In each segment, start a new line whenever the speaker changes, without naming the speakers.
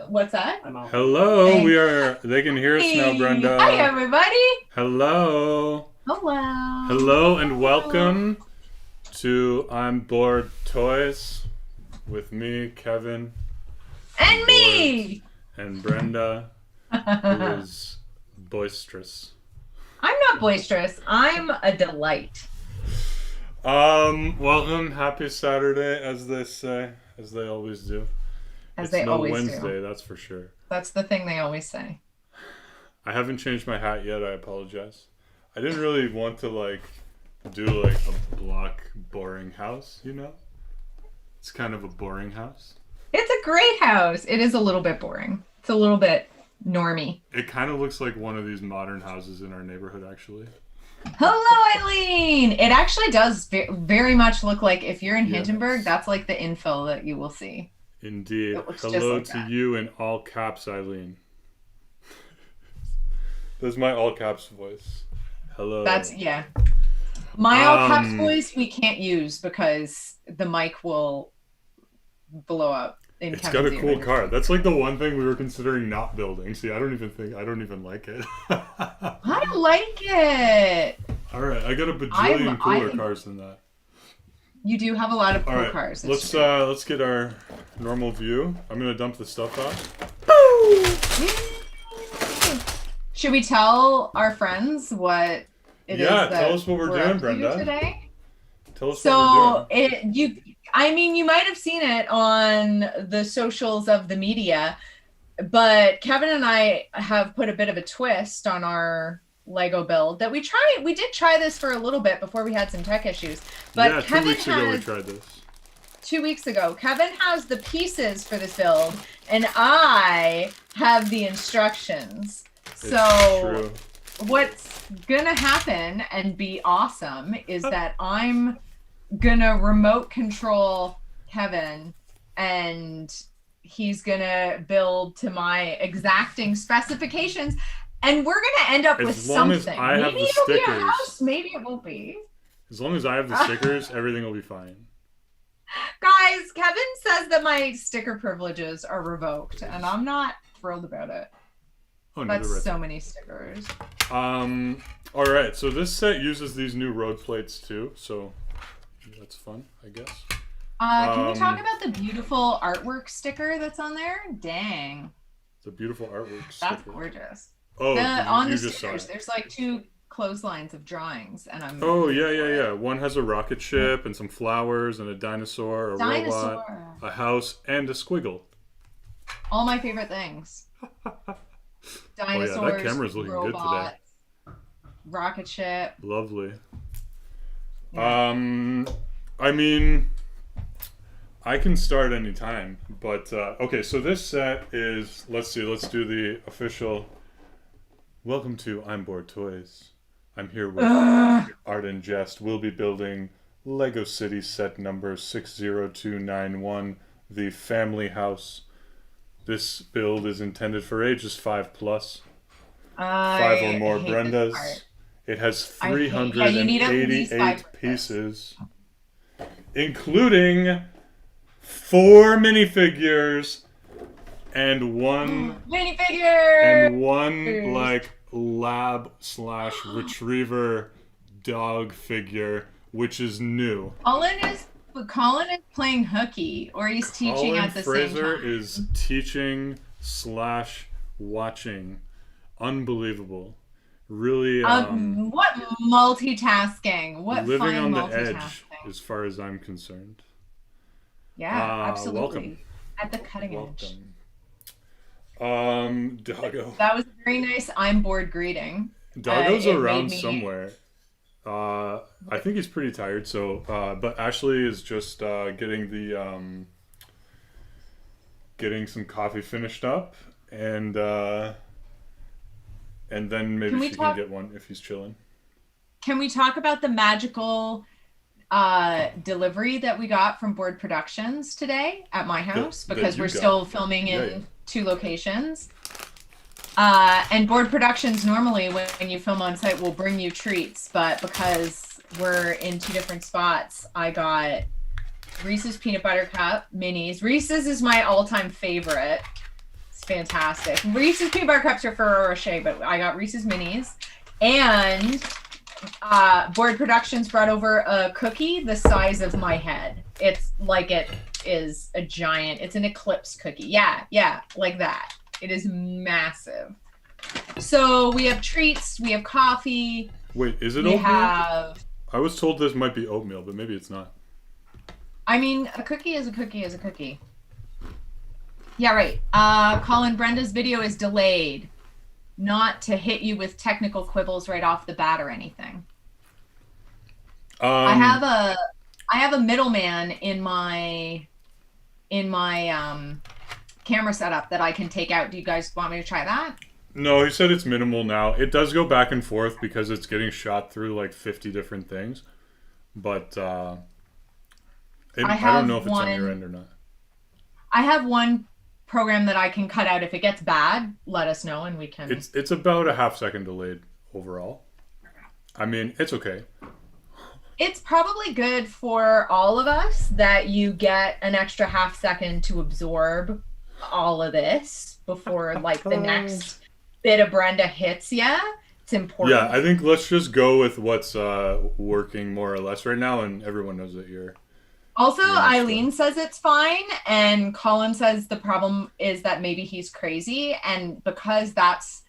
What's that?
Hello,
Thanks.
they can hear us now, Brenda.
Hi, everybody.
Hello.
Hello.
Hello and
Hello.
welcome to I'm Bored Toys with me, Kevin. I'm
And
bored.
me.
And Brenda, who is boisterous.
I'm not boisterous. I'm a delight.
Welcome, happy Saturday, as they say, as they always do.
As
It's
they
no
always
Wednesday,
do.
that's for sure.
That's the thing they always say.
I haven't changed my hat yet, I apologize. I didn't really want to do a block boring house, you know? It's kind of a boring house.
It's a great house. It is a little bit boring. It's a little bit normy.
It kind of looks like one of these modern houses in our neighborhood, actually.
Hello, Eileen. It actually does very much look like if you're in Hindenburg,
Yes.
that's like the infill that you will see.
Indeed.
It looks just
Hello
like
to
that.
you in all caps, Eileen. That's my all caps voice. Hello.
Yeah. My all caps
Um,
voice we can't use because the mic will blow up in
it's got
Kevin's
a
ear.
cool car. That's like the one thing we were considering not building. See, I don't even like it.
I like it.
All right, I got a bajillion cooler
think
cars than that.
you do have a lot of
All
cool
right,
cars. It's
let's
true.
let's get our normal view. I'm gonna dump the stuff off.
Should we tell our friends what it is
Yeah,
that
tell us what we're doing,
up to
Brenda.
today?
Tell us what
So
we're doing.
you might have seen it on the socials of the media, but Kevin and I have put a bit of a twist on our Lego build that we did try this for a little bit before we had some tech issues. But
Yeah,
Kevin
2 weeks ago we tried this.
2 weeks ago, Kevin has the pieces for this build, and I have the instructions. So what's gonna happen and be awesome is that I'm gonna remote control Kevin, and he's gonna build to my exacting specifications, and we're gonna end up with
As long as
something.
I have
Maybe
the
it'll be a
stickers.
house, maybe it won't be.
As long as I have the stickers, everything will be fine.
Guys, Kevin says that my sticker privileges are revoked, and I'm not thrilled about it.
Oh no,
That's
they're right
so
there.
many stickers.
All right. So this set uses these new road plates too. So that's fun, I guess.
Can we talk about the beautiful artwork sticker that's on there? Dang.
It's a beautiful artwork sticker.
That's gorgeous.
Oh,
On
you
the
just saw
stickers,
it.
there's like 2 clotheslines of drawings, and I'm
Oh yeah,
for
yeah,
it.
yeah. One has a rocket ship and some flowers and a dinosaur, a robot,
Dinosaur.
a house, and a squiggle.
All my favorite things. Dinosaurs,
Oh yeah, that camera's looking
robots, rocket ship.
good today. Lovely.
Yeah.
I mean, I can start anytime, but okay. So this set is. Let's see. Let's do the official. Welcome to I'm Bored Toys. I'm here with Artinjest. We'll be building Lego City set number 60291, the family house. This build is intended for ages 5 plus, 5 or more
hate this
Brendas.
part.
It has
Yeah, you need at least 5
388 pieces, including 4 minifigures and one
minifigure.
like lab slash retriever dog figure, which is new.
Colin is playing hooky, or he's teaching
Colin
at the
Fraser
same time.
is teaching slash watching. Unbelievable. Really
What multitasking? What
living
fine
on the
multitasking?
edge as far as I'm concerned.
Yeah, absolutely.
Welcome.
At the cutting edge.
Doggo.
That was a very nice I'm bored greeting.
Doggo's
It
around
made me-
somewhere. I think he's pretty tired. So, but Ashley is just getting some coffee finished up, and then maybe she can get one if he's chilling.
Can we talk about the magical delivery that we got from Board Productions today at my house? Because we're still filming in 2 locations. And Board Productions normally, when you film on site, will bring you treats, but because we're in 2 different spots, I got Reese's Peanut Butter Cup minis. Reese's is my all-time favorite. fantastic. Reese's peanut butter cups are Ferrero Rocher, but I got Reese's Minis. And Board Productions brought over a cookie the size of my head. It's like it is a giant, it's an eclipse cookie. Yeah, like that. It is massive. So we have treats, we have coffee.
Wait, is it oatmeal? I was told this might be oatmeal, but maybe it's not.
I mean, a cookie is a cookie is a cookie. Yeah, right. Colin, Brenda's video is delayed. Not to hit you with technical quibbles right off the bat or anything. I have a middleman in my camera setup that I can take out. Do you guys want me to try that?
No, he said it's minimal now. It does go back and forth because it's getting shot through like 50 different things. But I don't know if it's on your end or not. I
have one program that I can cut out. If it gets bad, let us know and we can...
It's about a half-second delayed overall. I mean, it's okay.
It's probably good for all of us that you get an extra half second to absorb all of this before like the next bit of Brenda hits ya. It's important.
Yeah, I think let's just go with what's working more or less right now, and everyone knows that you're...
Also, Eileen says it's fine, and Colin says the problem is that maybe he's crazy, and because that's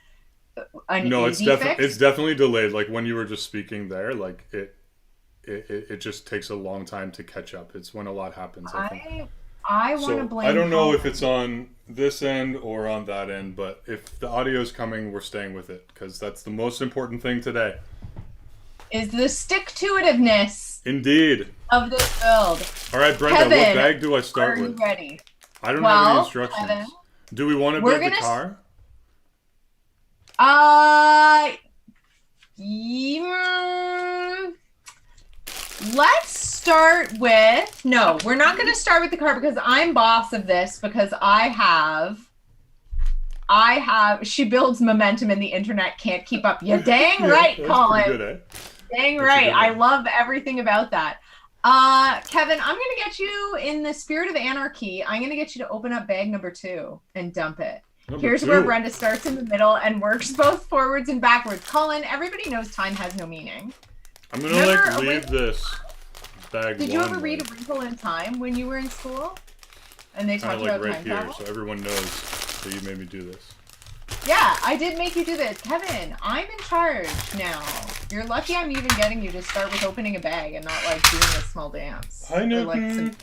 an easy fix...
it's definitely delayed. Like when you were just speaking there, like it just takes a long time to catch up. It's when a lot happens.
I want to blame.
I don't know if it's on this end or on that end, but if the audio is coming, we're staying with it because that's the most important thing today.
Is the stick-to-itiveness.
Indeed.
Of this build.
All right, Brenda,
Kevin,
what bag do I start with?
Are you ready?
I don't have any instructions.
Kevin,
do we want to build the car?
Let's start with... No, we're not going to start with the car because I'm boss of this because I have... She builds momentum and the internet can't keep up. You dang right, Colin.
Good, eh?
Dang right. I love everything about that. Kevin, I'm going to get you in the spirit of anarchy. I'm going to get you to open up bag number 2 and dump it. Here's where Brenda starts in the middle and works both forwards and backwards. Colin, everybody knows time has no meaning.
I'm going to leave this bag.
Did you ever read A Wrinkle in Time when you were in school? And they taught you about time travel?
So everyone knows that you made me do this.
Yeah, I did make you do this. Kevin, I'm in charge now. You're lucky I'm even getting you to start with opening a bag and not like doing a small dance.
Hi, Newton.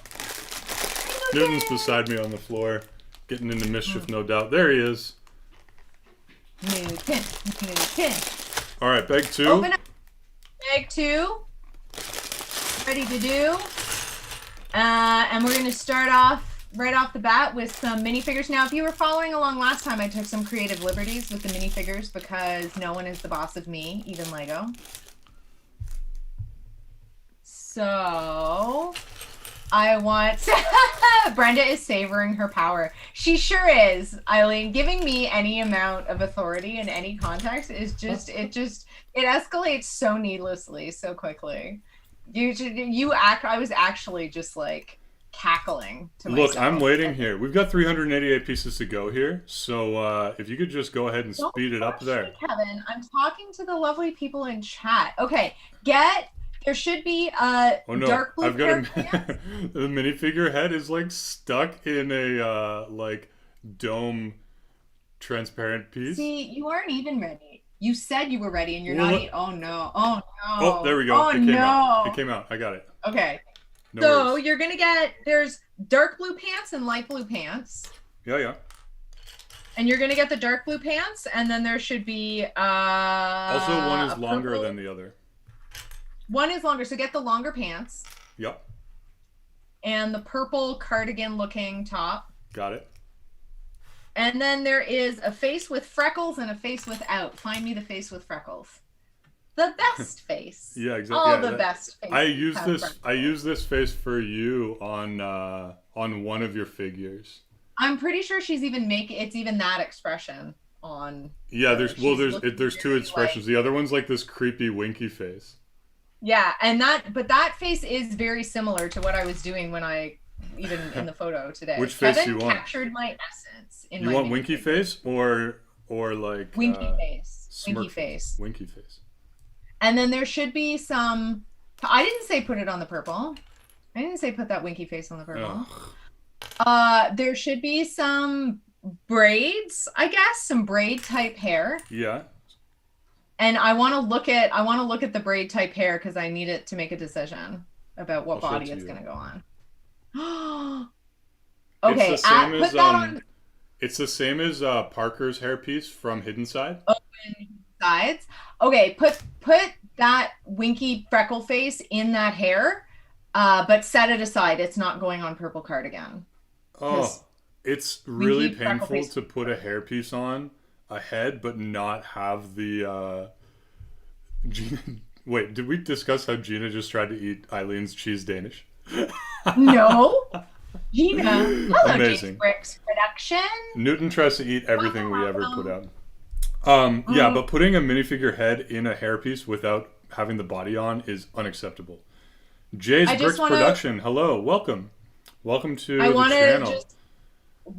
Newton's beside me on the floor, getting into mischief, no doubt. There he is.
Newton.
All right, bag 2.
Open up bag 2. Ready to do. And we're going to start off right off the bat with some minifigures. Now, if you were following along last time, I took some creative liberties with the minifigures because no one is the boss of me, even Lego. So, I want... Brenda is savoring her power. She sure is, Eileen. Giving me any amount of authority in any context is just... It escalates so needlessly, so quickly. I was actually just like... cackling to myself.
Look, I'm waiting here. We've got 388 pieces to go here, so if you could just go ahead and speed it up there.
Kevin, I'm talking to the lovely people in chat. Okay, there should be dark blue.
I've got the minifigure head is like stuck in a like dome transparent piece.
See, you aren't even ready. You said you were ready, and you're not. Oh no! Oh no!
Oh, there we go. It came out. It came out. I got it.
Okay. So you're going to there's dark blue pants and light blue pants.
Yeah.
And you're going to get the dark blue pants, and then there should be...
also, one is longer than the other.
One is longer, so get the longer pants.
Yep.
And the purple cardigan-looking top.
Got it.
And then there is a face with freckles and a face without. Find me the face with freckles. The best face.
Yeah, exactly.
Best face.
I use this face for you on one of your figures.
I'm pretty sure she's even it's even that expression on.
Yeah, there's 2 expressions. The other one's like this creepy winky face.
Yeah, and that face is very similar to what I was doing when I even in the photo today.
Which face
Kevin
you want?
captured my essence in
You
my
want winky face or like
winky face.
smirk
Winky face.
Winky face.
And then there should be some. I didn't say put it on the purple. I didn't say put that winky face on the purple. There should be some braids, I guess, some braid type hair.
Yeah.
And I want to look at the braid type hair because I need it to make a decision about what body it's going to go on. Okay,
it's the same
put
as,
that on.
It's the same as Parker's hairpiece from Hidden Side.
Open sides. Okay, put that winky freckle face in that hair, but set it aside. It's not going on purple cardigan.
Oh, it's really painful to put a hairpiece on a head, but not have the. Gina, wait, did we discuss how Gina just tried to eat Eileen's cheese Danish?
No, Gina. Hello,
Amazing.
Bricks production.
Newton tries to eat everything we ever put out. Yeah, but putting a minifigure head in a hairpiece without having the body on is unacceptable. Jay's Bricks Production, hello, welcome to the channel. I want to just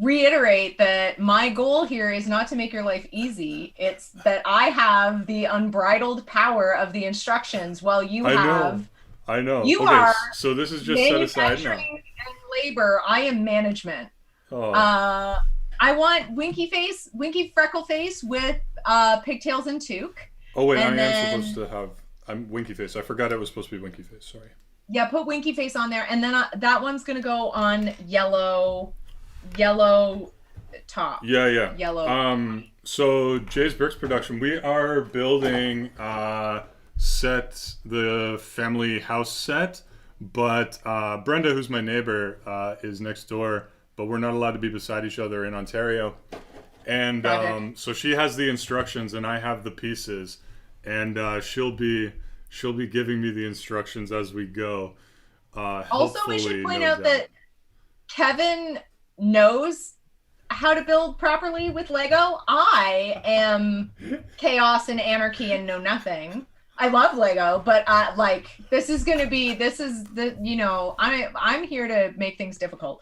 reiterate that my goal here is not to make your life easy. It's that I have the unbridled power of the instructions while you have.
I know.
You
okay,
are.
So this is just set aside now.
And labor. I am management.
Oh.
I want winky freckle face with pigtails and toque.
Oh wait, I am supposed to have. I'm winky face. I forgot it was supposed to be winky face. Sorry.
Yeah, put winky face on there, and then that one's gonna go on yellow top.
Yeah.
Yellow.
So Jay's Bricks Production, we are building the family house set, but Brenda, who's my neighbor, is next door, but we're not allowed to be beside each other in Ontario, and so she has the instructions and I have the pieces, and she'll be giving me the instructions as we go.
Also, we should point out that Kevin knows how to build properly with Lego. I am chaos and anarchy and know nothing. I love Lego, but this is I'm here to make things difficult.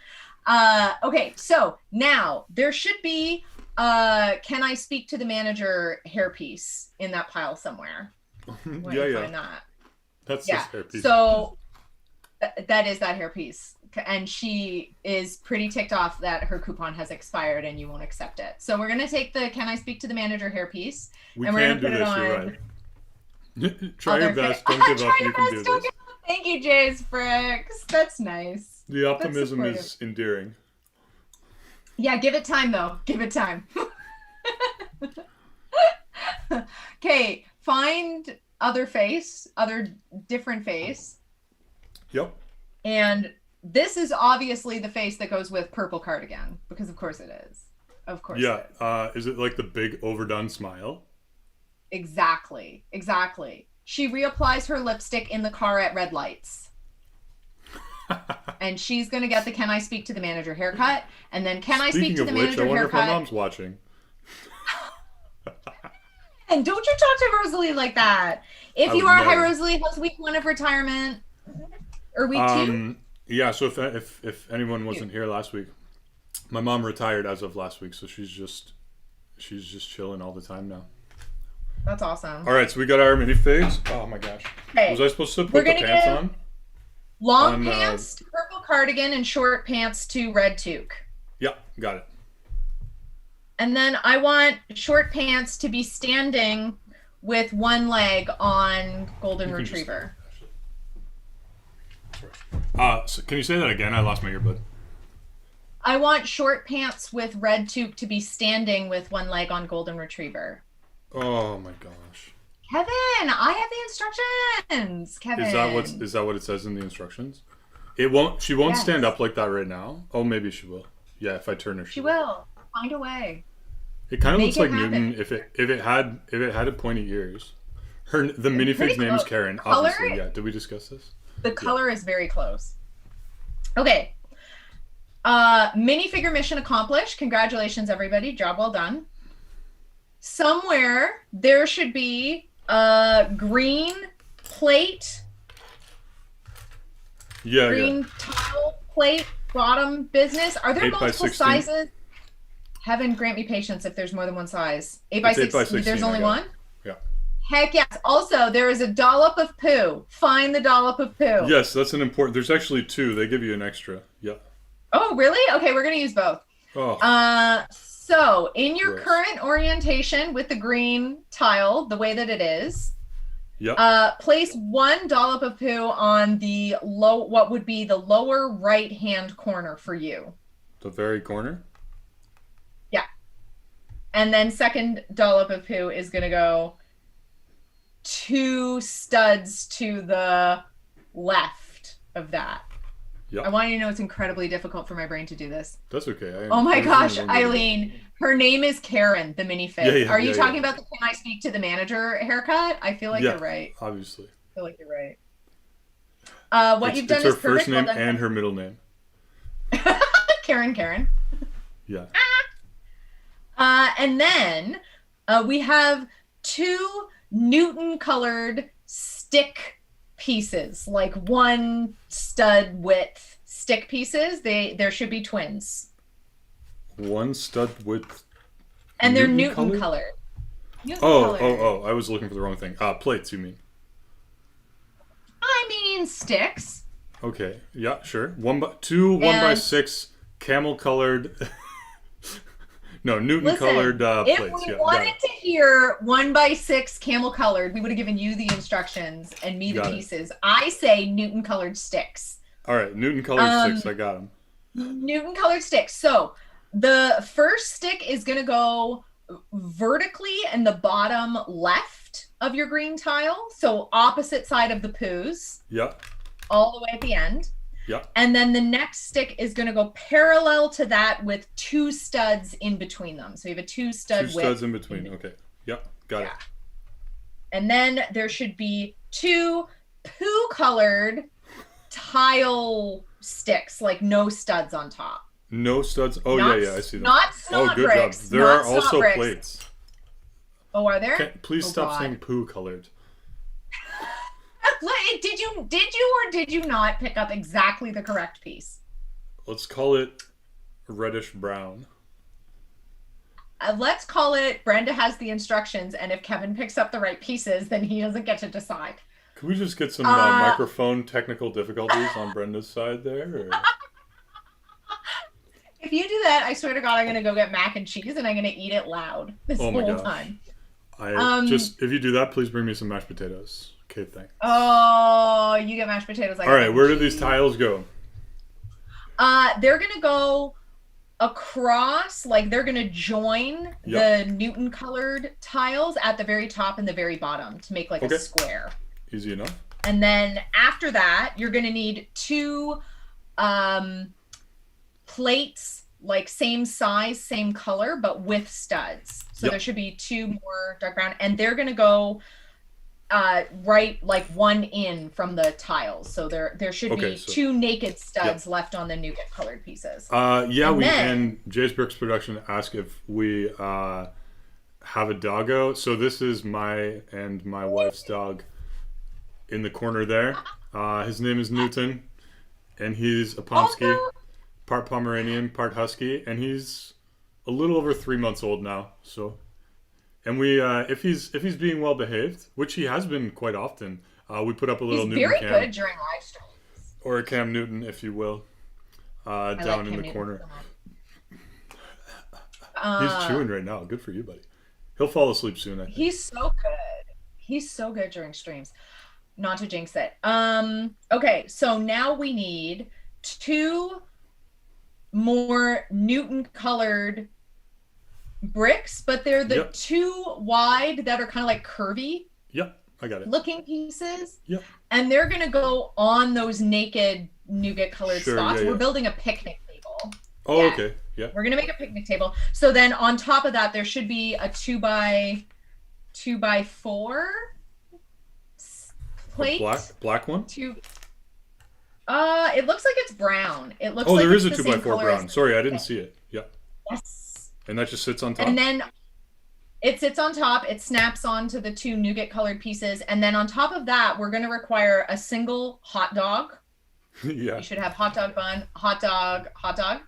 Okay, so now there should be can I speak to the manager hairpiece in that pile somewhere? Find that.
That's this hairpiece.
So that is that hairpiece, and she is pretty ticked off that her coupon has expired and you won't accept it. So we're gonna take the can I speak to the manager hairpiece, and we're gonna put it on.
Right. Try your best. Don't give up. You can do this.
Thank you, Jay's Bricks. That's nice.
The optimism is endearing.
Yeah, give it time though. Give it time. Okay, find other different face.
Yep.
And this is obviously the face that goes with purple cardigan, because of course it is. Of course.
Yeah. Is it like the big overdone smile?
Exactly. She reapplies her lipstick in the car at red lights. And she's going to get the can I speak to the manager haircut, and then can I speak to the manager haircut. I wonder if my mom's
watching.
And don't you talk to Rosalie like that. If you are hi Rosalie, how's week 1 of retirement? Or week 2?
Yeah, so if anyone wasn't here last week, my mom retired as of last week, so she's just chilling all the time now.
That's awesome.
All right, so we got our minifigs. Oh my gosh.
Okay.
Was I supposed to put the pants on?
Long pants to purple cardigan and short pants to red toque.
Yeah, got it.
And then I want short pants to be standing with one leg on golden retriever.
So can you say that again? I lost my earbud.
I want short pants with red toque to be standing with one leg on golden retriever.
Oh my gosh.
Kevin, I have the instructions. Kevin.
Is that what it says in the instructions? She won't stand up like that right now. Oh, maybe she will. Yeah, if I turn her,
she will. Find a way.
It kind of looks like Newton if it had pointy ears. The minifig's name is Karen. Obviously, yeah. Did we discuss this?
The color is very close. Okay. Minifigure mission accomplished. Congratulations, everybody. Job well done. Somewhere there should be a green plate.
Yeah.
Green tile plate bottom business. Are there
8 by
multiple
16.
sizes? Heaven grant me patience if there's more than one size. 8 by
It's 8 by
16.
16.
There's only one?
Yeah.
Heck yes. Also, there is a dollop of poo. Find the dollop of poo.
Yes, that's an important. There's actually 2. They give you an extra. Yeah.
Oh, really? Okay, we're going to use both.
Oh.
So in your
Gross.
current orientation with the green tile, the way that it is,
Yep.
place 1 dollop of poo on the what would be the lower right-hand corner for you.
The very corner?
Yeah. And then second dollop of poo is going to go 2 studs to the left of that.
Yep.
I want you to know it's incredibly difficult for my brain to do this.
That's okay.
Oh my gosh, Eileen. Her name is Karen, the minifig. Are you talking about the "Can I speak to the manager" haircut? I feel like you're right.
Obviously.
I feel like you're right. What you've done is perfect.
It's her first name and her middle name.
Karen.
Yeah.
And then we have 2 Newton colored stick pieces, like 1 stud width stick pieces. There should be twins.
1 stud width.
And they're Newton colored.
Oh, I was looking for the wrong thing. Plates, you mean?
I mean sticks.
Okay. Yeah, sure. 2 1 by 6 camel colored. No, Newton colored plates.
If we wanted to hear 1 by 6 camel colored, we would have given you the instructions and me the pieces. I say Newton colored sticks.
All right, Newton colored sticks. I got them.
Newton colored sticks. So the first stick is going to go vertically in the bottom left of your green tile. So opposite side of the poos.
Yeah.
All the way at the end.
Yeah.
And then the next stick is going to go parallel to that with 2 studs in between them. So you have a 2 stud width.
2 studs in between. Okay. Yep. Got it.
And then there should be 2 poo colored tile sticks, like no studs on top.
No studs. Oh, yeah, I see them.
Not snot
good
bricks.
job. There are also plates.
Oh, are there?
Please stop saying poo colored.
Did you or did you not pick up exactly the correct piece?
Let's call it reddish brown.
Let's call it Brenda has the instructions, and if Kevin picks up the right pieces, then he doesn't get to decide.
Can we just get some microphone technical difficulties on Brenda's side there? Or?
If you do that, I swear to God, I'm going to go get mac and cheese, and I'm going to eat it loud this whole time.
If you do that, please bring me some mashed potatoes. Okay, thanks.
Oh, you get mashed potatoes.
All right, where do these tiles go?
They're going to go across, like they're going to join the Newton colored tiles at the very top and the very bottom to make like a square.
Easy enough.
And then after that, you're going to need 2 plates, like same size, same color, but with studs. So there should be 2 more dark brown, and they're going to go right, like 1 in from the tiles. So there should be 2 naked studs left on the nougat colored pieces.
And Jay's Bricks Production asked if we have a doggo. So this is my and my wife's dog in the corner there. His name is Newton, and he's a Pomsky, part Pomeranian, part Husky, and he's a little over 3 months old now. So. And we, if he's being well behaved, which he has been quite often, we put up a little Newton cam.
He's very good during live streams.
Or a Cam Newton, if you will, down in the corner. He's chewing right now. Good for you, buddy. He'll fall asleep soon, I think.
He's so good. He's so good during streams. Not to jinx it. Okay, so now we need 2 more Newton colored bricks, but they're the 2 wide that are kind of like curvy.
Yep, I got it.
Looking pieces.
Yep.
And they're gonna go on those naked nougat colored spots. We're building a picnic table.
Oh, okay. Yeah.
We're gonna make a picnic table. So then on top of that, there should be a 2 by 4 plate.
Black one?
It looks like it's brown. It looks
there is a 2 by 4 brown. Sorry, I didn't see it. Yeah.
Yes.
And that just sits on top?
And then it sits on top. It snaps onto the 2 nougat colored pieces. And then on top of that, we're going to require a single hot dog.
Yeah.
You should have hot dog bun, hot dog, hot dog.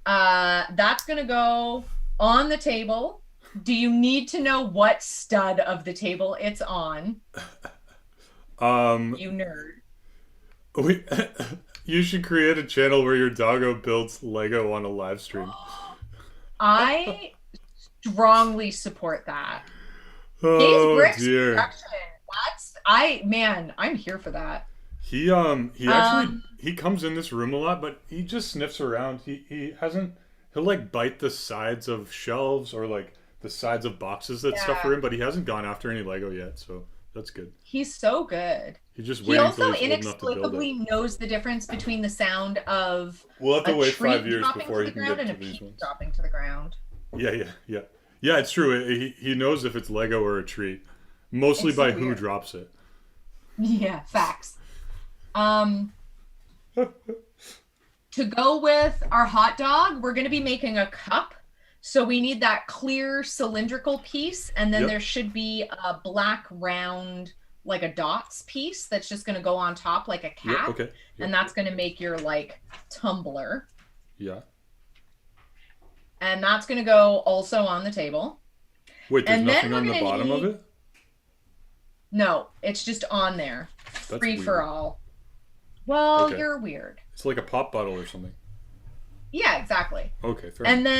That's gonna go on the table. Do you need to know what stud of the table it's on?
Um,
You nerd.
we, you should create a channel where your doggo builds Lego on a live stream.
I strongly support that. These
Oh
bricks
dear.
production. I'm here for that.
He actually
Um,
he comes in this room a lot, but he just sniffs around. He hasn't he'll like bite the sides of shelves or like the sides of boxes that stuff are
yeah,
in, but he hasn't gone after any Lego yet, so that's good.
he's so good.
He's just
He
waiting till
also
he's old enough to build it.
inexplicably knows the difference between the sound of
We'll have to
a
wait 5 years
dropping
before
to
he
the
can
ground
get
and
to
a
these
piece
ones.
dropping to the ground.
Yeah. Yeah, it's true. He knows if it's Lego or a treat, mostly
It's so
by who
weird.
drops it.
Yeah, facts. Um, to go with our hot dog, we're going to be making a cup. So we need that clear cylindrical piece, and then
Yep.
there should be a black round, like a dots piece that's just going to go on top like a
Yep.
cap,
Okay.
and
Yep.
that's going to make your like tumbler,
Yeah.
and that's going to go also on the table.
Wait, there's
And then
nothing
we're
on the
going to
bottom of
need
it?
no, it's just on there,
That's
free for
weird.
all. Well,
Okay.
you're weird.
It's like a pop bottle or something.
Yeah, exactly.
Okay, fair
And
enough.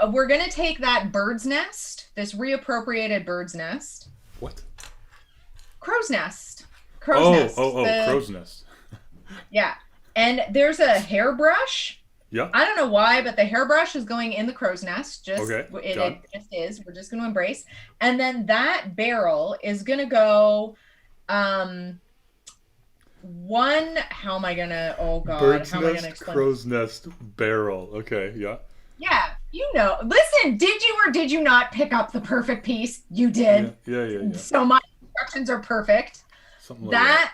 then we're going to take that bird's nest, this reappropriated bird's nest,
What?
crow's nest, crow's nest.
Crow's nest.
Yeah. And there's a hairbrush.
Yeah.
I don't know why, but the hairbrush is going in the crow's nest.
Okay, got
It just is. We're just going to embrace. And then that barrel is going to go, how am I going to, oh God,
Bird's
how am I going to
nest,
explain?
crow's nest, barrel. Okay, yeah.
Yeah, you know. Listen, did you or did you not pick up the perfect piece? You did.
Yeah.
So my instructions are perfect.
Something like
That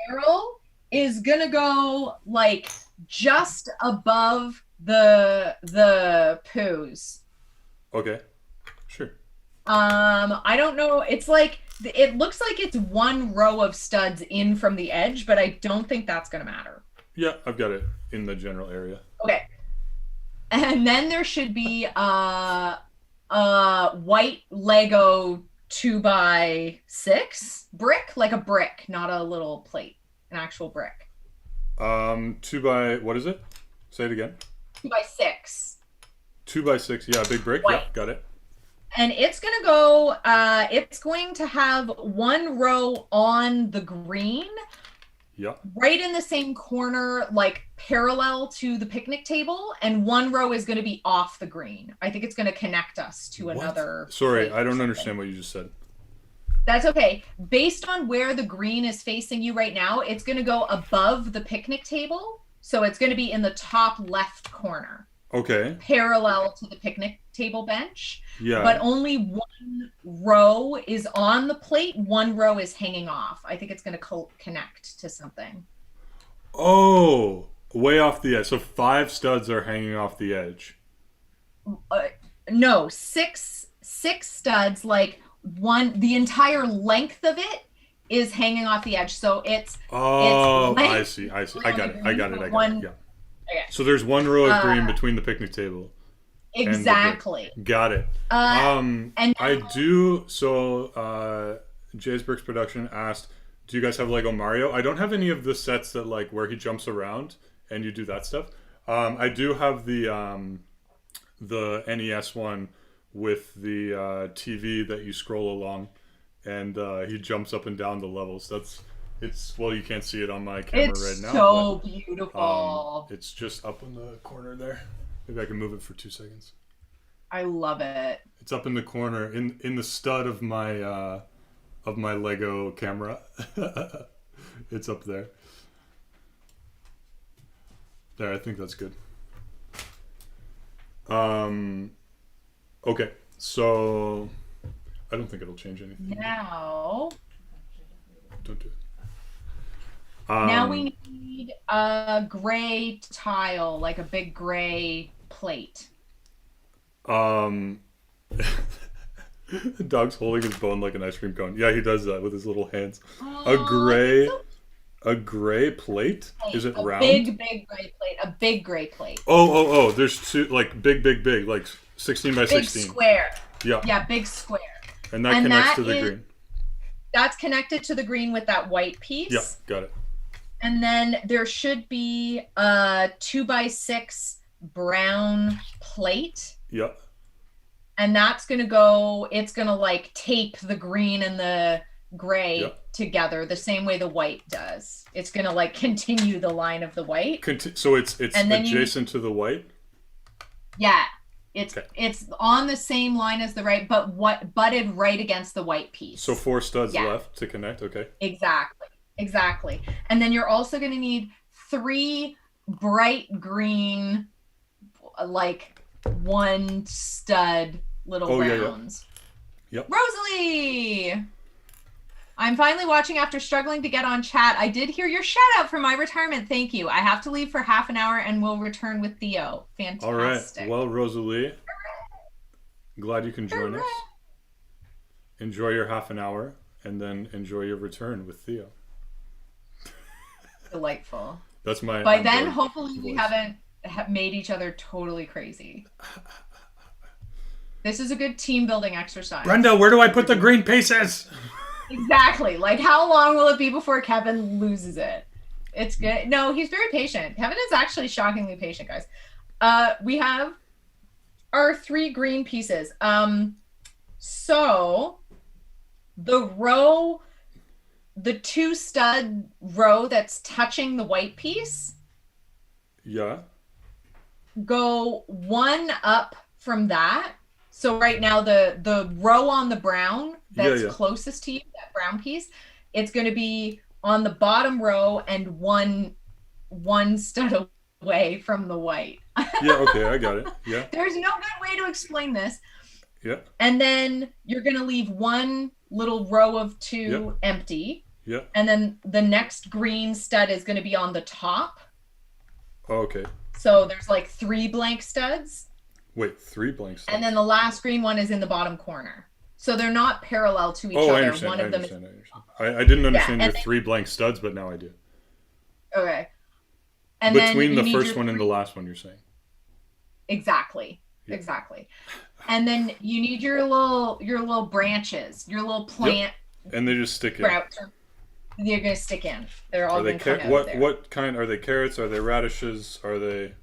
barrel is gonna go like just above the poos.
that. Okay, sure.
I don't know. It's like it looks like it's one row of studs in from the edge, but I don't think that's gonna matter.
Yeah, I've got it in the general area.
Okay. And then there should be a white Lego 2x6 brick, like a brick, not a little plate, an actual brick.
2 by, what is it? Say it again.
2x6.
2 by 6. Yeah, big brick.
White.
Yeah, got it.
And it's gonna go. It's going to have one row on the green,
Yeah.
right in the same corner, like parallel to the picnic table, and one row is going to be off the green. I think it's going to connect us to
What?
another.
Sorry,
plate
I
or
don't
something.
understand what you just said.
That's okay. Based on where the green is facing you right now, it's going to go above the picnic table. So it's going to be in the top left corner,
Okay.
parallel to the picnic table bench.
Yeah.
But only one row is on the plate, one row is hanging off. I think it's going to connect to something.
Oh, way off the edge. So 5 studs are hanging off the edge.
No, six studs, like the entire length of it is hanging off the edge. So it's
Oh,
length,
I see. I got it. I got it.
one.
Yeah.
Okay.
So there's one row of green between the picnic table.
Exactly.
Got it.
And
I do. So, Jay's Bricks Production asked, "Do you guys have Lego Mario?" I don't have any of the sets that like where he jumps around and you do that stuff. I do have the NES one with the TV that you scroll along, and he jumps up and down the levels. Well, you can't see it on my camera
it's
right now.
so
but,
beautiful.
it's just up in the corner there. Maybe I can move it for 2 seconds.
I love it.
It's up in the corner in the stud of my Lego camera. It's up there. There, I think that's good. Okay, so I don't think it'll change anything.
Now
Don't do it.
Now we need a gray tile, like a big gray plate.
The dog's holding his bone like an ice cream cone. Yeah, he does that with his little hands. A
Aw,
gray,
so
A gray plate? Is it round?
Big gray plate. A big gray plate.
Oh. There's two, like big, like 16 by 16.
Big square.
Yeah.
Yeah, big square.
And that connects to the green.
That's connected to the green with that white piece.
Yeah, got it.
And then there should be a 2x6 brown plate.
Yeah.
And that's going to go, it's going to like tape the green and the gray together the same way the white does. It's going to like continue the line of the white.
So it's adjacent to the white?
Yeah. It's on the same line as the right, but butted right against the white piece.
So 4 studs left to connect. Okay.
Exactly. And then you're also going to need 3 bright green, like 1 stud little rounds.
Yep.
Rosalie, I'm finally watching after struggling to get on chat. I did hear your shout out for my retirement. Thank you. I have to leave for half an hour and we'll return with Theo. Fantastic.
All right. Well, Rosalie, glad you can join us. Enjoy your half an hour and then enjoy your return with Theo.
Delightful.
That's my.
By then, hopefully, we haven't made each other totally crazy. This is a good team building exercise.
Brenda, where do I put the green pieces?
Exactly. Like, how long will it be before Kevin loses it? It's good. No, he's very patient. Kevin is actually shockingly patient, guys. We have our 3 green pieces. So the 2 stud row that's touching the white piece.
Yeah.
Go 1 up from that. So right now the row on the brown that's closest to you, that brown piece, it's going to be on the bottom row and one stud away from the white.
Yeah, okay, I got it. Yeah.
There's no good way to explain this.
Yeah.
And then you're going to leave 1 little row of 2 empty.
Yeah.
And then the next green stud is going to be on the top.
Oh, okay.
So there's like 3 blank studs.
Wait, 3 blank studs.
And then the last green one is in the bottom corner. So they're not parallel to each other.
I understand. I didn't understand your 3 blank studs, but now I do.
Okay. And
between the first one and the last one, you're saying.
Exactly. Yeah. Exactly. And then you need your little branches, your little plant.
Yep. And they just stick in.
They're going to stick in. They're all going to come out there.
What kind? Are they carrots? Are they radishes? Are they...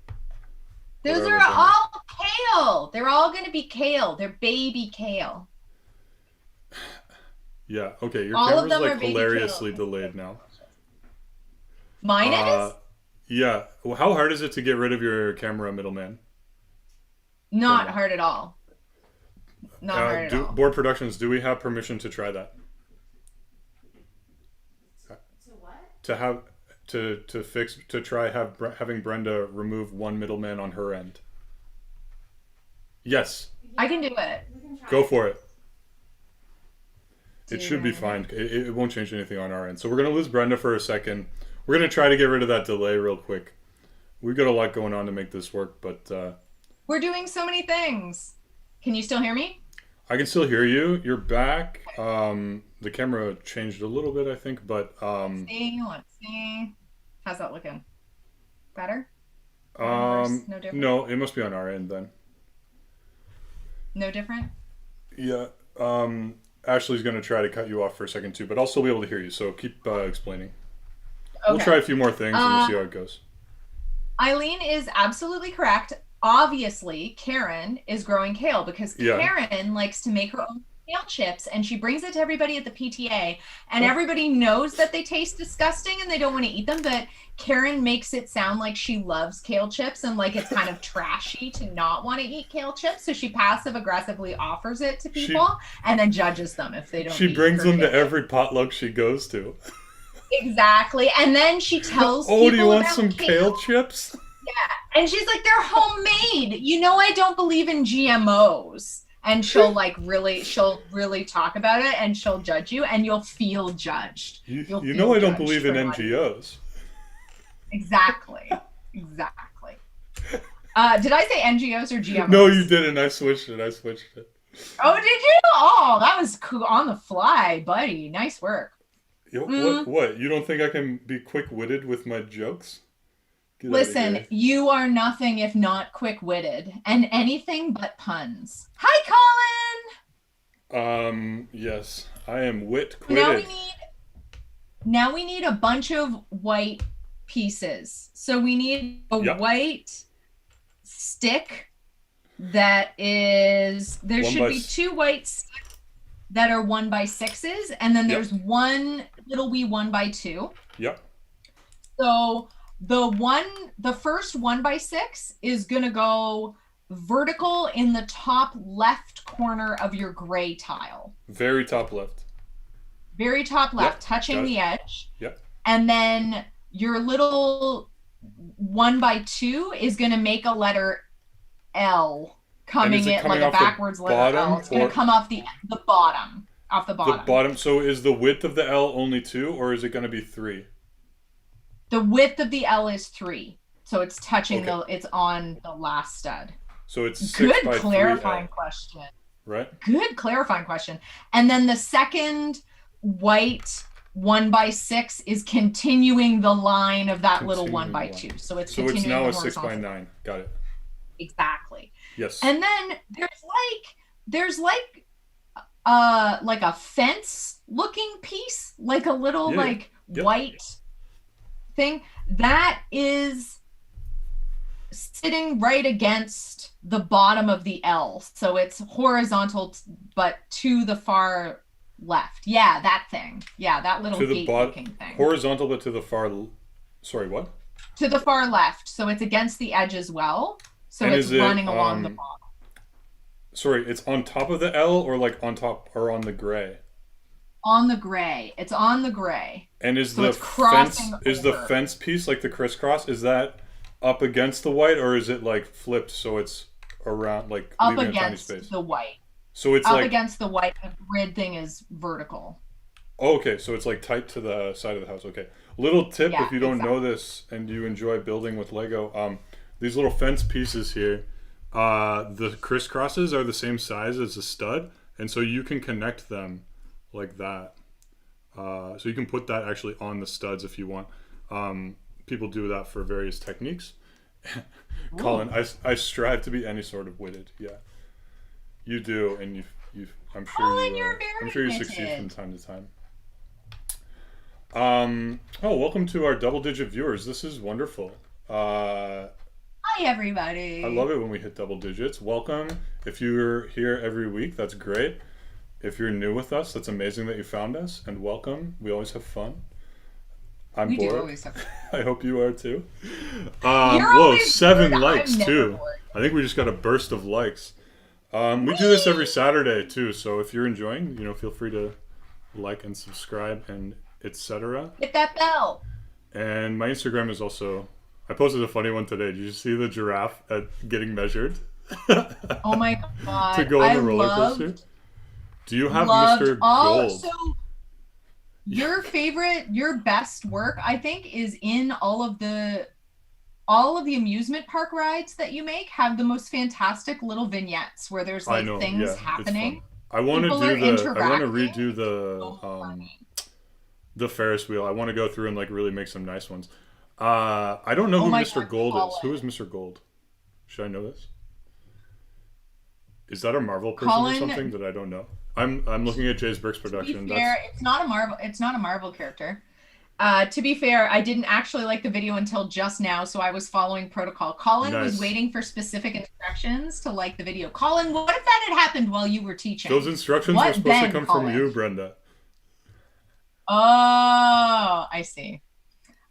Those are all kale. They're all going to be kale. They're baby kale.
Yeah, okay. Your
all
camera's like hilariously delayed now.
Mine is?
Yeah. Well, how hard is it to get rid of your camera middleman?
Not hard at all. Not hard at all.
Board Productions, do we have permission to try that?
To what?
To have... having Brenda remove 1 middleman on her end. Yes.
I can do it.
Go for it. It should be fine. It won't change anything on our end. So we're going to lose Brenda for a second. We're going to try to get rid of that delay real quick. We've got a lot going on to make this work, but...
we're doing so many things. Can you still hear me?
I can still hear you. You're back. The camera changed a little bit, I think, but... Let's
see. How's that looking? Better?
No different? No, it must be on our end then.
No different?
Yeah. Ashley's going to try to cut you off for a second too, but I'll still be able to hear you, so keep explaining. Okay. We'll try a few more things and we'll see how it goes.
Eileen is absolutely correct. Obviously, Karen is growing kale because Karen likes to make her own kale chips and she brings it to everybody at the PTA and everybody knows that they taste disgusting and they don't want to eat them, but Karen makes it sound like she loves kale chips and like it's kind of trashy to not want to eat kale chips, so she passive aggressively offers it to people and then judges them if they don't.
She brings them to every potluck she goes to.
Exactly. And then she tells people,
oh, do you want some kale chips?
Yeah. And she's like, they're homemade. You know, I don't believe in GMOs. And she'll really talk about it and she'll judge you and you'll feel judged.
You know I don't believe in NGOs.
Exactly. Did I say NGOs or GMOs?
No, you didn't. I switched it.
Oh, did you? Oh, that was cool. On the fly, buddy. Nice work.
Yo, what? You don't think I can be quick-witted with my jokes? Get out of
Listen,
here.
you are nothing if not quick-witted and anything but puns. Hi,
Yes, I am
Colin. Now
wit-quitted.
we need a bunch of white pieces. So we need a
Yep.
white stick that is there
One
should
by
be
s-
2 white sticks that are 1x6s, and then
Yep.
there's one little wee 1x2.
Yep.
So the first 1x6 is gonna go vertical in the top left corner of your gray tile.
Very top left.
Very top left,
Yep.
touching
Got it.
the edge.
Yep.
And then your little 1x2 is gonna make a letter L coming in like a backwards letter L. It's gonna come off the bottom. Off the bottom.
The bottom. So is the width of the L only 2, or is it going to be 3?
The width of the L is 3. So it's touching
Okay.
it's on the last stud.
So it's 6
Good
by
clarifying
3L,
question.
right?
Good clarifying question. And then the second white 1x6 is continuing the line of that little
Continuing
1x2. So it's
So it's
continuing
now
the
a 6 by
horizontal.
9. Got it.
Exactly.
Yes.
And then there's like a fence looking piece, like a little
Yeah.
like
Yep.
white thing that is sitting right against the bottom of the L. So it's horizontal, but to the far left. Yeah, that thing. Yeah, that little
To the
gate
bottom,
looking thing.
horizontal, but to the far. Sorry, what?
To the far left. So it's against the edge as well. So
And
it's
is it,
running along the bottom.
Sorry, it's on top of the L, or like on top or on the gray?
On the gray. It's on the gray.
And is
So
the
it's
fence
crossing
is the
over.
fence piece like the crisscross? Is that up against the white, or is it like flipped so it's around, like
Up
leaving a tiny
against
space?
the white.
So it's
Up
like,
against the white. The grid thing is vertical.
oh, okay, so it's like tight to the side of the house. Okay. Little tip,
Yeah,
if you don't
exactly.
know this and you enjoy building with Lego, these little fence pieces here, the crisscrosses are the same size as the stud, and so you can connect them like that. So you can put that actually on the studs if you want. People do that for various techniques. Colin, I strive to be any sort of witted. Yeah, you do, and you I'm sure
Colin,
you
you're very
I'm sure you
witted.
succeed from time to time. Welcome to our double-digit viewers. This is wonderful.
Hi, everybody.
I love it when we hit double digits. Welcome. If you're here every week, that's great. If you're new with us, that's amazing that you found us, and welcome. We always have fun. I'm
We
bored.
do always have.
I hope you are too.
You're
Whoa,
always
7
bored.
likes
I'm never
too.
bored.
I think we just got a burst of likes. We do this every Saturday too, so if you're enjoying, feel free to like and subscribe and etc.
Hit that bell.
And my Instagram is also. I posted a funny one today. Did you see the giraffe getting measured?
Oh my god.
To go on the
I
roller
loved,
coaster? Do you have
loved
Mr.
all.
Gold?
So your best work, I think, is in all of the amusement park rides that you make have the most fantastic little vignettes where there's
I
like
know,
things
yeah, it's
happening.
I want to
People are
do I want to
interacting.
redo
So funny.
the Ferris wheel. I want to go through and like really make some nice ones. I don't know
Oh
who
my
Mr.
God,
Gold is.
Colin.
Who is Mr. Gold? Should I know this? Is that a Marvel person
Colin-
or something that I don't know? I'm looking at Jay's Bricks
To be
production.
fair, it's not a Marvel character. To be fair, I didn't actually like the video until just now, so I was following protocol. Colin was
Nice.
waiting for specific instructions to like the video. Colin, what if that had happened while you were teaching?
Those instructions
What
were supposed
then,
to come
Colin?
from you, Brenda.
Oh, I see.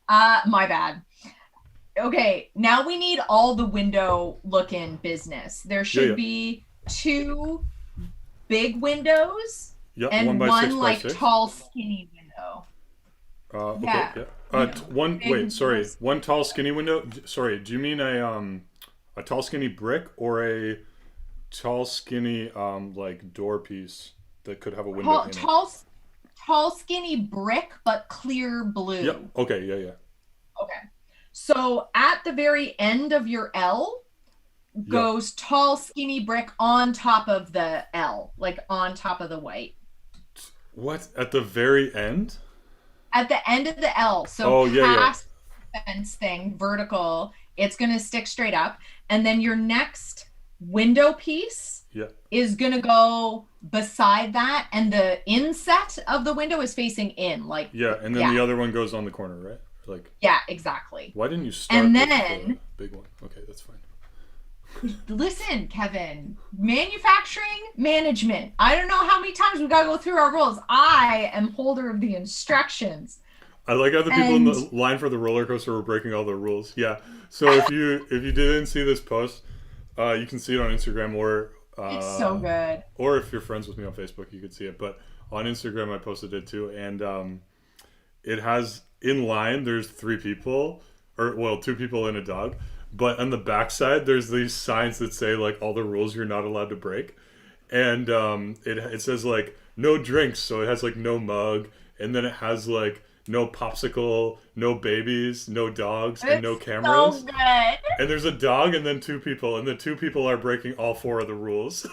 My bad. Okay, now we need all the window look-in business. There should
yeah.
be 2 big windows
Yep,
and
1 by 6 by
like
6.
tall, skinny window.
Okay,
Yeah.
yeah.
Yeah.
One.
Big
Wait, sorry.
windows.
One tall, skinny window. Sorry. Do you mean a tall, skinny brick or a tall, skinny like door piece that could have a window in it?
Tall, skinny brick, but clear blue.
Yep. Okay. Yeah. Yeah.
Okay. So at the very end of your L goes tall, skinny brick on top of the L, like on top of the white.
What? At the very end?
at the end of the L. So past the fence thing, vertical, it's going to stick straight up. And then your next window piece is going to go beside that. And the inset of the window is facing in. Like
and then the other one goes on the corner, right? Like
exactly.
Why didn't you start with the big one? Okay, that's fine.
Listen, Kevin, manufacturing management. I don't know how many times we got to go through our rules. I am holder of the instructions.
I like how the people in the line for the roller coaster were breaking all the rules. Yeah. So if you didn't see this post, you can see it on Instagram, or
it's so good.
Or if you're friends with me on Facebook, you could see it. But on Instagram, I posted it too, and it has in line. There's 3 people, or 2 people and a dog. But on the backside, there's these signs that say like all the rules you're not allowed to break, and it says like no drinks, so it has like no mug, and then it has like no popsicle, no babies, no dogs, and no cameras.
So good.
And there's a dog and then 2 people, and the 2 people are breaking all 4 of the rules.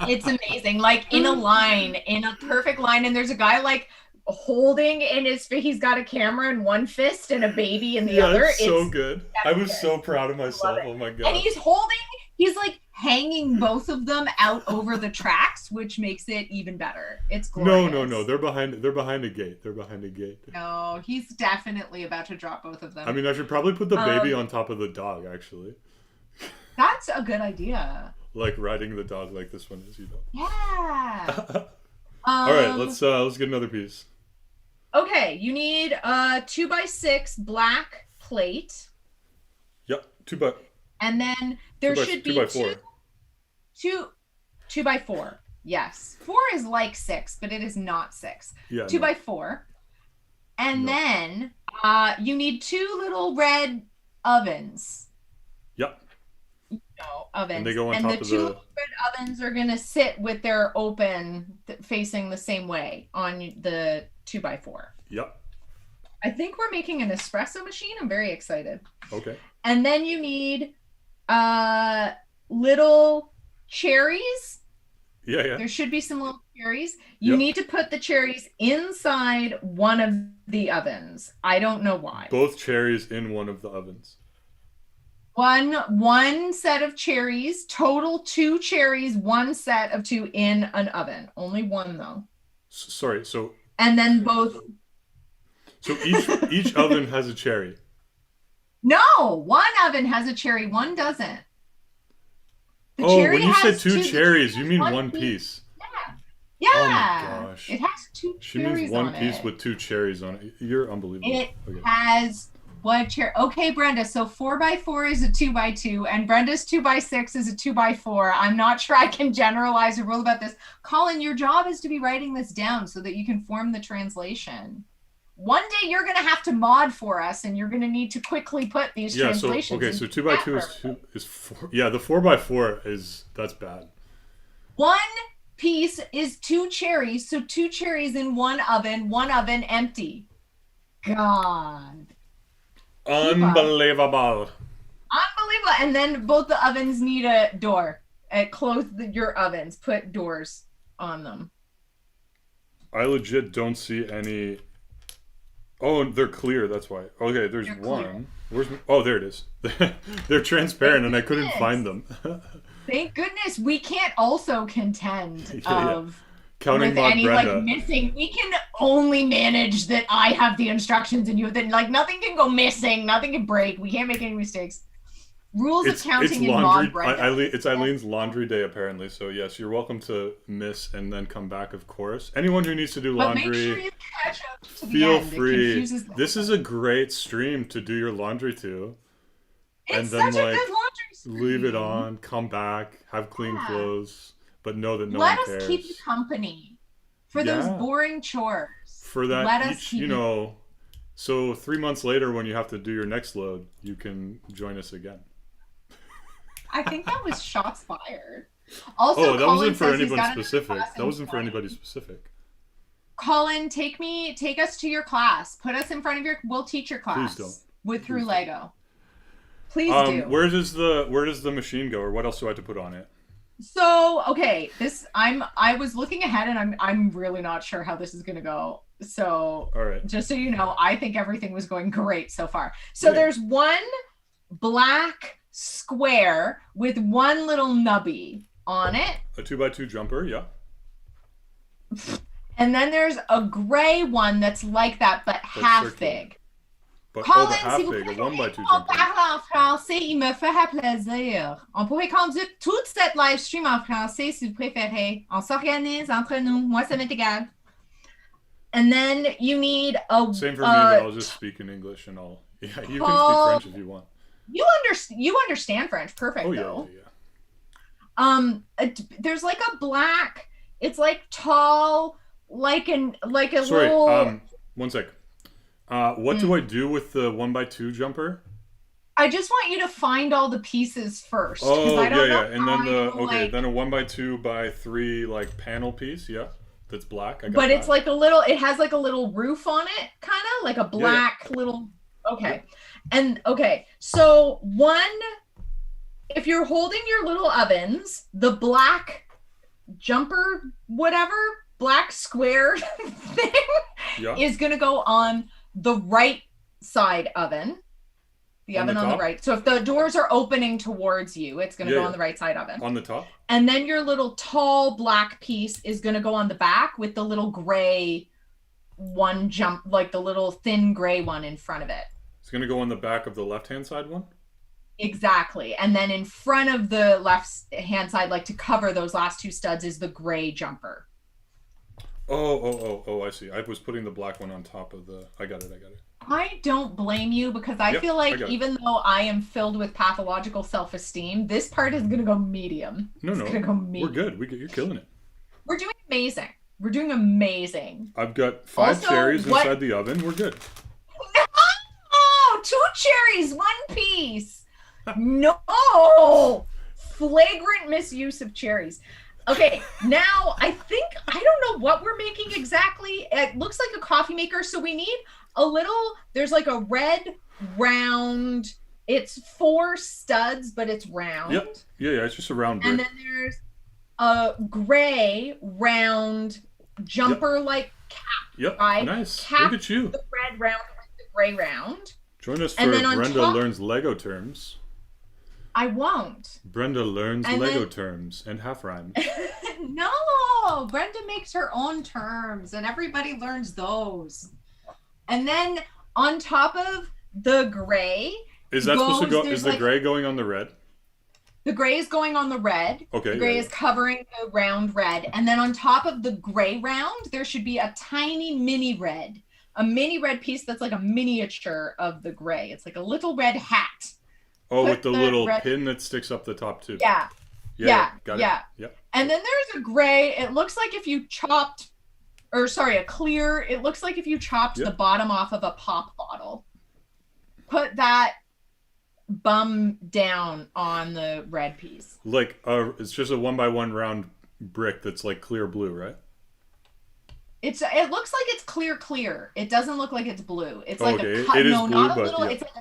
It's amazing, like in a line, in a perfect line, and there's a guy like holding in his fist. He's got a camera in one fist and a baby in the other.
It's so good. I was so proud of myself. Oh my god.
And he's like hanging both of them out over the tracks, which makes it even better. It's glorious.
No. They're behind a gate.
No, he's definitely about to drop both of them.
I mean, I should probably put the baby on top of the dog, actually.
That's a good idea.
Like riding the dog like this one is,
Yeah.
All right, let's get another piece.
Okay, you need a 2x6 black plate.
Yep, 2x.
And then there should be
2x4.
2x4. Yes, 4 is like 6, but it is not 6.
Yeah,
2x4. And then you need 2 little red ovens.
Yep.
Ovens.
And they go on
and
top
the
of
2 little red ovens are gonna sit with their open facing the same way on the 2x4.
Yep.
I think we're making an espresso machine. I'm very excited.
Okay.
And then you need little cherries.
Yeah.
There should be some little cherries. You need to put the cherries inside one of the ovens. I don't know why.
Both cherries in one of the ovens.
One set of cherries, total 2 cherries, 1 set of 2 in an oven. Only 1 though.
Sorry, so.
And then both.
So each oven has a cherry.
No, 1 oven has a cherry, 1 doesn't.
When you said 2 cherries, you mean 1 piece.
Yeah.
Oh my gosh.
It has 2
She
cherries
means 1
on
piece
it.
with 2 cherries on it. You're unbelievable.
It has 1 cherry. Okay, Brenda. So 4x4 is a 2x2, and Brenda's 2x6 is a 2x4. I'm not sure I can generalize a rule about this. Colin, your job is to be writing this down so that you can form the translation. One day you're going to have to mod for us, and you're going to need to quickly put these translations.
So 2x2 is 4. Yeah, the 4x4 that's bad.
1 piece is 2 cherries, so 2 cherries in 1 oven empty. God.
Unbelievable.
And then both the ovens need a door. Close your ovens. Put doors on them.
I legit don't see any. Oh, they're clear. That's why. Okay, there's one. There it is. They're transparent, and I couldn't find them.
Thank goodness we can't also contend of
counting
with any
Brenda.
like missing. We can only manage that I have the instructions and you. Then like nothing can go missing, nothing can break. We can't make any mistakes. Rules of counting in mod Brenda.
It's Eileen's laundry day apparently. So yes, you're welcome to miss and then come back. Of course, anyone who needs to do laundry,
but make sure you catch up to the
feel
end.
free. This is a great stream to do your laundry to.
It's such a good laundry stream.
Leave it on, come back, have clean clothes, but know that no
one
cares.
Let us keep you company for those boring chores.
For that,
let us keep
so 3 months later when you have to do your next load, you can join us again.
I think that was shots fired. Also,
that wasn't for anybody specific. That wasn't for anybody specific.
Colin, take us to your class. Put us in front of we'll teach your class.
Please don't.
Through Lego. Please do.
Where does the machine go, or what else do I have to put on it?
So, okay, I was looking ahead and I'm really not sure how this is gonna go. So
All right.
just so you know, I think everything was going great so far. So there's one black square with one little nubby on it.
A 2x2 jumper, yeah.
And then there's a gray one that's like that, but half
circular.
big.
But
Colin,
the half
s'il vous
big, a
plaît,
1x2
on
jumper.
parle en français, il me ferait plaisir. On pourrait conduire toute cette live stream en français si vous préférez. On s'organise entre nous. Moi, ça m'est égal. And then you need a...
Same for me, but I'll just speak in English and I'll... Yeah, you can speak French if you want.
You understand French. Perfect, though.
Yeah.
There's like a black... It's like tall, like a
Sorry,
little...
one sec. What do I do with the 1x2 jumper?
I just want you to find all the pieces first.
Oh,
I don't know
and then
then
a 1x2x3 like panel piece, yeah, that's black.
But it's like a little. It has like a little roof on it, kind of like a black little. Okay, and so if you're holding your little ovens, the black jumper, whatever black square thing, is gonna go on the right side oven. The oven on the right. So if the doors are opening towards you, it's going to go on the right side oven.
On the top.
And then your little tall black piece is going to go on the back with the little gray one jump, like the little thin gray one in front of it.
It's going to go on the back of the left-hand side one?
Exactly. And then in front of the left-hand side, like to cover those last two studs, is the gray jumper.
Oh, I see. I was putting the black one on top of the... I got it.
I don't blame you because I feel like even though I am filled with pathological self-esteem, this part is going to go medium.
No.
It's gonna go medium.
We're good. You're killing it.
We're doing amazing. We're doing amazing.
I've got 5 cherries inside the oven. We're good.
No! 2 cherries, 1 piece. No! Flagrant misuse of cherries. Okay, now I don't know what we're making exactly. It looks like a coffee maker, so we need there's like a red round, it's 4 studs, but it's round.
Yep. Yeah, it's just a round brick.
And then there's a gray round jumper like cap.
Yep,
right?
Nice.
Cap
Look at you.
The red round with the gray round.
Join us for Brenda Learns Lego Terms.
I won't.
Brenda learns Lego terms and half rhymes.
No, Brenda makes her own terms and everybody learns those. And then on top of the gray,
is that supposed to go? Is the gray going on the red?
The gray is going on the red.
Okay.
The gray is covering the round red. And then on top of the gray round, there should be a tiny mini red. A mini red piece that's like a miniature of the gray. It's like a little red hat.
Oh, with the little pin that sticks up the top too.
Yeah.
Got it. Yep.
And then there's a gray. It looks like if you chopped, a clear. It looks like if you chopped the bottom off of a pop bottle. Put that bum down on the red piece.
Like it's just a 1x1 round brick that's like clear blue, right?
It looks like it's clear. It doesn't look like it's blue. It's like
a
cup.
It is
no,
blue,
not a little.
but
It's like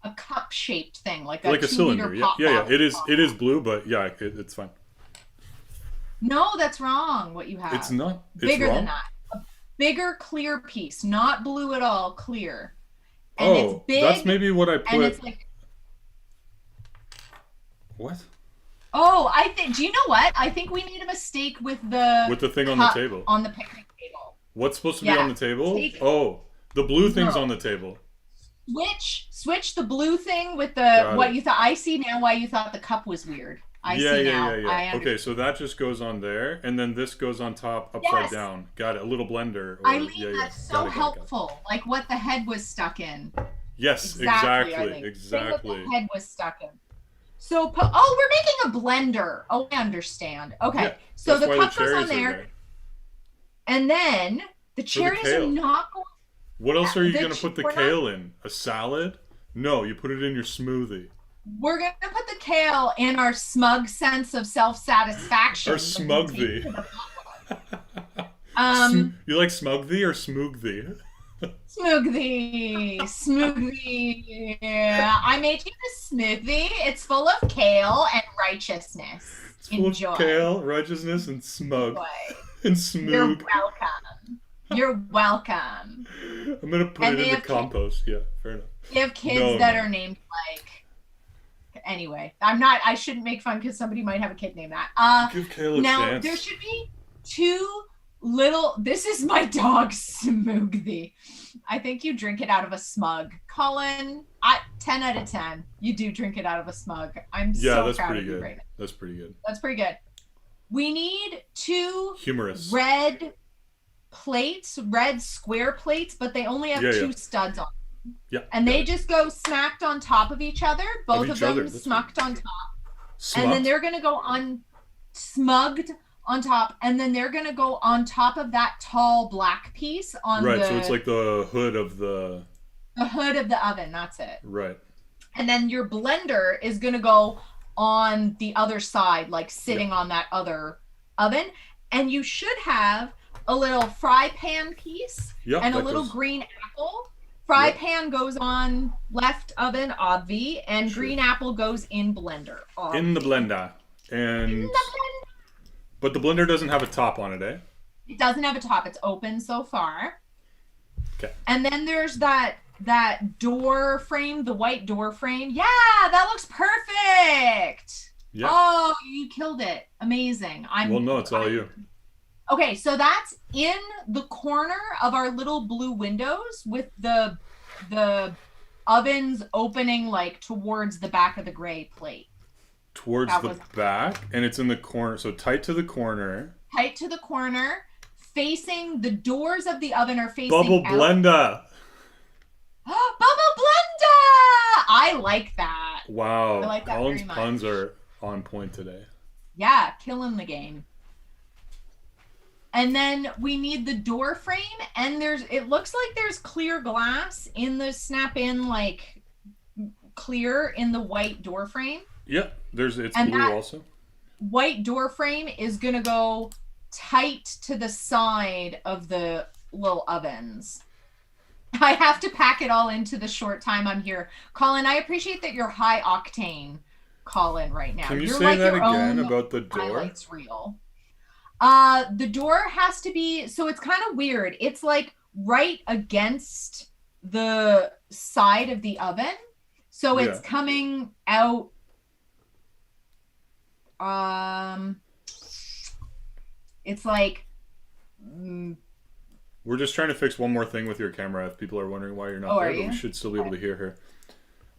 a cup shaped thing, like
a cylinder. Yeah. It is blue, but yeah, it's fine.
No, that's wrong. What you have?
It's not. It's
bigger
wrong?
than that. A bigger clear piece, not blue at all. Clear. And it's big.
That's maybe what I put.
And it's like.
What?
Oh, do you know what? I think we made a mistake with the
thing on the table.
On the picnic table.
What's supposed to be on the table? The blue thing's on the table.
Switch the blue thing with the what you thought. I see now why you thought the cup was weird. I see now.
Yeah. Okay, so that just goes on there, and then this goes on top, upside down. Got it. A little blender.
Eileen, that's so helpful. Like what the head was stuck in.
Yes, exactly.
What the head was stuck in. So, we're making a blender. Oh, I understand. Okay,
yeah,
so the cup goes on there, and then the cherries are not going.
What else are you going to put the kale in? A salad? No, you put it in your smoothie.
We're going to put the kale in our smug sense of self-satisfaction.
Or smugthie. You like smugthie or smoogthie?
Smoothie. I made you a smoothie. It's full of kale and righteousness.
It's full of kale, righteousness, and smug.
Enjoy.
And smoog.
You're welcome. You're welcome.
I'm gonna put it in the compost. Yeah, fair enough.
They have kids that are named like. Anyway, I shouldn't make fun because somebody might have a kid named that.
Give Kayla a
now
chance.
there should be two little. This is my dog Smoothie. I think you drink it out of a smug. Colin, 10 out of 10. You do drink it out of a smug. I'm so proud of you right now.
That's pretty good.
That's pretty good. We need two
humorous
red plates, red square plates, but they only have two studs on.
Yeah.
And they just go smacked on top of each other. Both of them smucked on top. And then they're going to go on smugged on top. And then they're going to go on top of that tall black piece on
Right, so it's like the hood of the
hood of the oven. That's it.
Right.
And then your blender is going to go on the other side, like sitting on that other oven. And you should have a little fry pan piece and a little green apple. Fry pan goes on left oven, obvi, and green apple goes in blender. Obvi.
In the blender. But the blender doesn't have a top on it, eh?
It doesn't have a top. It's open so far.
Okay.
And then there's that door frame, the white door frame. Yeah, that looks perfect. Yeah. Oh, you killed it. Amazing.
Well, no, it's all you.
Okay, so that's in the corner of our little blue windows with the ovens opening like towards the back of the gray plate.
Towards the back, and it's in the corner, so tight to the corner.
Tight to the corner, facing the doors of the oven are facing
Bubble
out.
blender.
Bubble blender! I like that.
Wow.
I like that
Colin's
very much.
puns are on point today.
Yeah, killing the game. And then we need the door frame, and it looks like there's clear glass in the snap-in, like clear in the white door frame.
Yeah, it's blue also.
White door frame is gonna go tight to the side of the little ovens. I have to pack it all into the short time I'm here. Colin, I appreciate that you're high octane, Colin, right now.
Can you
you're
say
like
that
your
again
own
about the door?
Highlights reel. The door has to be, so it's kind of weird. It's like right against the side of the oven. So it's coming out. It's like.
We're just trying to fix one more thing with your camera. If people are wondering why you're not there, but we should still be able to hear her.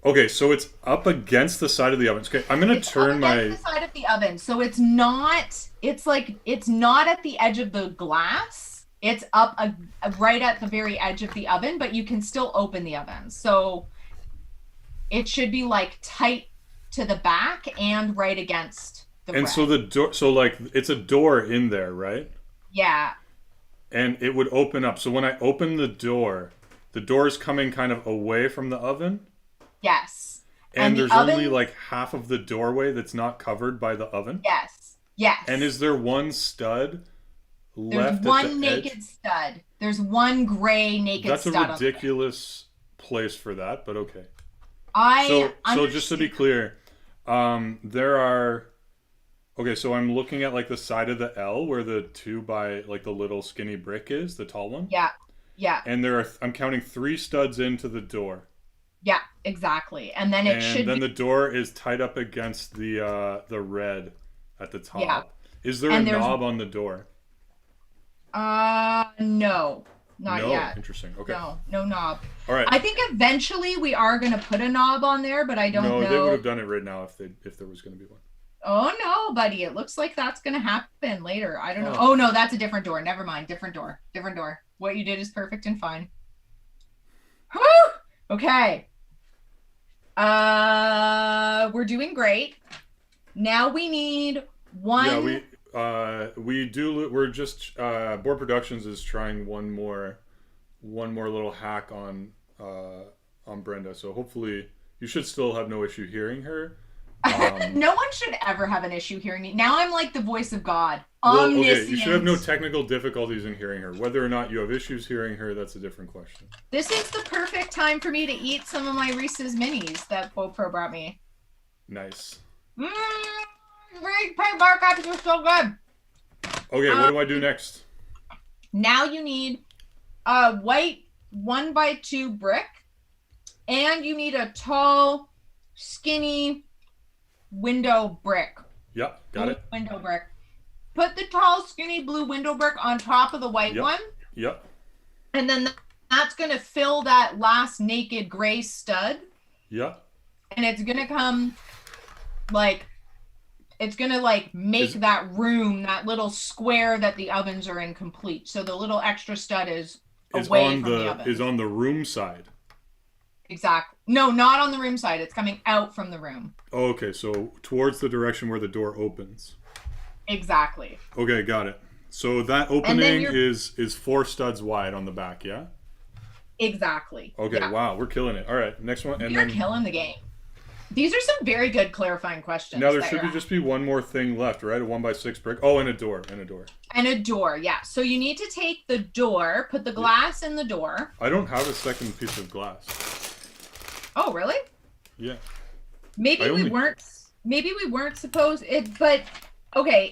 Okay, so it's up against the side of the oven. Okay, I'm gonna turn my.
It's up against the side of the oven, so it's not. It's like it's not at the edge of the glass. It's up right at the very edge of the oven, but you can still open the oven. So it should be like tight to the back and right against the.
And bread. So the door, so like it's a door in there, right?
Yeah.
And it would open up. So when I open the door is coming kind of away from the oven.
Yes.
And there's only like half of the doorway that's not covered by the oven?
Yes. Yes.
And is there one stud left?
There's one naked stud. There's one gray naked stud.
That's a ridiculous place for that, but okay. So just to be clear, there are... Okay, so I'm looking at like the side of the L where the 2 by like the little skinny brick is, the tall one.
Yeah. Yeah.
And I'm counting 3 studs into the door.
Yeah, exactly. And then
the door is tied up against the red at the top. Yeah. Is there a knob on the door?
No. Not yet.
Interesting. Okay.
No knob.
All right.
I think eventually we are going to put a knob on there, but I don't know.
No, they would have done it right now if there was going to be one.
Oh no, buddy. It looks like that's going to happen later. I don't know. Oh no, that's a different door. Never mind. Different door. What you did is perfect and fine. Whew! Okay. We're doing great. Now we need one.
Yeah, we do. We're just Board Productions is trying one more little hack on Brenda. So hopefully you should still have no issue hearing her.
No one should ever have an issue hearing me. Now I'm like the voice of God.
Well, okay, you should have no technical difficulties in hearing her. Whether or not you have issues hearing her, that's a different question.
This is the perfect time for me to eat some of my Reese's Minis that GoPro brought me.
Nice.
Great bar cups are so good.
Okay, what do I do next?
Now you need a white 1x2 brick, and you need a tall, skinny window brick.
Yep, got it.
Window brick. Put the tall, skinny blue window brick on top of the white one.
Yep.
And then that's going to fill that last naked gray stud.
Yep.
And it's going to come like, it's going to like make that room, that little square that the ovens are in complete. So the little extra stud is away from the oven.
Is on the room side.
Exactly. No, not on the room side. It's coming out from the room.
Oh, okay, so towards the direction where the door opens.
Exactly.
Okay, got it. So that opening is 4 studs wide on the back, yeah?
Exactly.
Okay,
yeah.
Wow, we're killing it. All right, next one.
You're killing the game. These are some very good clarifying questions.
Now there should just be one more thing left, right? A 1x6 brick. Oh, and a door. And a door, yeah. So you need to take the door, put the glass in the door. I don't have a second piece of glass.
Oh, really?
Yeah.
Maybe we weren't supposed it, but okay,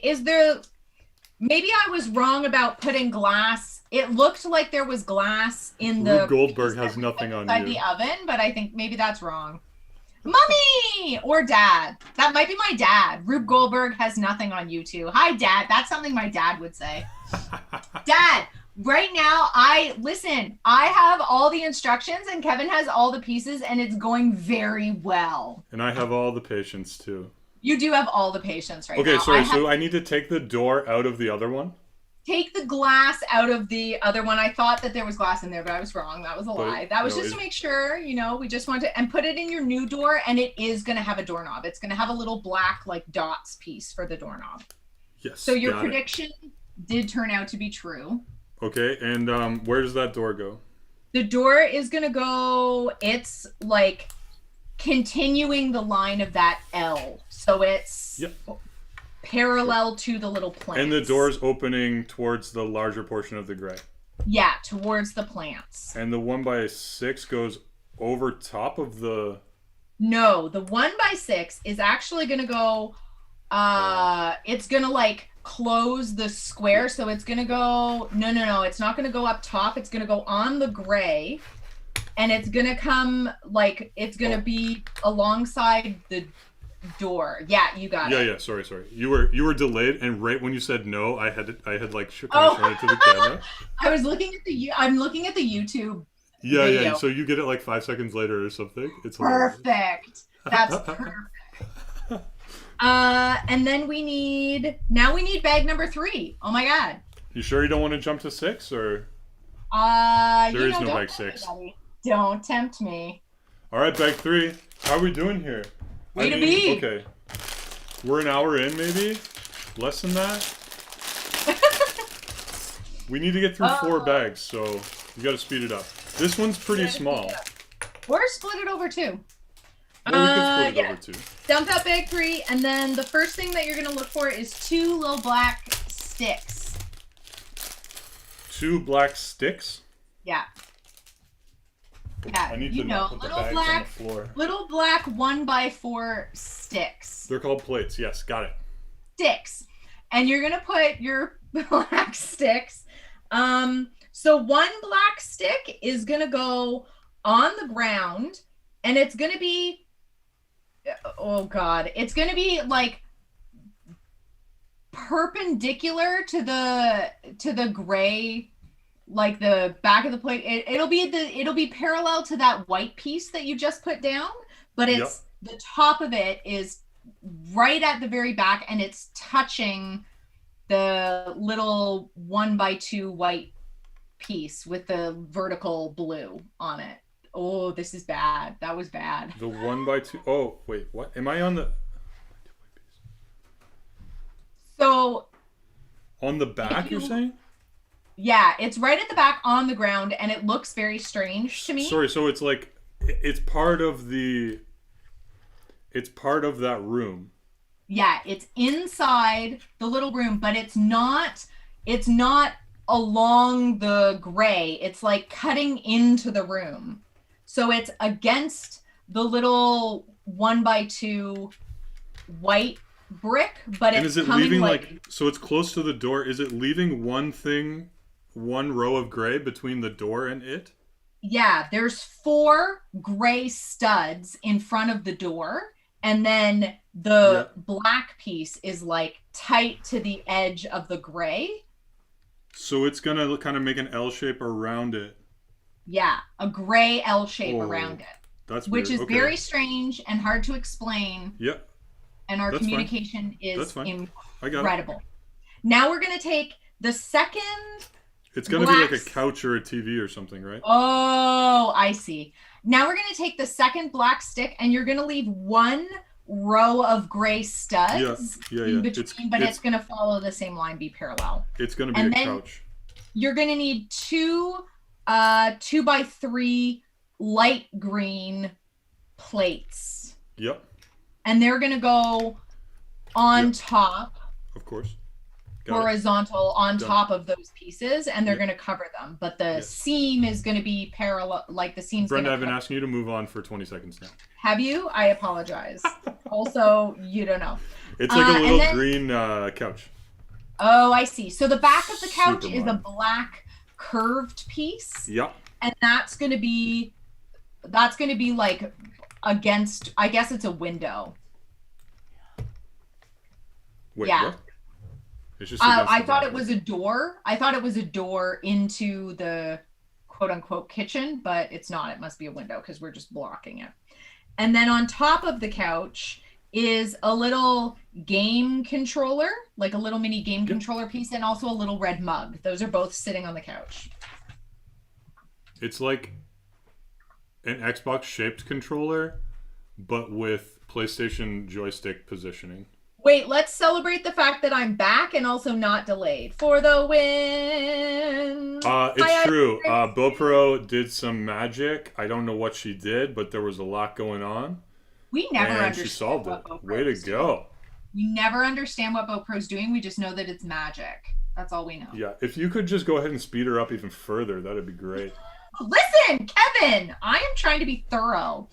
maybe I was wrong about putting glass. It looked like there was glass in the
Rube Goldberg has nothing on you.
The oven, but I think maybe that's wrong. Mommy or Dad. That might be my dad. Rube Goldberg has nothing on you two. Hi, Dad. That's something my dad would say. Dad, right now, I have all the instructions and Kevin has all the pieces and it's going very well.
And I have all the patience too.
You do have all the patience right now.
Okay, sorry. So I need to take the door out of the other one?
Take the glass out of the other one. I thought that there was glass in there, but I was wrong. That was a lie. That was just to make sure, we just want to, and put it in your new door, and it is going to have a doorknob. It's going to have a little black, like, dots piece for the doorknob.
Yes.
So your prediction did turn out to be true.
Okay, and where does that door go?
The door is going to go, it's, like, continuing the line of that L. So it's...
Yep.
Parallel to the little plants.
And the door's opening towards the larger portion of the gray.
Yeah, towards the plants.
And the 1x6 goes over top of the...
No, the 1x6 is actually going to go... it's going to, like, close the square. So it's going to go... No. It's not going to go up top. It's going to go on the gray. And it's going to come, like, it's going to be alongside the... door. Yeah, you got it.
Yeah. Sorry. You were delayed, and right when you said no, I had like shown it to the camera.
I'm looking at the YouTube.
Yeah.
video.
So you get it like 5 seconds later or something. It's
perfect. That's perfect. And then we need bag number 3. Oh my god.
You sure you don't want to jump to 6 or?
There
is no bag 6.
Don't tempt me.
All right, bag 3. How are we doing here?
Way to be.
Okay. We're an hour in, maybe? Less than that? We need to get through 4 bags, so you gotta speed it up. This one's pretty small.
Or split it over 2.
Or we could split it over 2.
Dump out bag 3, and then the first thing that you're gonna look for is 2 little black sticks.
2 black sticks?
Yeah. Yeah,
I need to not put the bags on the floor.
Little black 1x4 sticks.
They're called plates. Yes, got it.
Sticks. And you're going to put your black sticks. So 1 black stick is going to go on the ground, and it's going to be, oh God, it's going to be like perpendicular to the gray, like the back of the plate. It'll be parallel to that white piece that you just put down, but it's the top of it is right at the very back, and it's touching the little 1x2 white piece with the vertical blue on it. Oh, this is bad. That was bad.
The 1x2. Oh, wait, what? Am I on the?
So.
On the back, you're saying?
Yeah, it's right at the back on the ground, and it looks very strange to me.
Sorry, so it's like, it's part of that room.
Yeah, it's inside the little room, but it's not along the gray. It's like cutting into the room. So it's against the little 1x2 white brick, but it's
and is it
coming
leaving like so it's close to the door? Is it leaving one thing one row of gray between the door and it?
Yeah, there's 4 gray studs in front of the door, and then the black piece is like tight to the edge of the gray.
So it's gonna kind of make an L shape around it.
Yeah, a gray L shape around it.
That's
which
weird.
is very strange and hard to explain.
Yep.
And our communication is incredible. Now we're going to take the second.
It's going to be like a couch or a TV or something, right?
Oh, I see. Now we're going to take the second black stick and you're going to leave 1 row of gray studs in between, but it's going to follow the same line, be parallel.
It's going to be a couch.
You're going to need 2 2x3 light green plates.
Yep.
And they're going to go on top.
Of course.
Horizontal on top of those pieces, and they're going to cover them. But the seam is going to be parallel, like the seam's
Brenda, I've been asking you to move on for 20 seconds now.
Have you? I apologize. Also, you don't know.
It's like a little green couch.
Oh, I see. So the back of the couch is a black curved piece.
Yep.
And that's going to be like against, I guess it's a window.
Wait,
yeah.
What? It's just
I thought it was a door. I thought it was a door into the quote unquote kitchen, but it's not. It must be a window because we're just blocking it. And then on top of the couch is a little game controller, like a little mini game controller piece, and also a little red mug. Those are both sitting on the couch.
It's like an Xbox shaped controller, but with PlayStation joystick positioning.
Wait, let's celebrate the fact that I'm back and also not delayed for the win.
It's true. BoPro did some magic. I don't know what she did, but there was a lot going on.
We never understand.
She solved it. Way to go.
We never understand what BoPro's doing. We just know that it's magic. That's all we know.
Yeah, if you could just go ahead and speed her up even further, that'd be great.
Listen, Kevin, I am trying to be thorough.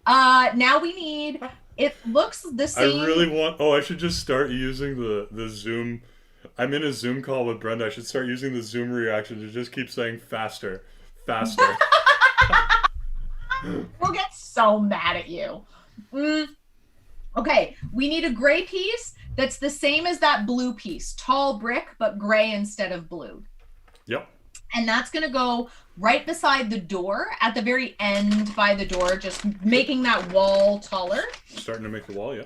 Now we need... It looks the same.
I really want... Oh, I should just start using the Zoom... I'm in a Zoom call with Brenda. I should start using the Zoom reaction to just keep saying faster. Faster.
We'll get so mad at you. Okay, we need a gray piece that's the same as that blue piece. Tall brick, but gray instead of blue.
Yep.
And that's going to go right beside the door, at the very end by the door, just making that wall taller.
Starting to make the wall, yeah.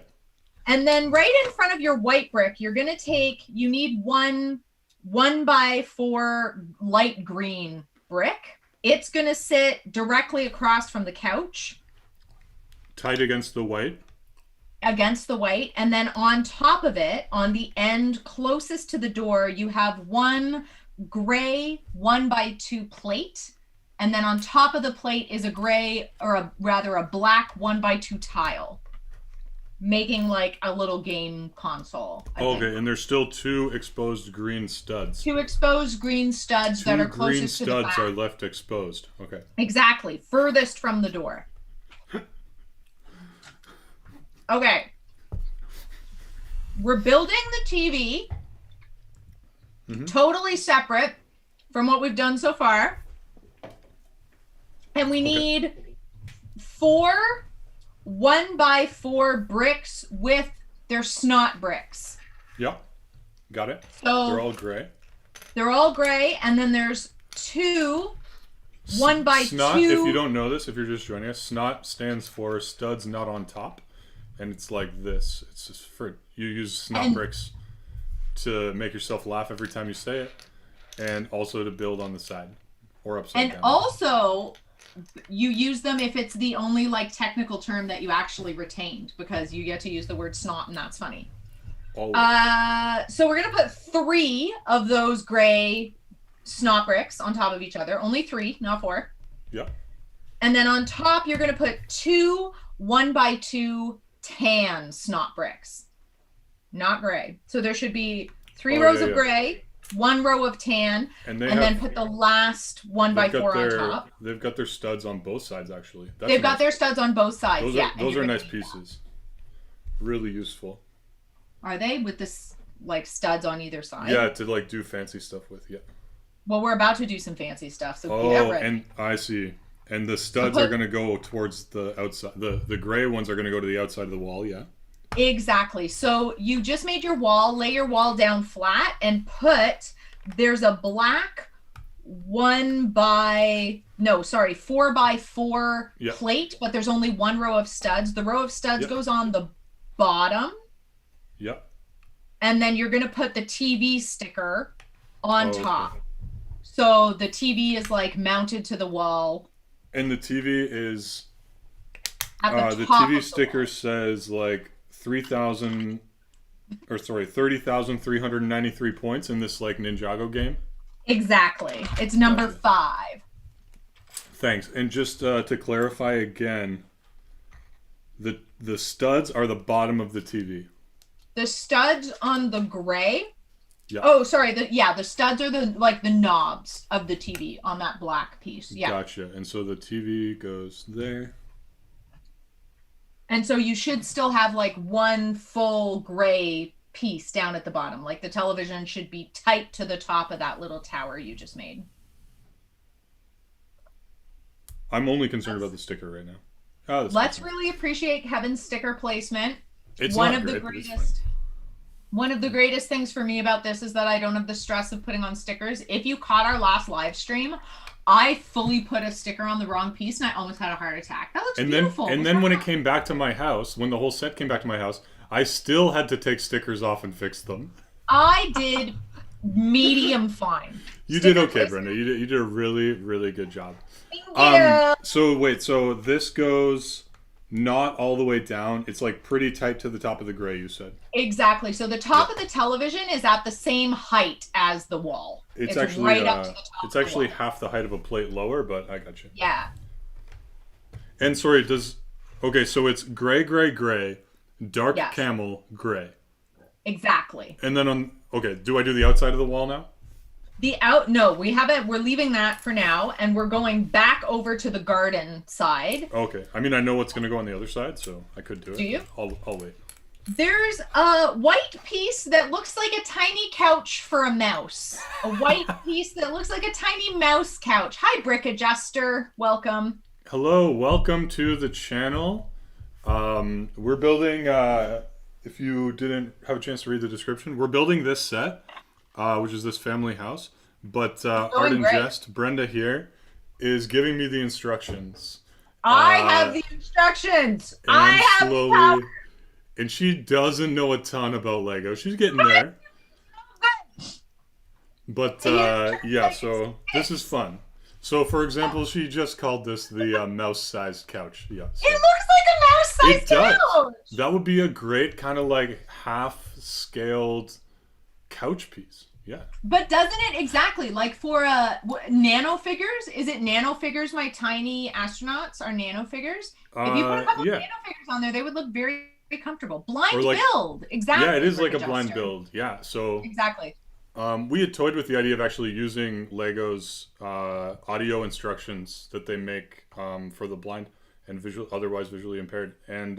And then right in front of your white brick, you're going to take, you need 1x4 light green brick. It's going to sit directly across from the couch.
Tight against the white.
Against the white. And then on top of it, on the end closest to the door, you have 1 gray 1x2 plate, and then on top of the plate is a gray, or a black 1x2 tile, making like a little game console.
Okay, and there's still 2 exposed green studs.
2 exposed green studs that are closest to the back.
2 green studs are left exposed. Okay.
Exactly, furthest from the door. Okay. We're building the TV. Totally separate from what we've done so far. And we need 4 1x4 bricks with their snot bricks.
Yep. Got it.
So
they're all gray.
They're all gray. And then there's 2 1x2.
Snot, if you don't know this, if you're just joining us, snot stands for studs not on top. And it's like this. It's just for, you use snot bricks to make yourself laugh every time you say it, and also to build on the side or upside down.
And also, you use them if it's the only like technical term that you actually retained, because you get to use the word snot, and that's funny. So we're gonna put 3 of those gray snot bricks on top of each other. Only 3, not 4.
Yep.
And then on top, you're gonna put 2 1x2 tan snot bricks. Not gray. So there should be 3 rows of gray, 1 row of tan, and then put the last 1x4 on top.
They've got their studs on both sides, actually.
They've got their studs on both sides,
those are nice pieces. Really useful.
Are they? With this, like, studs on either side?
Yeah, to, like, do fancy stuff with, yeah.
Well, we're about to do some fancy stuff, so get
Oh,
ready.
and I see. And the studs are going to go towards the outside. The gray ones are going to go to the outside of the wall, yeah?
Exactly. So you just made your wall, lay your wall down flat and there's a black 4x4
Yep.
plate, but there's only one row of studs. The row of studs
Yep.
goes on the bottom.
Yep.
And then you're going to put the TV sticker on top.
Okay.
So the TV is like mounted to the wall.
And the TV is
At the
the
top
TV
of the
sticker
wall.
says like 30,393 points in this like Ninjago game.
Exactly. It's number
Gotcha.
5.
Thanks. And just to clarify again, the studs are the bottom of the TV.
The studs on the gray.
Yeah.
Oh, sorry. The studs are the knobs of the TV on that black piece. Yeah.
Gotcha. And so the TV goes there.
And so you should still have like one full gray piece down at the bottom. Like the television should be tight to the top of that little tower you just made.
I'm only concerned about the sticker right now. Oh,
Let's really appreciate Kevin's sticker placement.
It's
one
not
of the
great, but it's
greatest One of the greatest things for me about this is that I don't have the stress of putting on stickers. If you caught our last live stream, I fully put a sticker on the wrong piece and I almost had a heart attack. That looks beautiful.
And then when it came back to my house, when the whole set came back to my house, I still had to take stickers off and fix them.
I did medium fine.
You did okay, Brenda. You did a really, really good job.
Thank you.
So this goes not all the way down. It's like pretty tight to the top of the gray, you said.
Exactly. So the top of the television is at the same height as the wall.
It's actually
right up to the top.
it's actually half the height of a plate lower, but I got you.
Yeah.
And sorry, okay, so it's gray, gray, gray, dark
Yes.
camel, gray.
Exactly.
And then do I do the outside of the wall now?
No, we're leaving that for now and we're going back over to the garden side.
Okay. I mean, I know what's going to go on the other side, so I could do it.
Do you?
I'll wait.
There's a white piece that looks like a tiny couch for a mouse. A white piece that looks like a tiny mouse couch. Hi, Brick Adjuster. Welcome.
Hello, welcome to the channel. We're building, if you didn't have a chance to read the description, we're building this set, which is this family house. But Artinjest, Brenda here, is giving me the instructions.
I have the instructions. I have the power.
And she doesn't know a ton about Lego. She's getting there. But yeah, so this is fun. So for example, she just called this the mouse-sized couch. Yeah. So
It looks like a mouse-sized couch.
That would be a great kind of like half-scaled couch piece. Yeah.
But doesn't it exactly like for nano figures? Is it nano figures? My tiny astronauts are nano figures. If you put a couple of nano figures on there, they would look very comfortable. Blind build. Exactly.
Yeah, it is like a blind build. Yeah. So
exactly.
We had toyed with the idea of actually using Lego's audio instructions that they make for the blind and otherwise visually impaired, and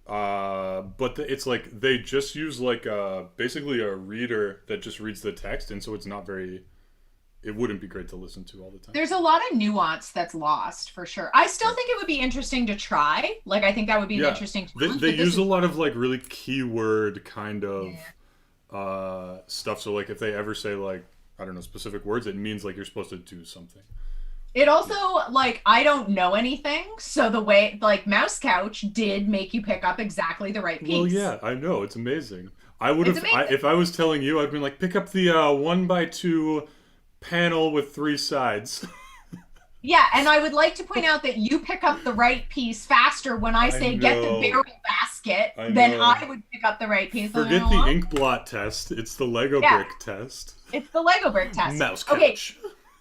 but it's like they just use like basically a reader that just reads the text, and so it's not very. It wouldn't be great to listen to all the time.
There's a lot of nuance that's lost for sure. I still think it would be interesting to try. Like I think that would be an interesting challenge.
They use a lot of like really keyword kind of stuff. So like if they ever say like I don't know specific words, it means like you're supposed to do something.
It also like I don't know anything, so the way like Mouse Couch did make you pick up exactly the right piece.
Well, yeah, I know it's amazing. I would have if I was telling you, I'd been like pick up the 1x2 panel with 3 sides.
Yeah, and I would like to point out that you pick up the right piece faster when I say get the barrel basket than I would pick up the right piece.
Forget the ink blot test. It's the Lego brick test.
It's the Lego brick test.
Mouse couch.
Okay,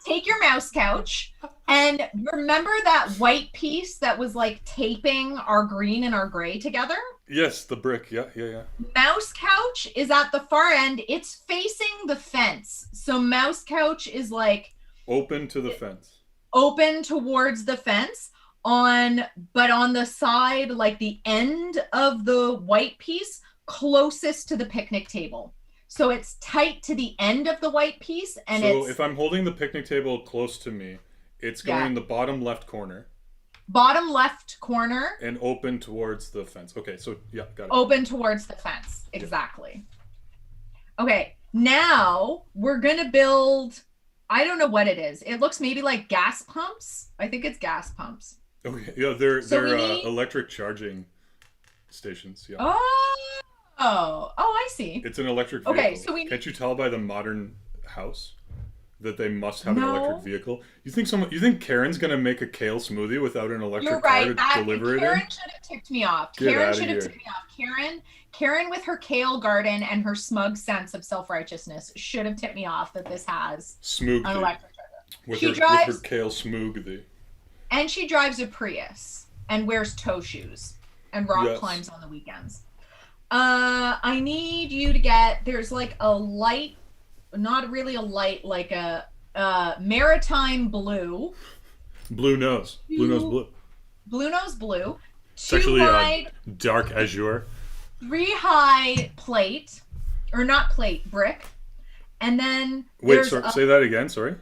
take your mouse couch and remember that white piece that was like taping our green and our gray together?
Yes, the brick. Yeah.
Mouse couch is at the far end. It's facing the fence. So mouse couch is like
open to the fence.
Open towards the fence but on the side, like the end of the white piece closest to the picnic table. So it's tight to the end of the white piece, and
So if I'm holding the picnic table close to me, it's going in the bottom left corner.
Bottom left corner.
And open towards the fence. Okay, so yeah, got it.
Open towards the fence. Exactly. Yeah. Okay, now we're going to build, I don't know what it is. It looks maybe like gas pumps. I think it's gas pumps.
Okay, yeah, they're electric charging stations. Yeah.
Oh, I see.
It's an electric vehicle.
Okay, so
Can't you tell by the modern house that they must have an electric vehicle? You think Karen's gonna make a kale smoothie without an electric car to deliver it in?
Karen should have ticked me off. Karen with her kale garden and her smug sense of self-righteousness should have tipped me off that this has an electric charger.
With her kale smoothie.
And she drives a Prius and wears toe shoes and rock climbs on the weekends. I need you to there's like a light, not really a light, like a maritime blue.
Blue nose blue.
Blue nose blue.
It's actually dark azure.
3 high plate, or not plate, brick. And then
wait, say that again, sorry.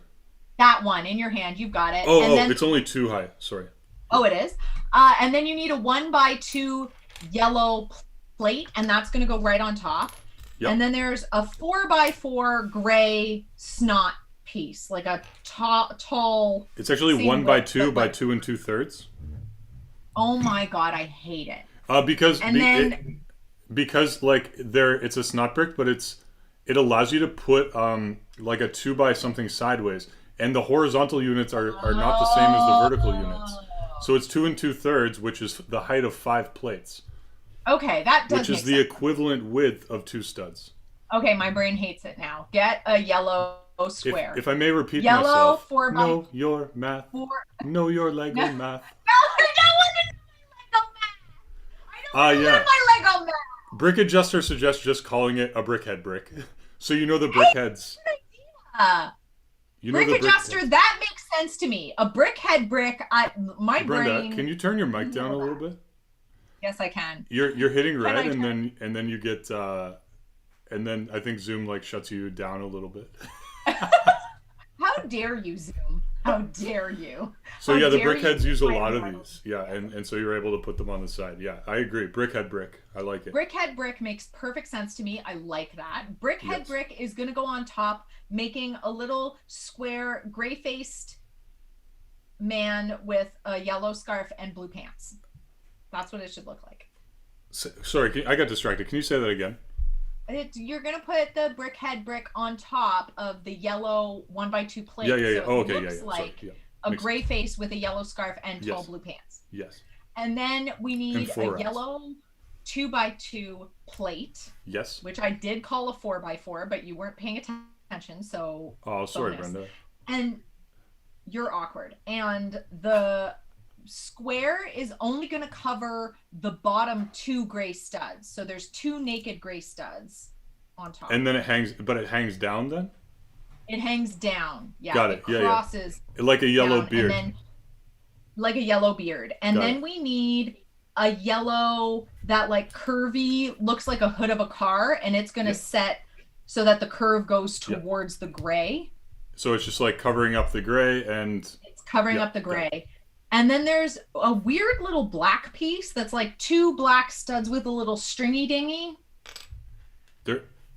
That one in your hand, you've got it.
It's only 2 high, sorry.
Oh, it is. And then you need a 1x2 yellow plate, and that's going to go right on top. Yep. And then there's a 4x4 gray snot piece, like a tall.
It's actually 1x2 by 2 2/3.
Oh my god, I hate it.
Because like it's a snot brick, but it allows you to put like a 2 by something sideways, and the horizontal units are not the same as the vertical units. So it's 2 2/3, which is the height of 5 plates.
Okay, that does.
Which is the equivalent width of 2 studs.
Okay, my brain hates it now. Get a yellow square.
If I may repeat
yellow
myself.
4 by
know your math. Know your Lego math.
No, I don't want to know my Lego math. I don't want my Lego math.
Brick Adjuster suggests just calling it a brickhead brick. So you know the brickheads.
Brick Adjuster, that makes sense to me. A brickhead brick, my
Brenda,
brain.
can you turn your mic down a little bit?
Yes, I can.
You're hitting red, and then you get and then I think Zoom like shuts you down a little bit.
How dare you, Zoom? How dare you?
So the brickheads use a lot of these. Yeah, and so you're able to put them on the side. Yeah, I agree. Brickhead brick. I like it.
Brickhead brick makes perfect sense to me. I like that. Brickhead brick is going to go on top, making a little square, gray-faced man with a yellow scarf and blue pants. That's what it should look like.
Sorry, I got distracted. Can you say that again?
You're going to put the brickhead brick on top of the yellow 1x2 plate.
Yeah.
So it looks like a gray face with a yellow scarf and tall blue pants.
Yes.
And then we need a yellow 2x2 plate.
Yes.
Which I did call a 4x4, but you weren't paying attention, so.
Oh, sorry, Brenda.
And you're awkward. And the square is only going to cover the bottom 2 gray studs. So there's 2 naked gray studs on top.
And then it hangs down then?
It hangs down. Yeah.
Got it.
Crosses.
Like a yellow beard.
And then, like a yellow beard. And then we need a yellow that like curvy, looks like a hood of a car, and it's going to set so that the curve goes towards the gray.
So it's just like covering up the gray and...
It's covering up the gray. And then there's a weird little black piece that's like 2 black studs with a little stringy dingy.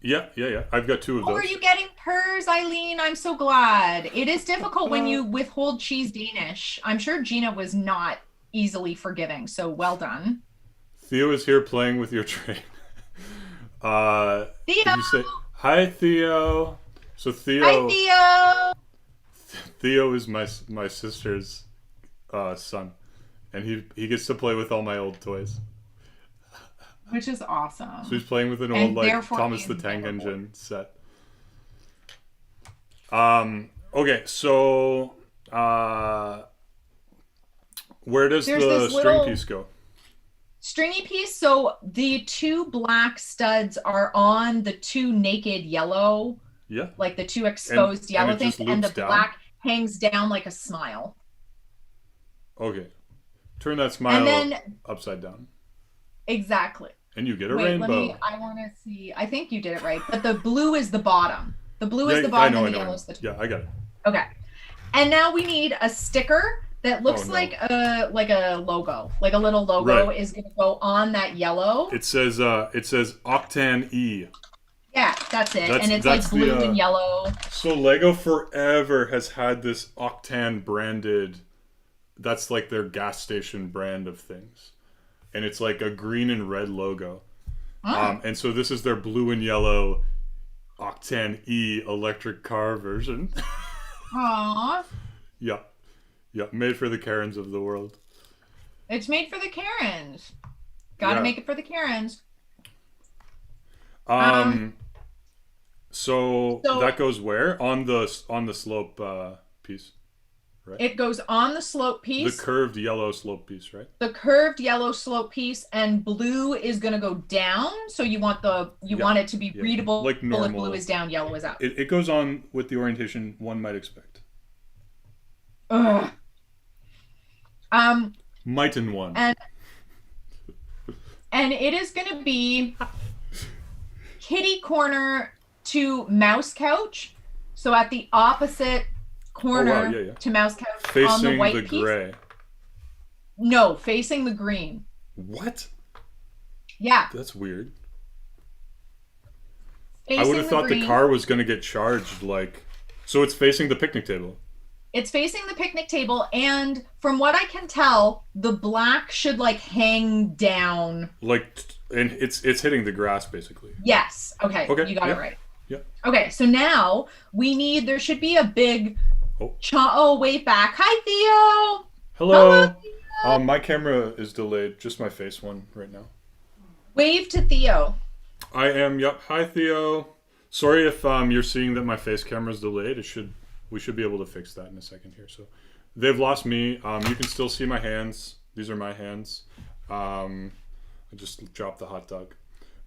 Yeah. I've got 2 of those.
Oh, are you getting purrs, Eileen? I'm so glad. It is difficult when you withhold cheese Danish. I'm sure Gina was not easily forgiving, so well done.
Theo is here playing with your train.
Theo!
Did you say, hi, Theo. So Theo...
Hi, Theo!
Theo is my sister's son, and he gets to play with all my old toys,
which is awesome.
So he's playing with an old like Thomas the Tank Engine set. Okay, so where does the string piece go?
Stringy piece. So the 2 black studs are on the 2 naked yellow.
Yeah.
Like the 2 exposed yellow things, and the black hangs down like a smile.
Okay. Turn that smile upside down.
Exactly.
And you get a
Wait,
rainbow.
I want to see. I think you did it right, but the blue is the bottom. The blue is
Yeah,
the bottom
I
and the
know.
yellow is the top.
Yeah, I got it.
Okay. And now we need a sticker that looks
no.
like a logo. Like a little logo is going to go on that yellow.
It says Octan E.
Yeah, that's it. And it's like blue and yellow.
So Lego forever has had this Octan branded, that's like their gas station brand of things. And it's like a green and red logo. And so this is their blue and yellow Octan E electric car version.
Aww.
Yeah. Yeah, made for the Karens of the world.
It's made for the Karens. Gotta make it for the Karens.
So that goes where? On the slope piece, right?
It goes on the slope piece.
The curved yellow slope piece, right?
The curved yellow slope piece, and blue is gonna go down. So you want want it to be readable.
Like normal.
If blue is down, yellow is up.
It goes on with the orientation one might expect.
Ugh.
Might in one.
And it is gonna be kitty corner to mouse couch. So at the opposite corner to mouse couch
facing
on the white
the
piece.
gray.
No, facing the green.
What?
Yeah.
That's weird.
Facing
I would have thought
green.
the car was going to get charged, like... So it's facing the picnic table.
It's facing the picnic table, and from what I can tell, the black should, like, hang down.
Like, and it's hitting the grass, basically.
Yes. Okay. You got it right.
Yeah.
Okay, so now there should be a big... wave back. Hi, Theo!
Hello,
Theo!
My camera is delayed. Just my face one right now.
Wave to Theo.
I am. Yep. Hi, Theo. Sorry if you're seeing that my face camera is delayed. We should be able to fix that in a second here. So they've lost me. You can still see my hands. These are my hands. I just dropped the hot dog.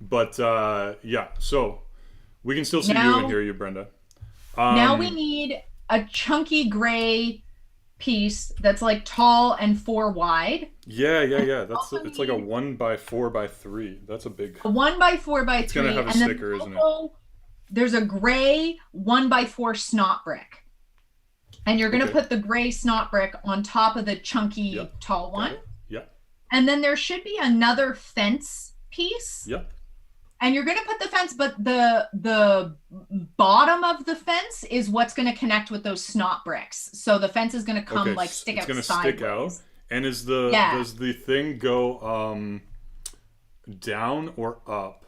But yeah, so we can still see you and hear you, Brenda.
Now we need a chunky gray piece that's like tall and 4 wide.
Yeah. It's like a 1x4x3. That's a big.
A 1x4x3.
It's gonna have a sticker, isn't it?
There's a gray 1x4 snot brick, and you're gonna put the gray snot brick on top of the chunky tall one.
Yeah.
And then there should be another fence piece.
Yep.
And you're going to put the fence, but the bottom of the fence is what's going to connect with those snot bricks. So the fence is going to come stick out sideways. It's going to stick out.
And does the thing go down or up?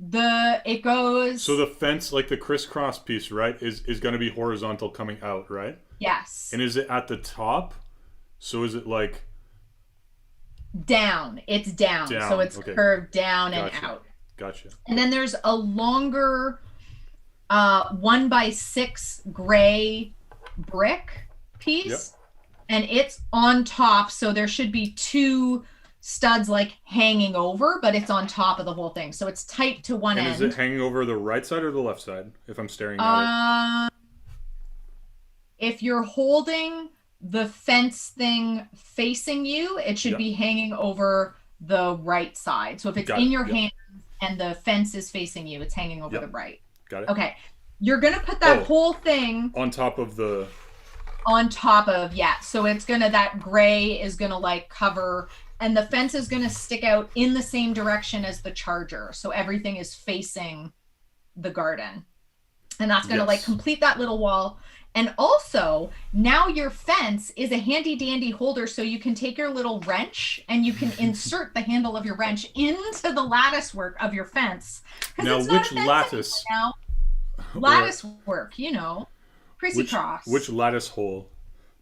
It goes. So the fence, like the crisscross piece, right, is going to be horizontal coming out, right?
Yes.
And is it at the top? So is it like
down? It's down. So it's curved down and out.
Gotcha.
And then there's a longer 1x6 gray brick piece, and it's on top. So there should be 2 studs like hanging over, but it's on top of the whole thing. So it's tight to one end.
And is it hanging over the right side or the left side? If I'm staring at it.
If you're holding the fence thing facing you, it should be hanging over the right side. So if it's in your hand and the fence is facing you, it's hanging over the right.
Got it.
Okay. You're going to put that whole thing
on top of the...
On top of, so it's going to, that gray is going to like cover, and the fence is going to stick out in the same direction as the charger. So everything is facing the garden. And that's going to like complete that little wall. And also, now your fence is a handy dandy holder, so you can take your little wrench and you can insert the handle of your wrench into the lattice work of your fence.
Now, which lattice?
Now. Lattice work, Prissy cross.
Which lattice hole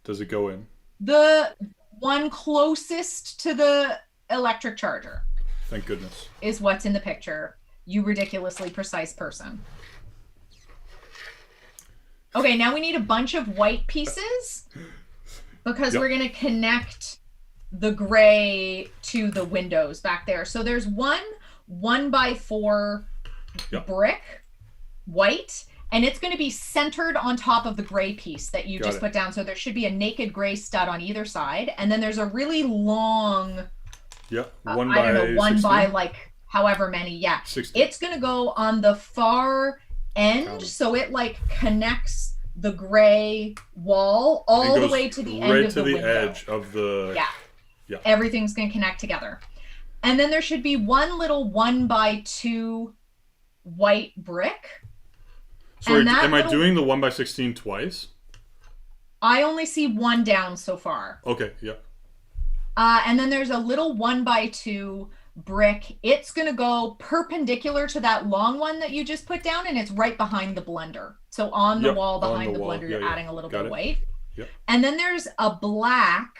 does it go in?
The one closest to the electric charger.
Thank goodness.
Is what's in the picture. You ridiculously precise person. Okay, now we need a bunch of white pieces because we're going to connect the gray to the windows back there. So there's one 1x4 brick, white, and it's going to be centered on top of the gray piece that you just put down. So there should be a naked gray stud on either side. And then there's a really long
Yeah,
I don't know, 1 by like however many. Yeah,
60.
It's gonna go on the far end, so it like connects the gray wall all the way to the end of the window.
Right to the edge of the.
Yeah. Everything's gonna connect together, and then there should be one little 1 by 2 white brick.
Sorry, am I doing the 1 by 16 twice?
I only see one down so far.
Okay, yeah.
And then there's a little 1 by 2 brick. It's going to go perpendicular to that long one that you just put down, and it's right behind the blender. So on the wall behind the blender, you're adding a little bit of white.
Yep.
And then there's a black,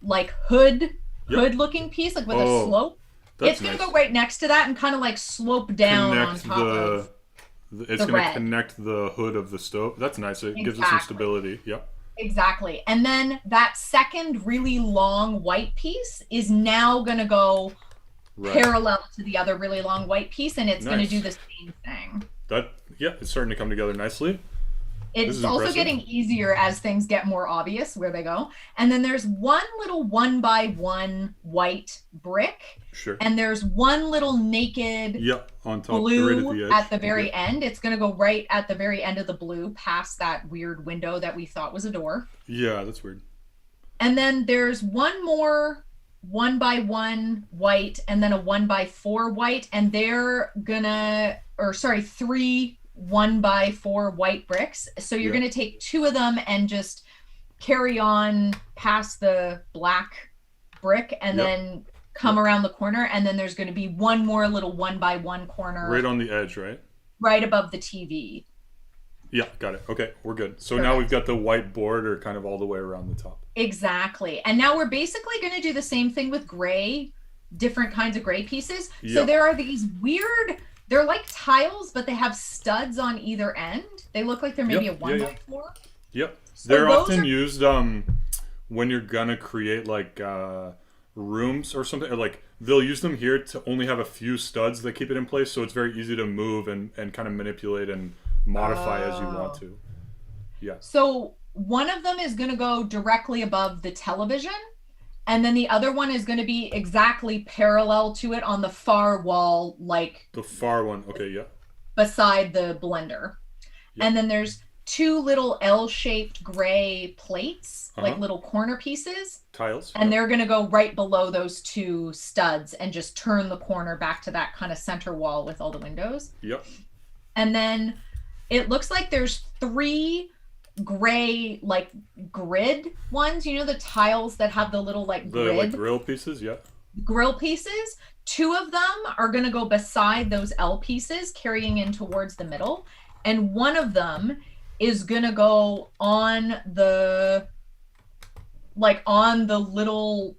like hood looking piece, like with a slope. It's going to go right next to that and kind of like slope down on top of
it's going to connect the hood of the stove. That's nice. It gives it some stability. Yep.
Exactly. And then that second really long white piece is now going to go parallel to the other really long white piece, and it's going to do the same thing.
It's starting to come together nicely.
It's also getting easier as things get more obvious where they go. And then there's one little 1 by 1 white brick.
Sure.
And there's one little naked
on top,
blue at the very end. It's going to go right at the very end of the blue, past that weird window that we thought was a door.
Yeah, that's weird.
And then there's one more 1 by 1 white, and then a 1 by 4 white, and they're gonna, 3 1 by 4 white bricks. So you're going to take 2 of them and just carry on past the black brick and then come around the corner. And then there's going to be one more little 1 by 1 corner.
Right on the edge, right?
Right above the TV.
Yeah, got it. Okay, we're good. So now we've got the white border kind of all the way around the top.
Exactly. And now we're basically going to do the same thing with gray, different kinds of gray pieces. So there are these weird... They're like tiles, but they have studs on either end. They look like they're maybe a 1 by 4.
Yep. So they're often used when you're gonna create like rooms or something. Or like they'll use them here to only have a few studs that keep it in place, so it's very easy to move and kind of manipulate and modify as you want to. Yeah. So
one of them is gonna go directly above the television. And then the other one is going to be exactly parallel to it on the far wall, like...
The far one, okay, yeah.
Beside the blender. Yep. And then there's 2 little L-shaped gray plates, like little corner pieces.
Tiles.
And they're going to go right below those 2 studs and just turn the corner back to that kind of center wall with all the windows.
Yep.
And then it looks like there's 3... gray like grid ones, you know, the tiles that have the little like grid,
like grill pieces.
Grill pieces. 2 of them are going to go beside those L pieces, carrying in towards the middle, and one of them is going to go on the little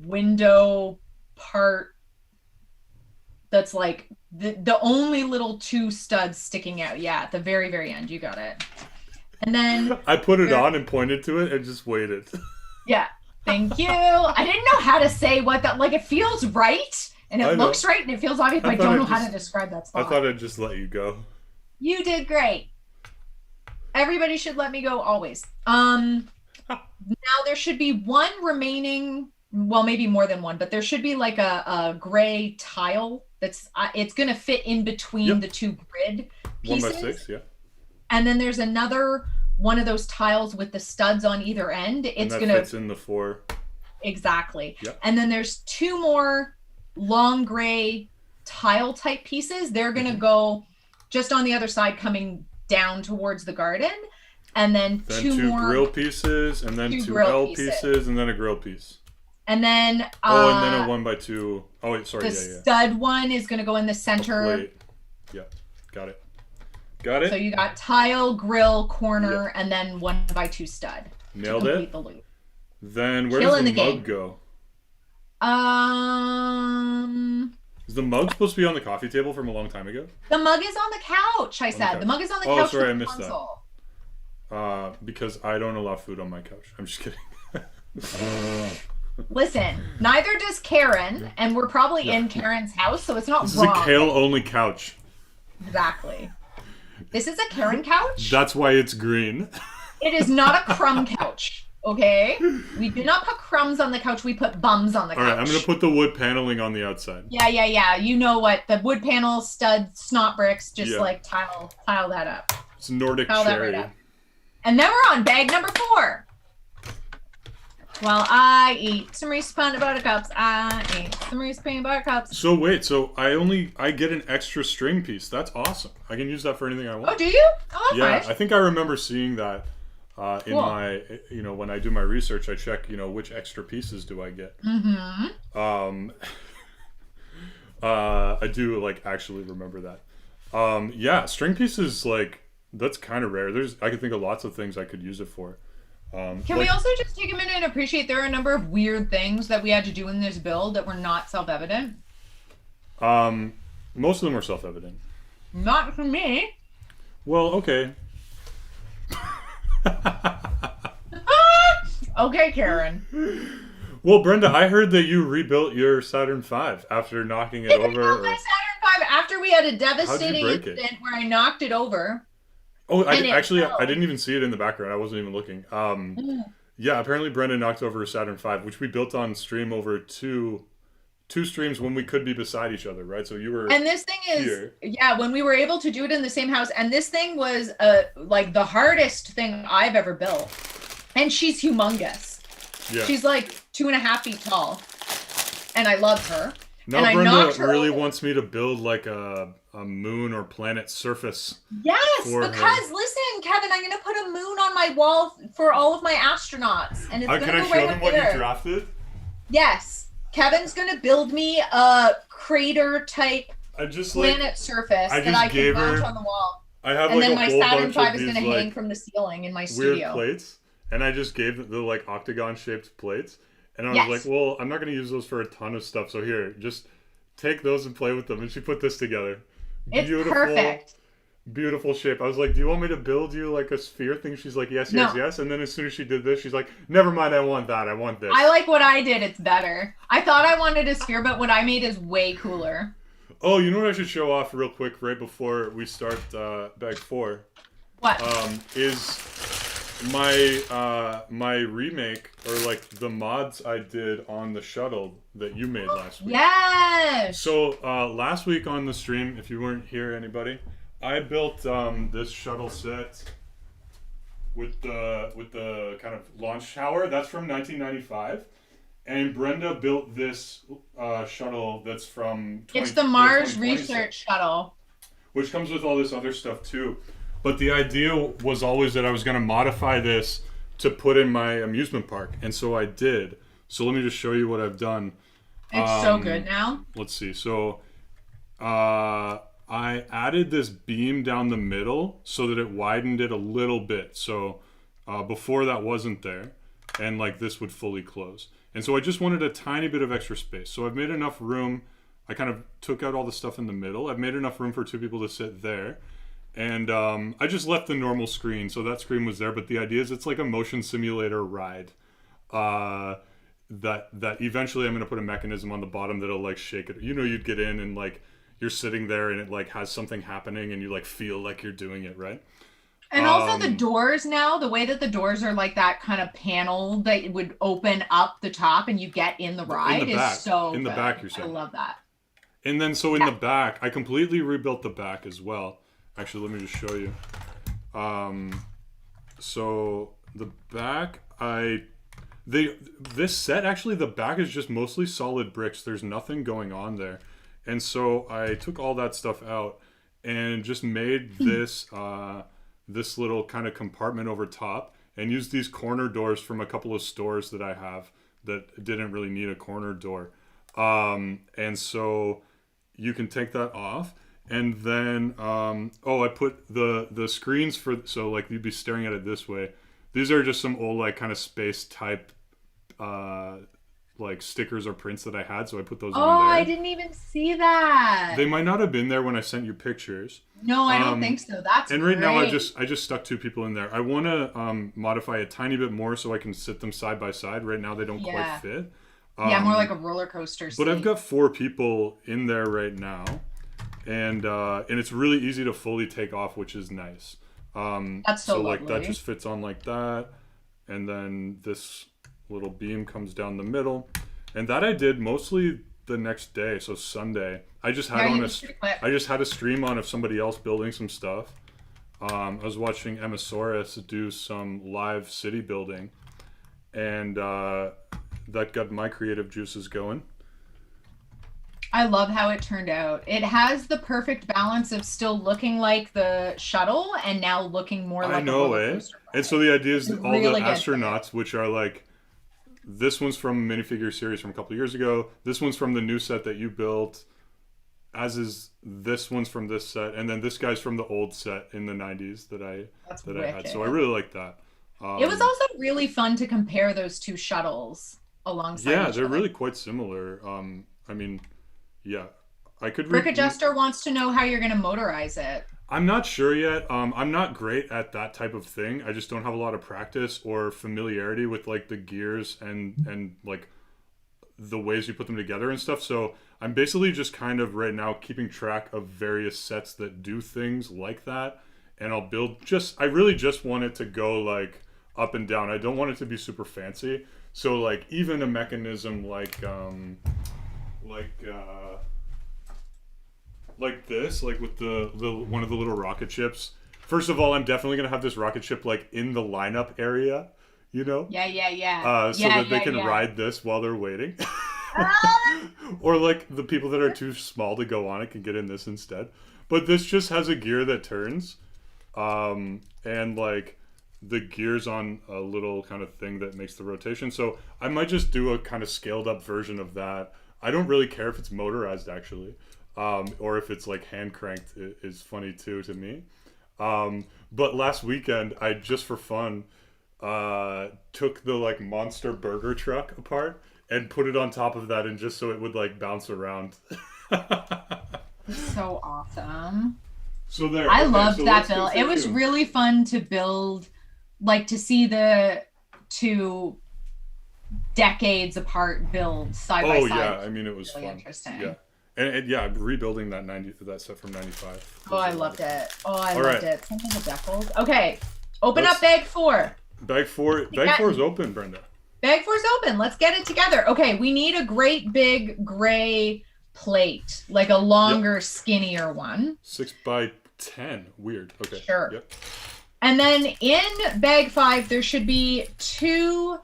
window part that's like the only little 2 studs sticking out. Yeah, at the very, very end. You got it. And then
I put it on and pointed to it and just waited.
Yeah, thank you. I didn't know how to say what that, like, it feels right and it looks right and it feels obvious, but I don't know how to describe that spot.
I thought I'd just let you go.
You did great. Everybody should let me go always. Now there should be one remaining, well, maybe more than one, but there should be like a gray tile that's, it's going to fit in between the 2 grid pieces.
1 by 6, yeah.
And then there's another one of those tiles with the studs on either end. It's going to
fits in the 4.
Exactly.
Yep.
And then there's 2 more long gray tile type pieces. They're going to go just on the other side, coming down towards the garden. And then 2 more
grill pieces, and then 2 L pieces, and then a grill piece.
And then
and then a 1 by 2. Oh, wait, sorry.
The stud one is going to go in the center.
Yeah, got it. Got it.
So you got tile, grill, corner, and then 1 by 2 stud.
Nailed it.
The loop.
Then where does the mug go? Is the mug supposed to be on the coffee table from a long time ago?
The mug is on the couch, I said. The mug is on the couch.
Oh, sorry, I missed that. Because I don't allow food on my couch. I'm just kidding.
Listen, neither does Karen, and we're probably in Karen's house, so it's not
wrong. This
is
a kale-only couch.
Exactly. This is a Karen couch.
That's why it's green.
It is not a crumb couch, Okay? We do not put crumbs on the couch. We put bums on the couch.
All right, I'm going to put the wood paneling on the outside.
Yeah. You know what? The wood panel, stud, snot bricks, just like tile that up.
It's Nordic
tile
cherry.
That right up. And then we're on bag number 4. While I eat some Reese's peanut butter cups,
So wait, so I get an extra string piece. That's awesome. I can use that for anything I want.
Oh, do you? Oh,
yeah,
nice.
I think I remember seeing that in my, when I do my research, I check, which extra pieces do I get.
Mm-hmm.
I do actually remember that. Yeah, string pieces that's kind of rare. I can think of lots of things I could use it for.
Can we also just take a minute and appreciate there are a number of weird things that we had to do in this build that were not self-evident?
Most of them were self-evident.
Not for me.
Well, okay.
Okay, Karen.
Well, Brenda, I heard that you rebuilt your Saturn V after knocking it over.
My Saturn V after we had a devastating incident where I knocked it over.
Oh, I didn't even see it in the background. I wasn't even looking. Yeah, apparently Brenda knocked over a Saturn V, which we built on stream over two streams when we could be beside each other, right? So you were
And this thing is
here.
Yeah, when we were able to do it in the same house, and this thing was the hardest thing I've ever built. And she's humongous. Yeah. She's 2.5 feet tall. And I love her.
Now and Brenda really wants me to build a moon or planet surface.
Yes, because listen, Kevin, I'm gonna put a moon on my wall for all of my astronauts, and it's gonna
can I
go
show
right
them
up
what
there.
you drafted?
Yes, Kevin's gonna build me a crater type planet surface that I can mount on the wall.
I have
and then
a
my
whole
Saturn
bunch
V is
of
gonna
these,
hang from the ceiling in my
weird
studio.
Plates, and I just gave the octagon shaped plates, and I was like, well, I'm not gonna use those for a ton of stuff, so here, just take those and play with them. And she put this together.
It's perfect.
Beautiful shape. I was like, do you want me to build you a sphere thing? She's like, yes. And then as soon as she did this, she's like, never mind, I want that. I want this.
I like what I did. It's better. I thought I wanted a sphere, but what I made is way cooler.
Oh, you know what I should show off real quick right before we start bag 4?
What?
Is my remake or the mods I did on the shuttle that you made last week.
Yes.
So last week on the stream, if you weren't here, anybody, I built this shuttle set with the kind of launch tower. That's from 1995, and Brenda built this shuttle that's from.
It's the Mars Research Shuttle,
which comes with all this other stuff too. But the idea was always that I was going to modify this to put in my amusement park, and so I did. So let me just show you what I've done.
It's so good now.
Let's see. So I added this beam down the middle so that it widened it a little bit. So before that wasn't there, and this would fully close. And so I just wanted a tiny bit of extra space. So I've made enough room. I kind of took out all the stuff in the middle. I've made enough room for 2 people to sit there. And I just left the normal screen, so that screen was there. But the idea is it's like a motion simulator ride. That eventually I'm going to put a mechanism on the bottom that'll shake it. You'd get in and you're sitting there and it has something happening and you feel like you're doing it, right?
And also the doors now, the way that the doors are that kind of panel that would open up the top and you get in the ride is so
in the back, you're saying.
I love that.
And then so in the back, I completely rebuilt the back as well. Actually, let me just show you. So the back, this set actually, the back is just mostly solid bricks. There's nothing going on there, and so I took all that stuff out and just made this this little kind of compartment over top, and used these corner doors from a couple of stores that I have that didn't really need a corner door, and so you can take that off. And then, I put the screens for, so you'd be staring at it this way. These are just some old kind of space type stickers or prints that I had, so I put those on there.
Oh, I didn't even see that.
They might not have been there when I sent you pictures.
No, I don't think so. That's
and
great.
Right now I just stuck 2 people in there. I want to modify a tiny bit more so I can sit them side by side. Right now they don't quite fit.
More like a roller coaster seat.
But I've got 4 people in there right now. And it's really easy to fully take off, which is nice.
That's so lovely.
That just fits on like that, and then this little beam comes down the middle, and that I did mostly the next day, so Sunday. I just had a stream on of somebody else building some stuff. I was watching Emmasaurus do some live city building, and that got my creative juices going.
I love how it turned out. It has the perfect balance of still looking like the shuttle and now looking more like a roller coaster ride.
And so the idea is
It's
all
really
the
good
astronauts, which are like, this one's from a minifigure series from a couple of years ago. This one's from the new set that you built, as is this one's from this set, and then this guy's from the old set in the 90s that I had. So I really like that.
It was also really fun to compare those two shuttles alongside each
they're
other.
really quite similar. I mean, yeah, I could.
Brick Adjuster wants to know how you're going to motorize it.
I'm not sure yet. I'm not great at that type of thing. I just don't have a lot of practice or familiarity with like the gears and like the ways you put them together and stuff. So I'm basically just kind of right now keeping track of various sets that do things like that, and I'll build I really just want it to go like up and down. I don't want it to be super fancy. So like even a mechanism like this, like with the one of the little rocket ships. First of all, I'm definitely gonna have this rocket ship like in the lineup area, you know?
Yeah.
So that they can ride this while they're waiting. Or like the people that are too small to go on it can get in this instead. But this just has a gear that turns, and like the gears on a little kind of thing that makes the rotation. So I might just do a kind of scaled up version of that. I don't really care if it's motorized actually. Or if it's like hand cranked is funny too to me. But last weekend I just for fun took the like monster burger truck apart and put it on top of that, and just so it would like bounce around.
So awesome.
So there.
I loved that build. It was really fun to build, like to see the two decades apart builds side by side.
Oh yeah, I mean it was
really
fun.
Interesting.
Yeah. And yeah, rebuilding that set from 95.
Oh, I loved it. I loved it. Some of the decals. Okay, open up bag 4.
Bag 4 is open, Brenda.
Bag 4's open. Let's get it together. Okay, we need a great big gray plate, like a longer, skinnier one.
6x10. Weird. Okay.
Sure.
Yep.
And then in bag 5, there should be 2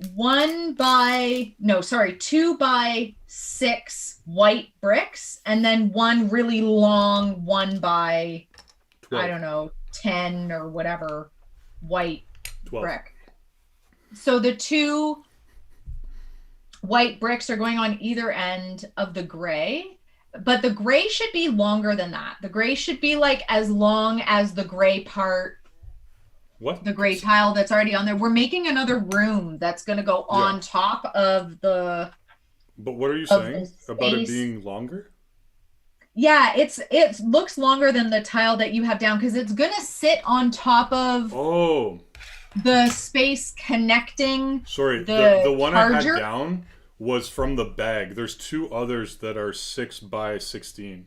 2x6 white bricks, and then one really long 1x 12. I don't know, 10 or whatever white
12.
brick. So the 2 white bricks are going on either end of the gray, but the gray should be longer than that. The gray should be like as long as the gray part.
What?
The gray tile that's already on there. We're making another room that's going to go on top of the.
But what are you saying about it being longer?
Yeah, it looks longer than the tile that you have down because it's going to sit on top of the space connecting.
Sorry, the one I had down was from the bag. There's 2 others that are 6x16.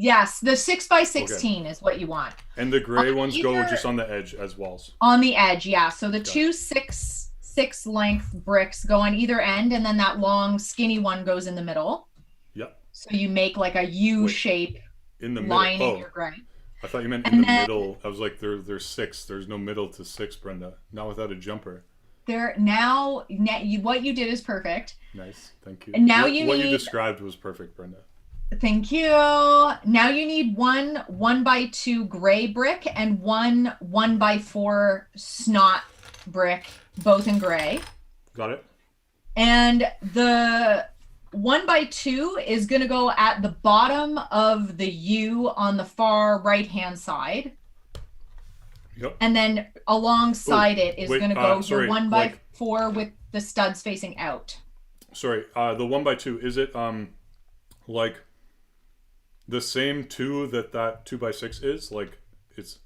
Yes,
the 6x16 is what you want.
And the gray ones go just on the edge as walls.
On the edge, yeah. So the 2 6 length bricks go on either end, and then that long skinny one goes in the middle.
Yep.
So you make like a U shape
in the
line
middle.
in your gray.
I thought you meant in the middle. I was like, there's 6. There's no middle to 6, Brenda. Not without a jumper.
Now what you did is perfect.
Nice, thank you.
And now
what you described was perfect, Brenda.
Thank you. Now you need 1 1x2 gray brick and 1 1x4 snot brick, both in gray.
Got it.
And the 1x2 is going to go at the bottom of the U on the far right-hand side.
Yep.
And then alongside it is going to go the 1x4 with the studs facing out.
Sorry, the 1x2, is it like the same 2 that 2x6 is? Like it's.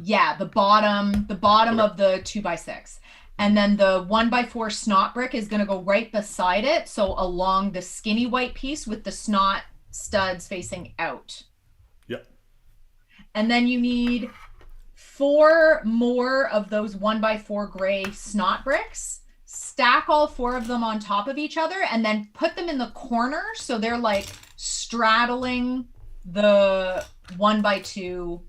Yeah, the bottom of the 2x6. And then the 1x4 snot brick is going to go right beside it. So along the skinny white piece with the snot studs facing out.
Yep.
And then you need 4 more of those 1x4 gray snot bricks, stack all 4 of them on top of each other, and then put them in the corner so they're like straddling the 1x2.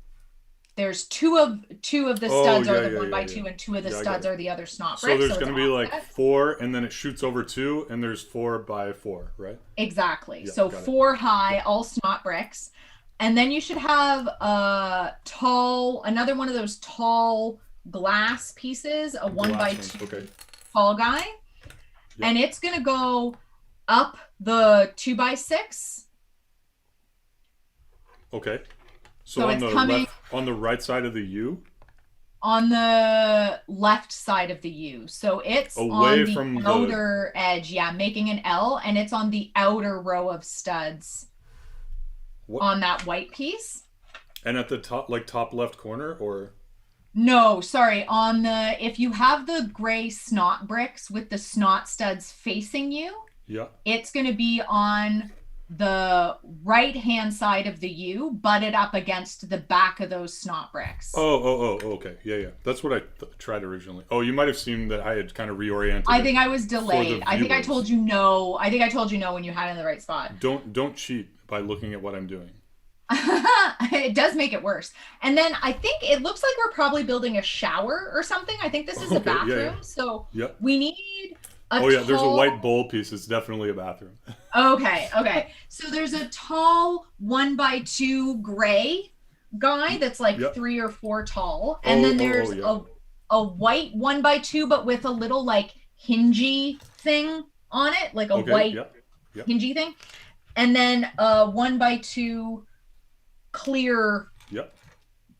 There's two of the studs are the 1x2, and 2 of the studs are the other snot bricks.
So there's going to be like 4, and then it shoots over 2, and there's 4x4, right?
Exactly.
Yeah,
so 4 high, all snot bricks. And then you should have another one of those tall glass pieces, a 1x2 tall guy. Yep. And it's going to go up the 2x6.
Okay. So on the right side of the U?
On the left side of the U. So it's away on the outer edge. Yeah, making an L, and it's on the outer row of studs. On that white piece.
And at the top, like top left corner, or?
No, sorry. If you have the gray snot bricks with the snot studs facing you,
yeah,
it's going to be on the right-hand side of the U, butted up against the back of those snot bricks.
Oh, okay. Yeah. That's what I tried originally. Oh, you might have seen that I had kind of reoriented.
I think I was delayed. I think I told you no. I think I told you no when you had it in the right spot.
Don't cheat by looking at what I'm doing.
It does make it worse. And then I think it looks like we're probably building a shower or something. I think this is a bathroom. Yeah. So we need
there's a white bowl piece. It's definitely a bathroom.
Okay. So there's a tall 1x2 gray guy that's like 3 or 4 tall. And then there's a white 1x2, but with a little like hingey thing on it, like a white hingey thing. And then a 1x2 clear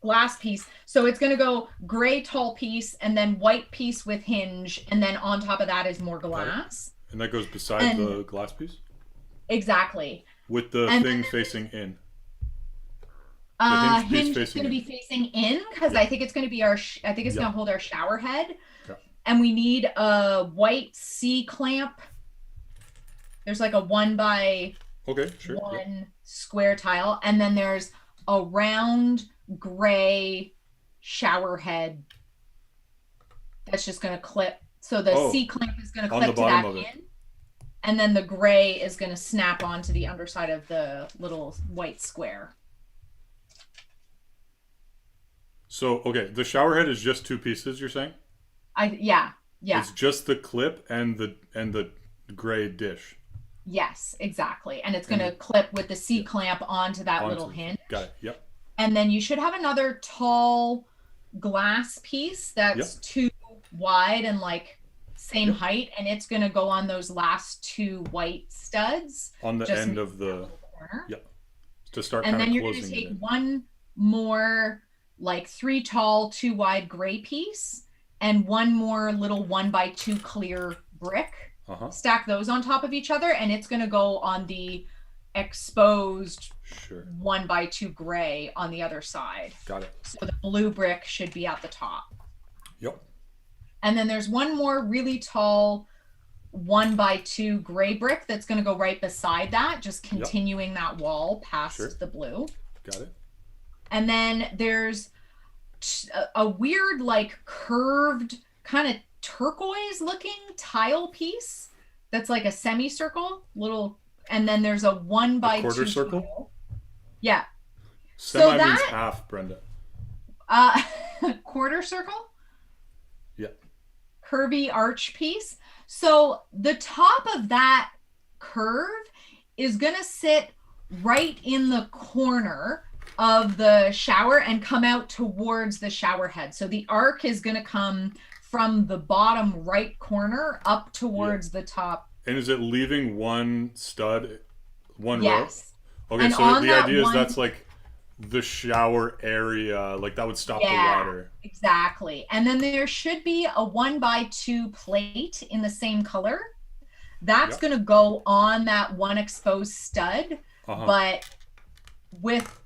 glass piece. So it's going to go gray tall piece and then white piece with hinge. And then on top of that is more glass.
And that goes beside the glass piece?
Exactly.
With the thing facing in.
Hinge is going to be facing in because I think it's going to be going to hold our shower head. Yeah. And we need a white C clamp. There's like a 1x1 square tile, and then there's a round gray shower head that's just going to clip. So the C clamp is going to clip to that end, and then the gray is going to snap onto the underside of the little white square.
So the shower head is just 2 pieces, you're saying?
Yeah.
It's just the clip and the gray dish.
Yes, exactly. And it's going to clip with the C clamp onto that little hinge.
Got it. Yep.
And then you should have another tall glass piece that's 2 wide and like same height, and it's going to go on those last 2 white studs
on the end of the corner. Yep. To start.
And then you're going to take one more like 3 tall, 2 wide gray piece, and one more little 1x2 clear brick. Stack those on top of each other, and it's going to go on the exposed 1x2 gray on the other side.
Got it.
So the blue brick should be at the top.
Yep.
And then there's one more really tall 1x2 gray brick that's going to go right beside that, just continuing that wall past the blue.
Got it.
And then there's a weird like curved kind of turquoise looking tile piece that's like a semicircle little, and then there's a 1x2
quarter circle
tile. Yeah.
Semi means half, Brenda.
Quarter circle.
Yeah.
Curvy arch piece. So the top of that curve is gonna sit right in the corner of the shower and come out towards the shower head. So the arc is gonna come from the bottom right corner up towards the top.
And is it leaving one stud, one row?
Yes.
Okay, and so the idea is that's like the shower area, like that would stop the water.
Exactly. And then there should be a 1x2 plate in the same color. That's going to go on that one exposed stud, but with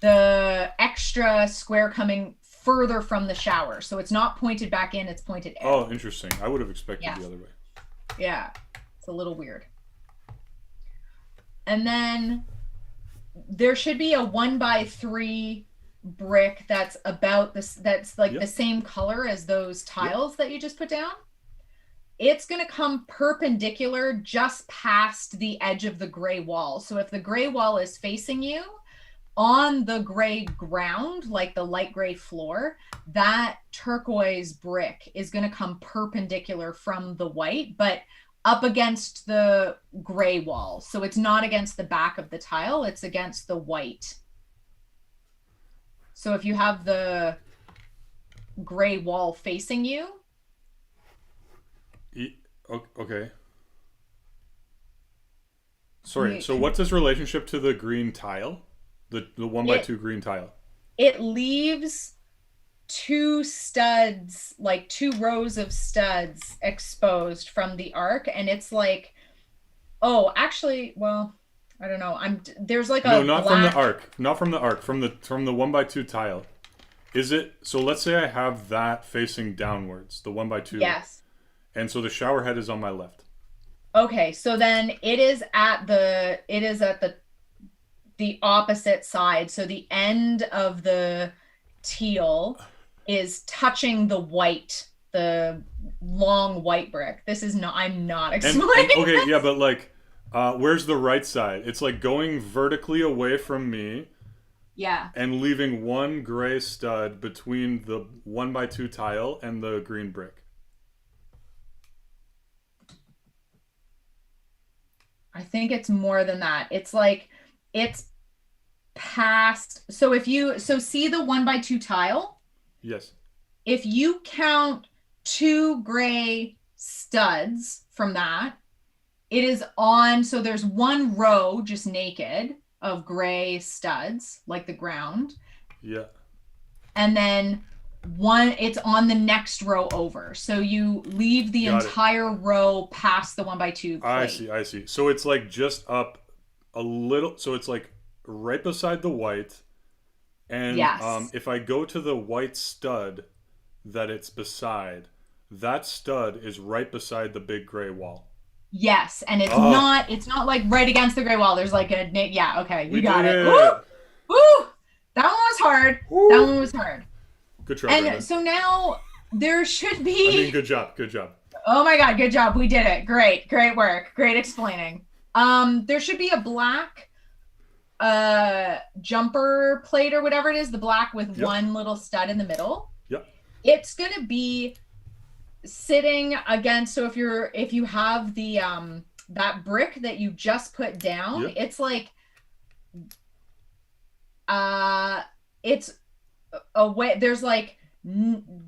the extra square coming further from the shower. So it's not pointed back in, it's pointed out.
Oh, interesting. I would have expected the other way.
Yeah. It's a little weird. And then there should be a 1x3 brick that's about this, that's like
Yep.
the same color as those tiles that you just put down, it's going to come perpendicular just past the edge of the gray wall. So if the gray wall is facing you, on the gray ground, like the light gray floor, that turquoise brick is going to come perpendicular from the white, but up against the gray wall. So it's not against the back of the tile, it's against the white. So if you have the gray wall facing you.
Okay. Sorry, so what's this relationship to the green tile? The 1x2 green tile?
It leaves two studs, like 2 rows of studs exposed from the arc, and it's like, oh, actually, well, I don't know. There's like
no, not from the arc, not from the arc, from the 1x2 tile. Is it? So let's say I have that facing downwards, the 1x2.
Yes.
And so the shower head is on my left.
Okay, so then it is at the opposite side. So the end of the teal is touching the white, the long white brick. This is not, I'm not explaining.
Okay, this. Yeah, but like, where's the right side? It's like going vertically away from me.
Yeah.
And leaving one gray stud between the 1x2 tile and the green brick.
I think it's more than that. It's like, it's past. So if you, see the 1x2 tile?
Yes.
If you count 2 gray studs from that, it is on, so there's 1 row just naked of gray studs, like the ground.
Yeah.
And then it's on the next row over. So you leave the entire row past the 1x2 plate.
I see. So it's like just up a little. So it's like right beside the white. And
yes.
If I go to the white stud that it's beside, that stud is right beside the big gray wall.
Yes, and it's not like right against the gray wall. There's like a, yeah, okay, you got it. Woo! Woo! That one was hard. Woo! That one was hard.
Good try,
And
Brandon.
So now there should be...
I mean, good job.
Oh my God, good job. We did it. Great work. Great explaining. There should be a black jumper plate or whatever it is, the black with one little stud in the middle.
Yep.
It's going to be sitting against, so if you have the that brick that you just put down, it's like it's away, there's like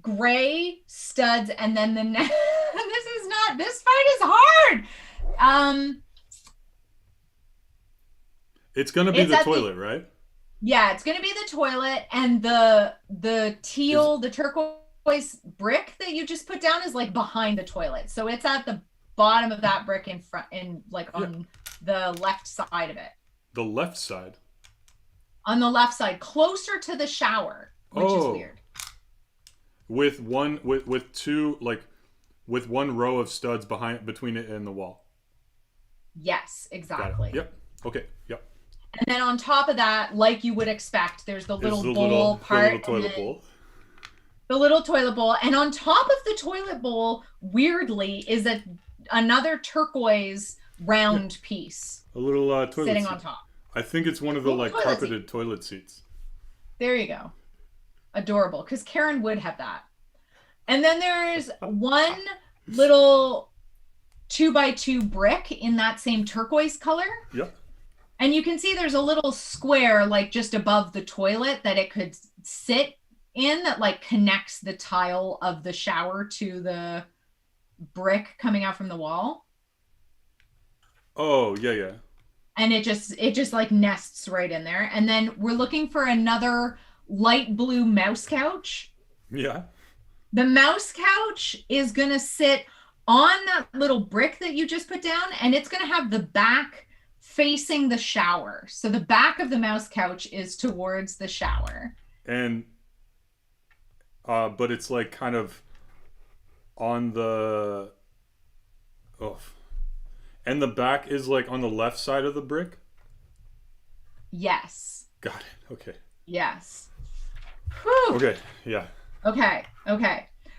gray studs, and then this fight is hard.
It's gonna be the toilet, right?
Yeah, it's gonna be the toilet, and the teal, the turquoise brick that you just put down is like behind the toilet. So it's at the bottom of that brick in front, on the left side of it.
The left side?
On the left side, closer to the shower, which is weird.
With one row of studs between it and the wall.
Yes, exactly.
Yep. Okay. Yep.
And then on top of that, like you would expect, there's the little bowl part.
The little toilet bowl.
The little toilet bowl. And on top of the toilet bowl, weirdly, is another turquoise round piece.
A little toilet
sitting
seat.
On top.
I think it's one of the carpeted toilet seats.
There you go. Adorable, because Karen would have that. And then there's one little 2x2 brick in that same turquoise color.
Yep.
And you can see there's a little square like just above the toilet that it could sit in that like connects the tile of the shower to the brick coming out from the wall.
Oh, yeah.
And it just like nests right in there. And then we're looking for another light blue mouse couch.
Yeah.
The mouse couch is going to sit on that little brick that you just put down, and it's going to have the back facing the shower. So the back of the mouse couch is towards the shower.
And but it's like kind of on the and the back is like on the left side of the brick?
Yes.
Got it. Okay.
Yes. Whew.
Okay, yeah.
Okay.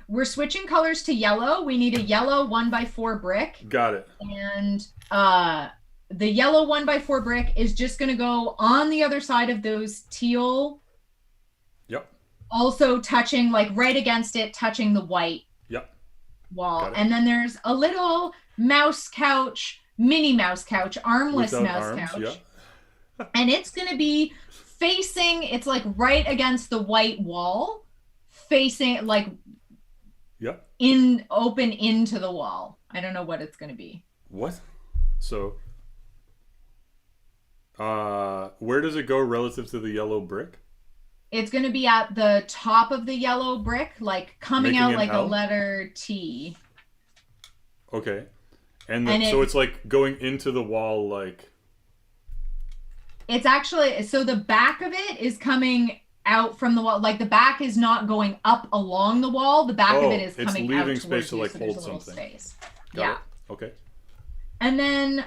We're switching colors to yellow. We need a yellow 1x4 brick.
Got it.
And the yellow 1x4 brick is just going to go on the other side of those teal.
Yep.
Also touching, like right against it, touching the white wall. And then there's a little mouse couch, mini mouse couch, armless
Without
mouse
arms,
couch.
Yeah.
And it's going to be facing, it's like right against the white wall, facing like open into the wall. I don't know what it's going to be.
What? So, where does it go relative to the yellow brick?
It's going to be at the top of the yellow brick, like coming
Making
out
an
like
L?
a letter T.
Okay. And so it's like going into the wall, like...
It's actually, so the back of it is coming out from the wall. Like the back is not going up along the wall. The back of it is coming out towards
space to
you,
like
so
hold
there's a little
something.
space.
Got it. Okay.
And then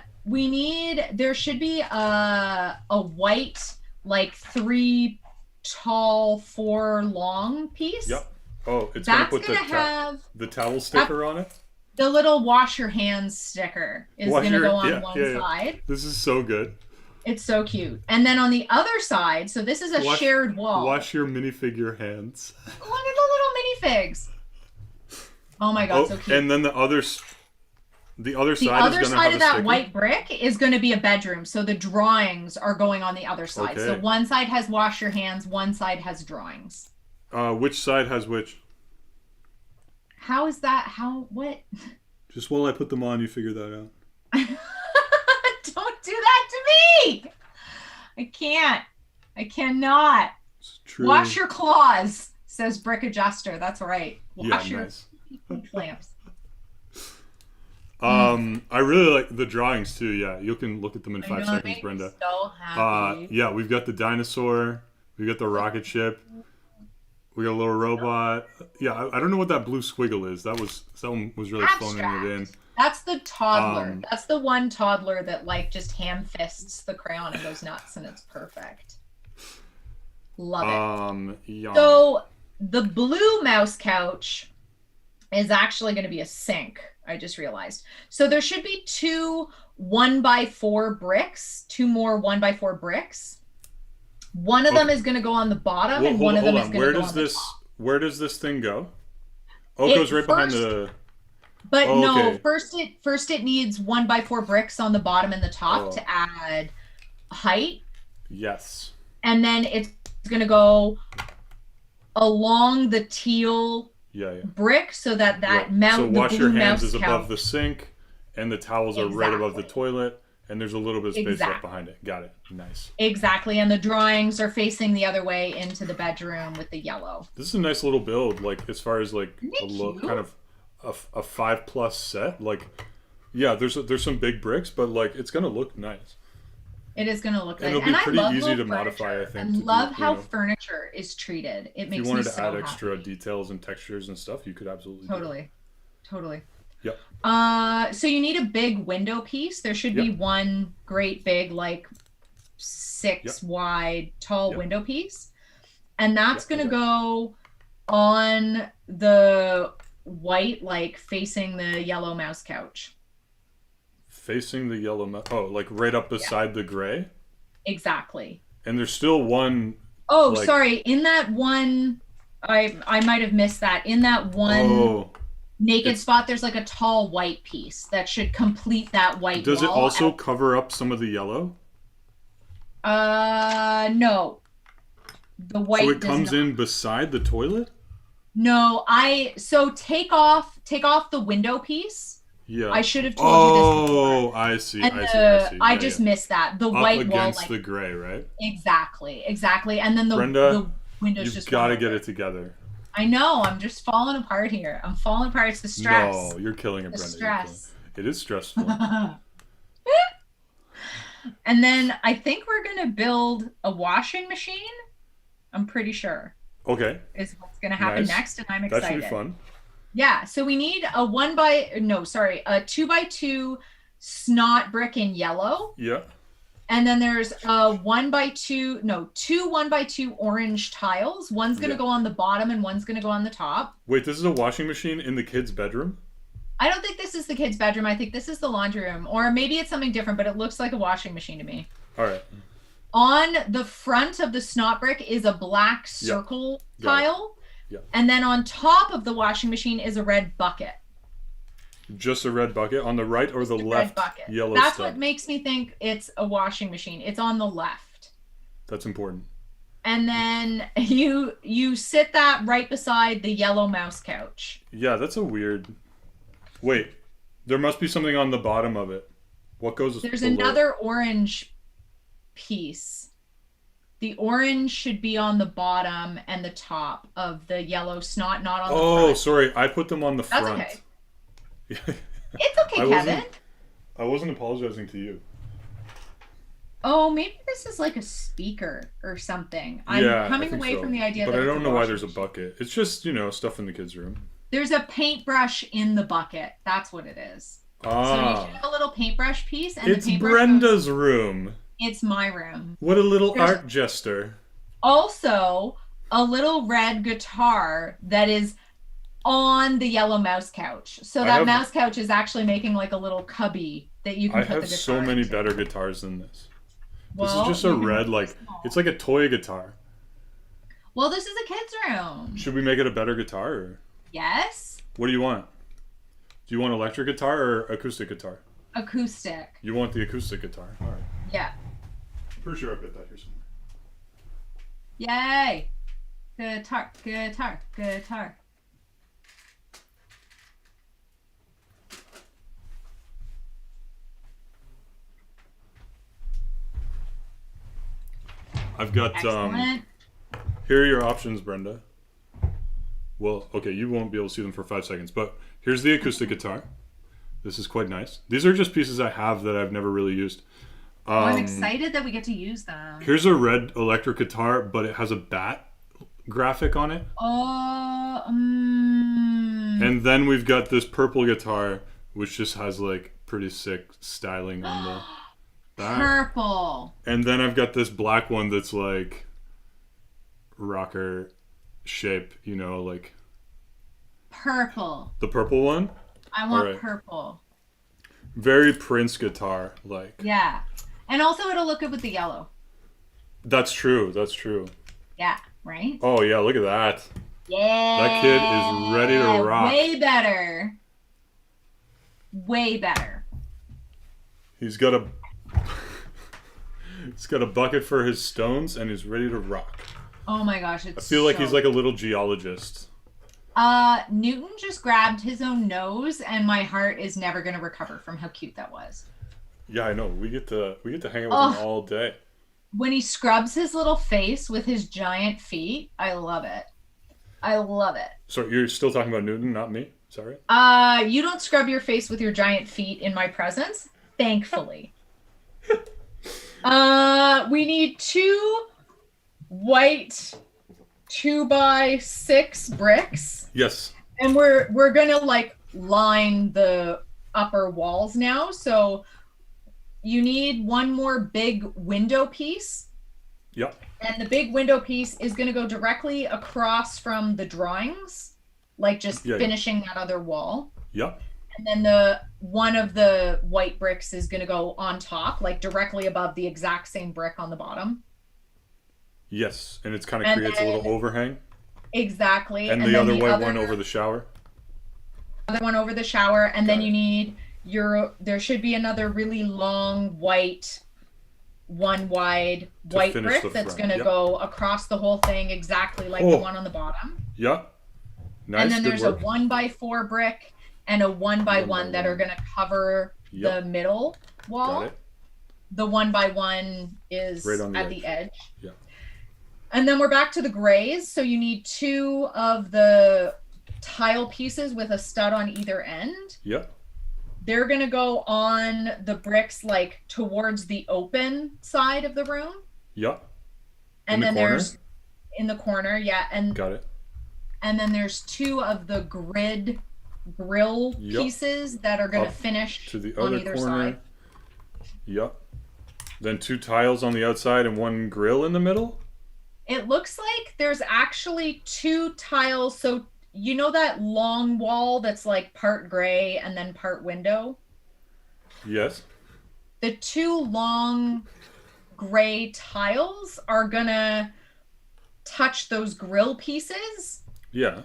there should be a white, like 3 tall, 4 long piece.
Yep. Oh, it's going to put the towel sticker on it?
The little wash your hands sticker is going to go on one side.
This is so good.
It's so cute. And then on the other side, so this is a shared wall.
Wash your minifigure hands.
Look at the little minifigs. Oh my god, so cute.
And then the other side
of that white brick is going to be a bedroom. So the drawings are going on the other side. Okay. So one side has wash your hands, one side has drawings.
Which side has which?
How is that? What?
Just while I put them on, you figure that out.
Don't do that to me! I can't. I cannot.
It's true.
Wash your claws, says Brick Adjuster. That's right. Wash your
nice.
lamps.
I really like the drawings too. Yeah, you can look at them in 5 seconds, Brenda.
So happy.
Yeah, we've got the dinosaur. We've got the rocket ship. We got a little robot. Yeah, I don't know what that blue squiggle is. Someone was really phoning it in.
That's the toddler. That's the one toddler that like just ham fists the crayon and goes nuts, and it's perfect. Love it.
Yeah.
So the blue mouse couch is actually going to be a sink. I just realized. So there should be 2 1x4 bricks, 2 more 1x4 bricks. One of them is going to go on the bottom, and one of them is going to go on the top.
Where does this thing go? Oh, it goes right behind the...
But no, first it needs 1x4 bricks on the bottom and the top to add height.
Yes.
And then it's going to go along the teal brick so that
so wash your hands is above the sink, and the towels are right above the toilet, and there's a little bit of space left behind it. Got it. Nice.
Exactly, and the drawings are facing the other way into the bedroom with the yellow.
This is a nice little build, like as far as like a look, kind of a 5+ set. Like, yeah, there's some big bricks, but like it's gonna look nice.
It is going to look nice.
And it'll be pretty easy to modify, I think.
And love how furniture is treated. It makes me so happy. If you wanted to add
extra details and textures and stuff, you could absolutely do it.
Totally.
Yep.
So you need a big window piece. There should be one great big, like 6 wide, tall window piece. And that's going to go on the white, like facing the yellow mouse couch.
Facing the yellow like right up beside the gray?
Exactly.
And there's still one...
Oh, sorry. In that one... I might have missed that. In that one naked spot, there's like a tall white piece that should complete that white wall.
Does it also cover up some of the yellow?
No. The white.
So it comes in beside the toilet?
No, so take off the window piece.
Yeah.
I should have told you this before.
Oh, I see.
I just missed that. The white wall
against the gray, right?
Exactly. And then the windows just...
You've got to get it together.
I know. I'm just falling apart here. I'm falling apart. It's the stress.
No, you're killing it, Brenda.
Stress.
It is stressful.
And then I think we're going to build a washing machine. I'm pretty sure.
Okay.
Is what's going to happen next, and I'm excited.
That should be fun.
Yeah, so we need a 2x2 snot brick in yellow.
Yeah.
And then there's two 1x2 orange tiles. One's going to go on the bottom and one's going to go on the top.
Wait, this is a washing machine in the kid's bedroom?
I don't think this is the kid's bedroom. I think this is the laundry room. Or maybe it's something different, but it looks like a washing machine to me.
All right.
On the front of the snot brick is a black circle tile.
Yeah.
And then on top of the washing machine is a red bucket.
Just a red bucket on the right or the left?
Bucket.
Yellow
That's
stuff.
what makes me think it's a washing machine. It's on the left.
That's important.
And then you sit that right beside the yellow mouse couch.
Yeah, that's a weird. Wait, there must be something on the bottom of it. What goes?
There's
below?
another orange piece. The orange should be on the bottom and the top of the yellow snot, not on the front.
Oh, sorry, I put them on the front.
That's okay. It's okay, Kevin.
I wasn't apologizing to you.
Oh, maybe this is like a speaker or something. I'm coming away from the idea that
I don't know why there's a
machine.
bucket. It's just, stuff in the kids' room.
There's a paintbrush in the bucket. That's what it is.
Ah.
So you should have a little paintbrush piece. And
It's
the paintbrush
Brenda's room.
It's my room.
What a little art jester.
Also, a little red guitar that is on the yellow mouse couch. So that mouse couch is actually making like a little cubby that you can put the guitar
I have so many
into.
better guitars than this.
Well,
this is just a red, it's like a toy guitar.
Well, this is a kid's room.
Should we make it a better guitar? Or?
Yes.
What do you want? Do you want electric guitar or acoustic guitar?
Acoustic.
You want the acoustic guitar. All right.
Yeah.
Pretty sure I've got that here somewhere.
Yay. Guitar, guitar, guitar.
I've got
Excellent.
here are your options, Brenda. Well, okay, you won't be able to see them for 5 seconds, but here's the acoustic guitar. This is quite nice. These are just pieces I have that I've never really used.
I'm excited that we get to use them.
Here's a red electric guitar, but it has a bat graphic on it.
Oh,
And then we've got this purple guitar, which just has like pretty sick styling on the back.
Purple.
And then I've got this black one that's like rocker shape, like
purple.
the purple one.
I want
All right.
purple.
Very Prince guitar, like.
Yeah. And also it'll look good with the yellow.
That's true. That's true.
Yeah, right?
Oh yeah, look at that.
Yeah.
That kid is ready to rock.
Way better. Way better.
He's got a bucket for his stones and he's ready to rock.
Oh my gosh,
I feel like he's like a little geologist.
Newton just grabbed his own nose and my heart is never going to recover from how cute that was.
Yeah, I know. We get to hang out with him all day.
When he scrubs his little face with his giant feet, I love it. I love it.
So you're still talking about Newton, not me? Sorry.
You don't scrub your face with your giant feet in my presence, thankfully. We need 2 white 2x6 bricks.
Yes.
And we're gonna like line the upper walls now. So you need 1 more big window piece.
Yep.
And the big window piece is gonna go directly across from the drawings, like just finishing that other wall.
Yep.
And then one of the white bricks is gonna go on top, like directly above the exact same brick on the bottom.
Yes, and it's kind of creates a little overhang.
Exactly.
And the other white one over the shower.
Other one over the shower, and then you need there should be another really long white, 1 wide white brick that's going to go across the whole thing exactly like the one on the bottom.
Yep. Nice.
And then there's
work.
a 1x4 brick and a 1x1 that are going to cover the middle wall.
Got it.
The 1x1 is
right on the
at
edge.
the edge.
Yeah.
And then we're back to the grays. So you need 2 of the tile pieces with a stud on either end.
Yep.
They're going to go on the bricks like towards the open side of the room.
Yep.
And then there's in the corner, and
got it.
And then there's 2 of the grill pieces that are going to finish
to the
on
other
either
corner.
side.
Yep. Then 2 tiles on the outside and 1 grill in the middle?
It looks like there's actually 2 tiles. So you know that long wall that's like part gray and then part window?
Yes.
The 2 long gray tiles are gonna touch those grill pieces.
Yeah.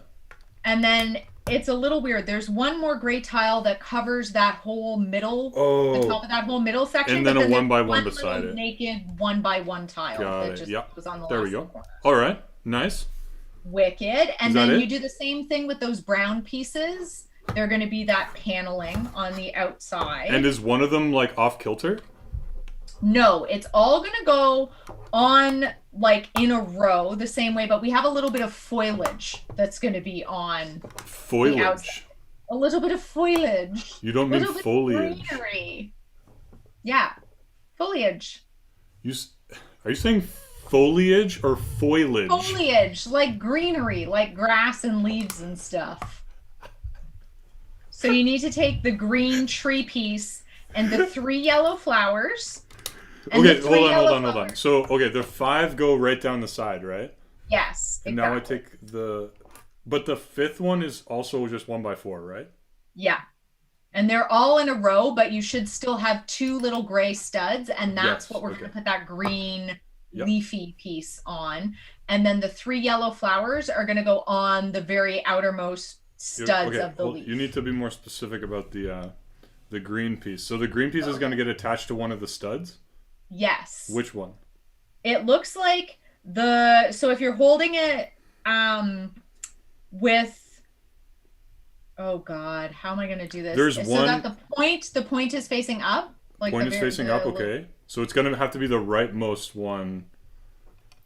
And then it's a little weird. There's 1 more gray tile that covers that whole middle, the top of that whole middle section.
And then a 1 by 1
one
beside it.
Naked 1 by 1 tile
Got
that
it.
just
Yep.
goes on the
There
last
we go.
corner.
All right. Nice.
Wicked. And
Is
then
that
you
it?
do the same thing with those brown pieces. They're going to be that paneling on the outside.
And is one of them like off kilter?
No, it's all going to go on like in a row the same way, but we have a little bit of foliage that's going to be on the outside.
Foliage.
A little bit of foliage.
You don't mean foliage.
Greenery. Yeah, foliage.
Are you saying foliage or foliage?
Foliage, like greenery, like grass and leaves and stuff. So you need to take the green tree piece and the 3 yellow flowers.
Okay, hold on. So, okay, the 5 go right down the side, right?
Yes,
And
exactly.
now I take the... But the 5th one is also just 1 by 4, right?
Yeah. And they're all in a row, but you should still have 2 little gray studs, and that's
Yes,
what we're
okay.
going to put that green
Yep.
leafy piece on. And then the 3 yellow flowers are going to go on the very outermost studs
Okay,
of the leaf.
you need to be more specific about the green piece. So the green piece is going to get attached to one of the studs?
Yes.
Which one?
It looks like so if you're holding it with, oh God, how am I going to do this?
There's
so
one-
that the point is facing up. Like
Point is facing up, okay. So it's going to have to be the rightmost one.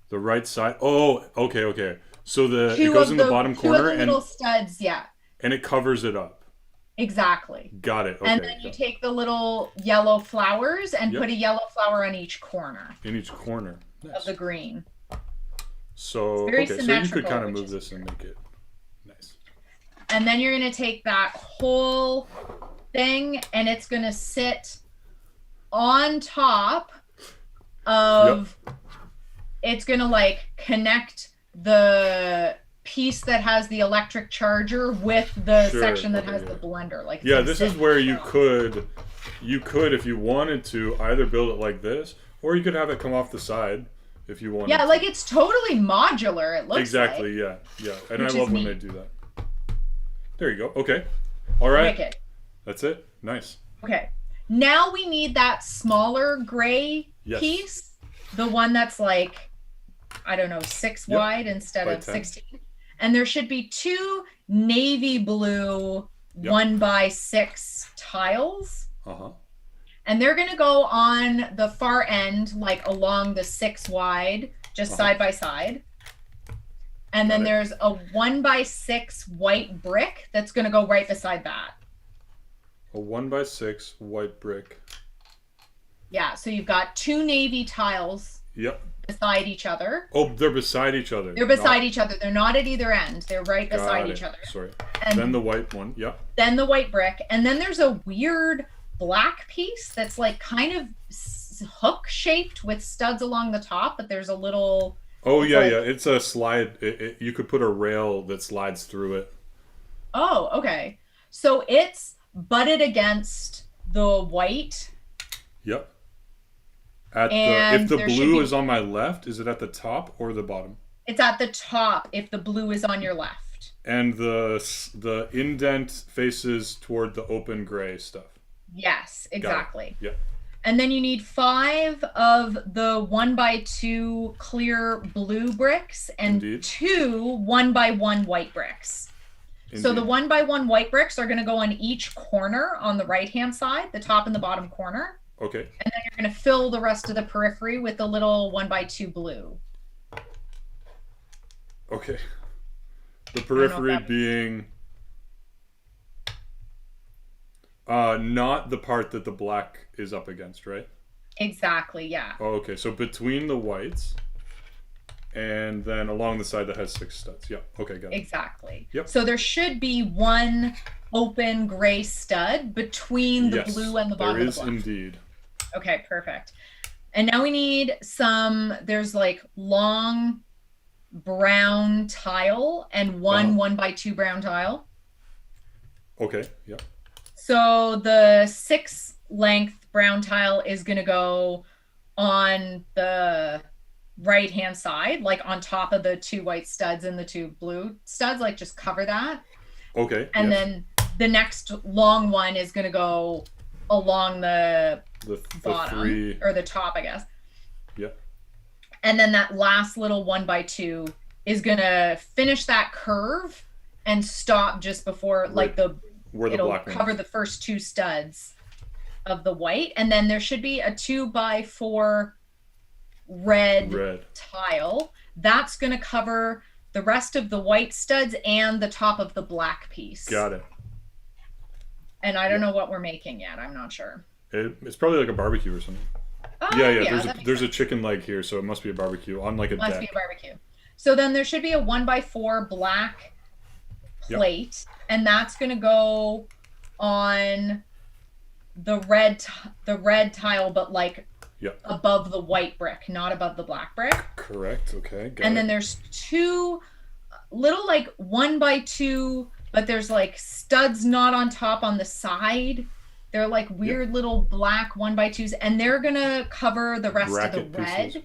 The right side. Oh, okay. So it goes in the bottom corner
two of the little studs, yeah.
And it covers it up.
Exactly.
Got it. Okay.
And then you take the little yellow flowers and
Yep.
put a yellow flower on each corner
In each corner. Nice.
of the green.
So,
very
so you could
symmetrical,
kind of
which
move
is
this and make it nice.
And then you're going to take that whole thing and it's going to sit on top of, it's going to like connect the piece that has the electric charger with the section that has the blender. Like,
yeah, this is where you could, if you wanted to, either build it like this, or you could have it come off the side if you wanted.
Yeah,
to.
like it's totally modular. It looks
exactly.
like.
Yeah, and
Which
I
is
love when they
neat.
do that. There you go. Okay, all right.
Wicked.
That's it. Nice.
Okay. Now we need that smaller gray piece, the one that's like, I don't know, 6 wide instead
By
of
10.
16. And there should be 2 navy blue 1 by 6 tiles. And they're going to go on the far end, like along the 6 wide, just side by side. And then there's a 1 by 6 white brick that's going to go right beside that.
A 1 by 6 white brick.
Yeah, so you've got 2 navy tiles beside each other.
Oh, they're beside each other.
They're beside each other. They're not at either end. They're right beside each other.
Sorry.
And
then the white one.
Then the white brick. And then there's a weird black piece that's like kind of hook shaped with studs along the top, but there's a little...
Oh, yeah. It's a slide. You could put a rail that slides through it.
Oh, okay. So it's butted against the white.
Yep. If the blue is on my left, is it at the top or the bottom?
It's at the top if the blue is on your left.
And the indent faces toward the open gray stuff.
Yes, exactly.
Yep.
And then you need 5 of the 1 by 2 clear blue bricks and 2 1 by 1 white bricks. Indeed. So the 1 by 1 white bricks are going to go on each corner on the right-hand side, the top and the bottom corner.
Okay.
And then you're going to fill the rest of the periphery with the little 1 by 2 blue.
Okay. The periphery being not the part that the black is up against, right?
Exactly, yeah.
Oh, okay. So between the whites and then along the side that has 6 studs. Yeah. Okay, got it.
Exactly.
Yep.
So there should be 1 open gray stud between the blue and the bottom
there
of
is
the black.
indeed.
Okay, perfect. And now we need there's like long brown tile and one 1x2 brown tile.
Okay, yeah.
So the 6 length brown tile is going to go on the right hand side, like on top of the 2 white studs and the 2 blue studs, like just cover that.
Okay.
And then the next long one is going to go along the bottom
3...
or the top, I guess.
Yeah.
And then that last little 1x2 is going to finish that curve and stop just before like it'll cover the first 2 studs of the white. And then there should be a 2x4 red tile. That's going to cover the rest of the white studs and the top of the black piece.
Got it.
And I don't know what we're making yet. I'm not sure.
It's probably like a barbecue or something.
Oh,
yeah. There's a chicken leg here, so it must be a barbecue on like a deck.
Must be a barbecue. So then there should be a 1x4 black plate, and that's going to go on the red tile, but like above the white brick, not above the black brick.
Correct. Okay.
And then there's 2 little like 1x2, but there's like studs not on top on the side. They're like weird little black 1x2s, and they're gonna cover the rest of the red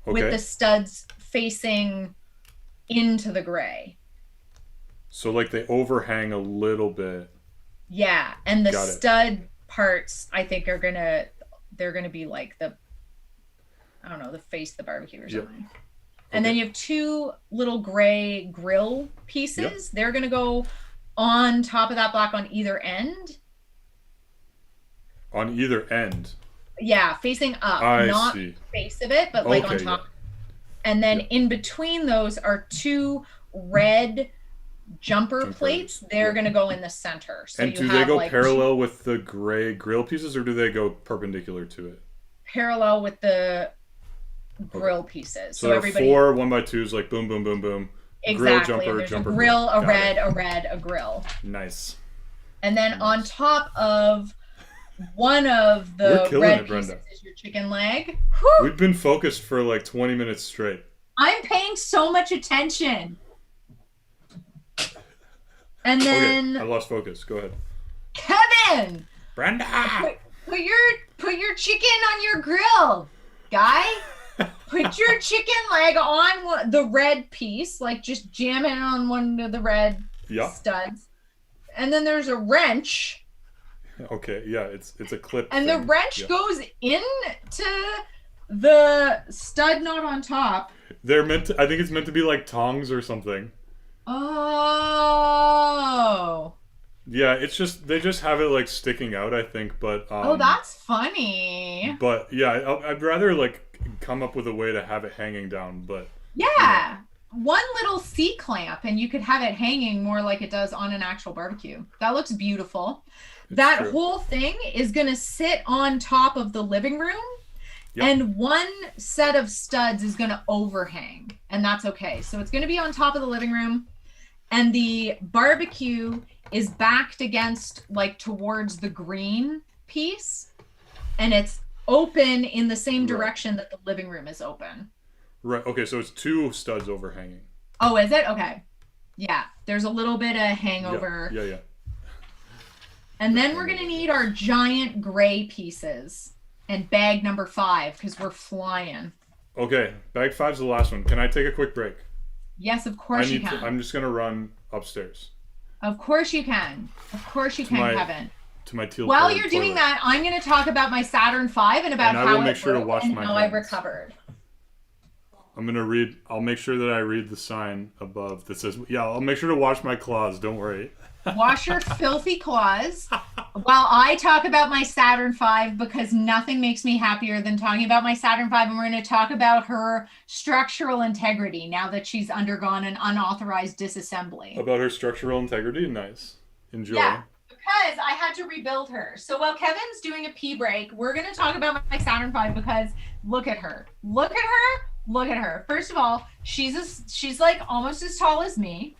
with the studs facing into the gray.
So like they overhang a little bit.
Yeah, and the stud parts I think they're gonna be like the face of the barbecue or something. Yep. And then you have 2 little gray grill pieces. Yep. They're gonna go on top of that black on either end.
On either end.
Yeah, facing up, not face of it, but like on top. Yeah. And then in between those are 2 red jumper plates. They're going to go in the center. So
and do they go like parallel with the gray grill pieces, or do they go perpendicular to it?
Parallel with the grill pieces.
So everybody 4 1x2s, like boom, boom, boom, boom.
Exactly.
Grill,
there's
jumper,
a grill, a red, a grill.
Nice.
And then on top of one of the red pieces is your chicken leg. Whew.
We've been focused for like 20 minutes straight.
I'm paying so much attention. And then
I lost focus. Go ahead.
Kevin!
Brenda!
Put your chicken on your grill, guy. Put your chicken leg on the red piece, like just jam it on one of the red studs. And then there's a wrench.
Okay, yeah, it's a clip.
And the wrench goes into the stud knot on top.
I think it's meant to be like tongs or something.
Oh.
Yeah, they just have it like sticking out, I think, but
oh, that's funny.
But yeah, I'd rather like come up with a way to have it hanging down, but
yeah. One little C-clamp and you could have it hanging more like it does on an actual barbecue. That looks beautiful. That whole thing is going to sit on top of the living room, and one set of studs is going to overhang, and that's okay. So it's going to be on top of the living room, and the barbecue is backed against, like, towards the green piece, and it's open in the same direction that the living room is open.
Right. Okay, so it's 2 studs overhanging.
Oh, is it? Okay. Yeah. There's a little bit of hangover.
Yeah.
And then we're going to need our giant gray pieces and bag number 5 because we're flying.
Okay. Bag 5's the last one. Can I take a quick break?
Yes, of course you can.
I'm just going to run upstairs.
Of course you can. Of course you can, Kevin.
To my teal.
While you're doing that, I'm going to talk about my Saturn V and about how it broke and how I recovered.
I'll make sure that I read the sign above that says, I'll make sure to wash my claws. Don't worry.
Wash your filthy claws while I talk about my Saturn V, because nothing makes me happier than talking about my Saturn V. And we're going to talk about her structural integrity now that she's undergone an unauthorized disassembly.
About her structural integrity? Nice. Enjoy.
Yeah, because I had to rebuild her. So while Kevin's doing a pee break, we're going to talk about my Saturn V because look at her. Look at her. Look at her. First of all, she's like almost as tall as me.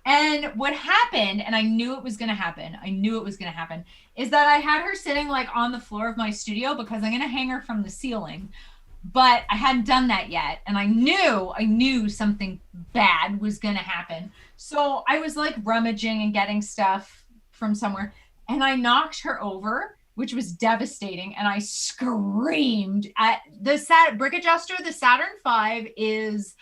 And what happened, and I knew it was going to happen, is that I had her sitting like on the floor of my studio because I'm going to hang her from the ceiling. But I hadn't done that yet. And I knew something bad was going to happen. So I was like rummaging and getting stuff from somewhere. And I knocked her over, which was devastating. And I screamed at the brick adjuster. The Saturn V is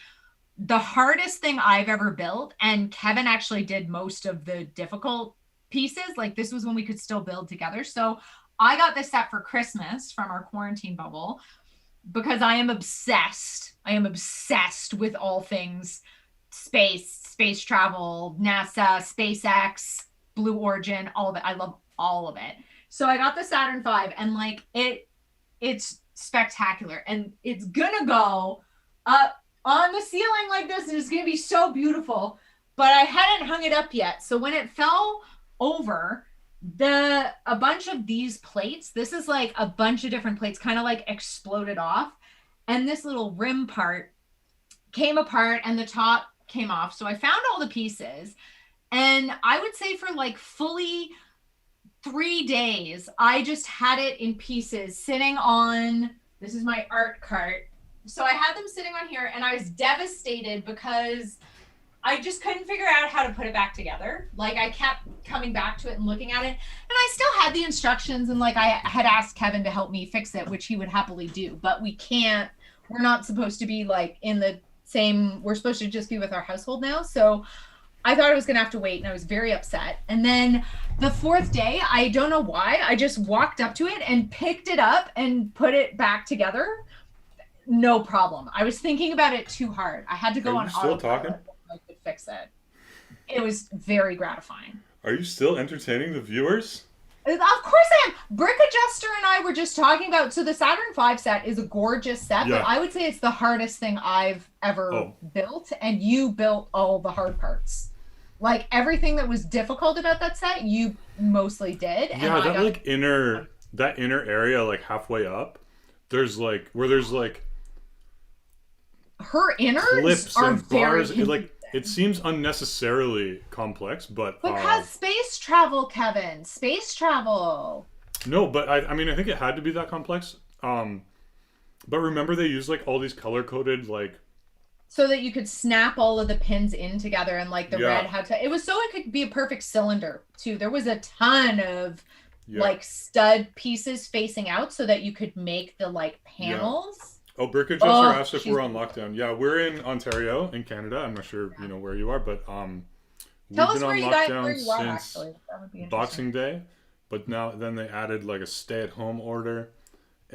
the hardest thing I've ever built. And Kevin actually did most of the difficult pieces. Like this was when we could still build together. So I got this set for Christmas from our quarantine bubble because I am obsessed. I am obsessed with all things space travel, NASA, SpaceX, Blue Origin, all of it. I love all of it. So I got the Saturn V and like it's spectacular and it's gonna go up on the ceiling like this and it's gonna be so beautiful, but I hadn't hung it up yet. So when it fell over, a bunch of these plates, this is like a bunch of different plates kind of like exploded off, and this little rim part came apart and the top came off. So I found all the pieces, and I would say for like fully 3 days I just had it in pieces sitting on, this is my art cart. So I had them sitting on here and I was devastated because I just couldn't figure out how to put it back together. Like I kept coming back to it and looking at it, and I still had the instructions, and like I had asked Kevin to help me fix it, which he would happily do, but we're not supposed to be like in the same, we're supposed to just be with our household now. So I thought I was gonna have to wait, and I was very upset. And then the 4th day, I don't know why, I just walked up to it and picked it up and put it back together. No problem. I was thinking about it too hard. I had to go on autopilot. I could fix it. It was very gratifying.
Are you still entertaining the viewers?
Of course I am. Brick Adjuster and I were just talking about, so the Saturn V set is a gorgeous set, but I would say it's the hardest thing I've ever built, and you built all the hard parts. Like everything that was difficult about that set, you mostly did.
Yeah, and that inner area, like halfway up, there's like
her innards
clips
are
and
very
bars. It seems unnecessarily complex, but
because space travel, Kevin, space travel.
No, but I mean I think it had to be that complex. But remember they used like all these color coded like,
so that you could snap all of the pins in together, and like the red had to. It was so it could be a perfect cylinder too. There was a ton of like stud pieces facing out so that you could make the like panels.
Yeah. Oh, Brick Adjuster asked if we're on lockdown. Yeah, we're in Ontario, in Canada. I'm not sure you know where you are, but we've been on lockdown since Boxing Day. But then they added like a stay-at-home order.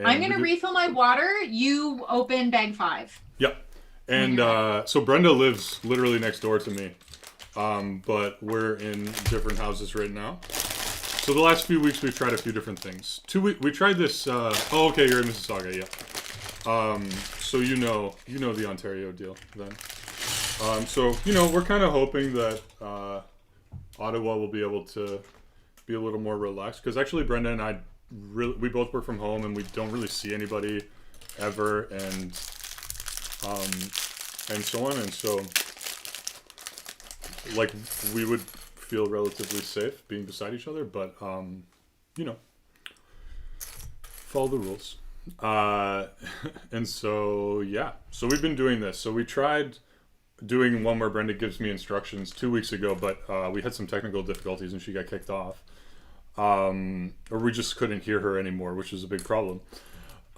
I'm gonna refill my water. You open bag 5.
Yep. And so Brenda lives literally next door to me, but we're in different houses right now. So the last few weeks we've tried a few different things. We tried this. Oh, okay, you're in Mississauga, yeah. So you know the Ontario deal then. So we're kind of hoping that Ottawa will be able to be a little more relaxed, because actually Brenda and I we both work from home and we don't really see anybody ever, and so on, and so like we would feel relatively safe being beside each other, but follow the rules. And so so we've been doing this. So we tried doing one where Brenda gives me instructions 2 weeks ago, but we had some technical difficulties and she got kicked off, or we just couldn't hear her anymore, which was a big problem.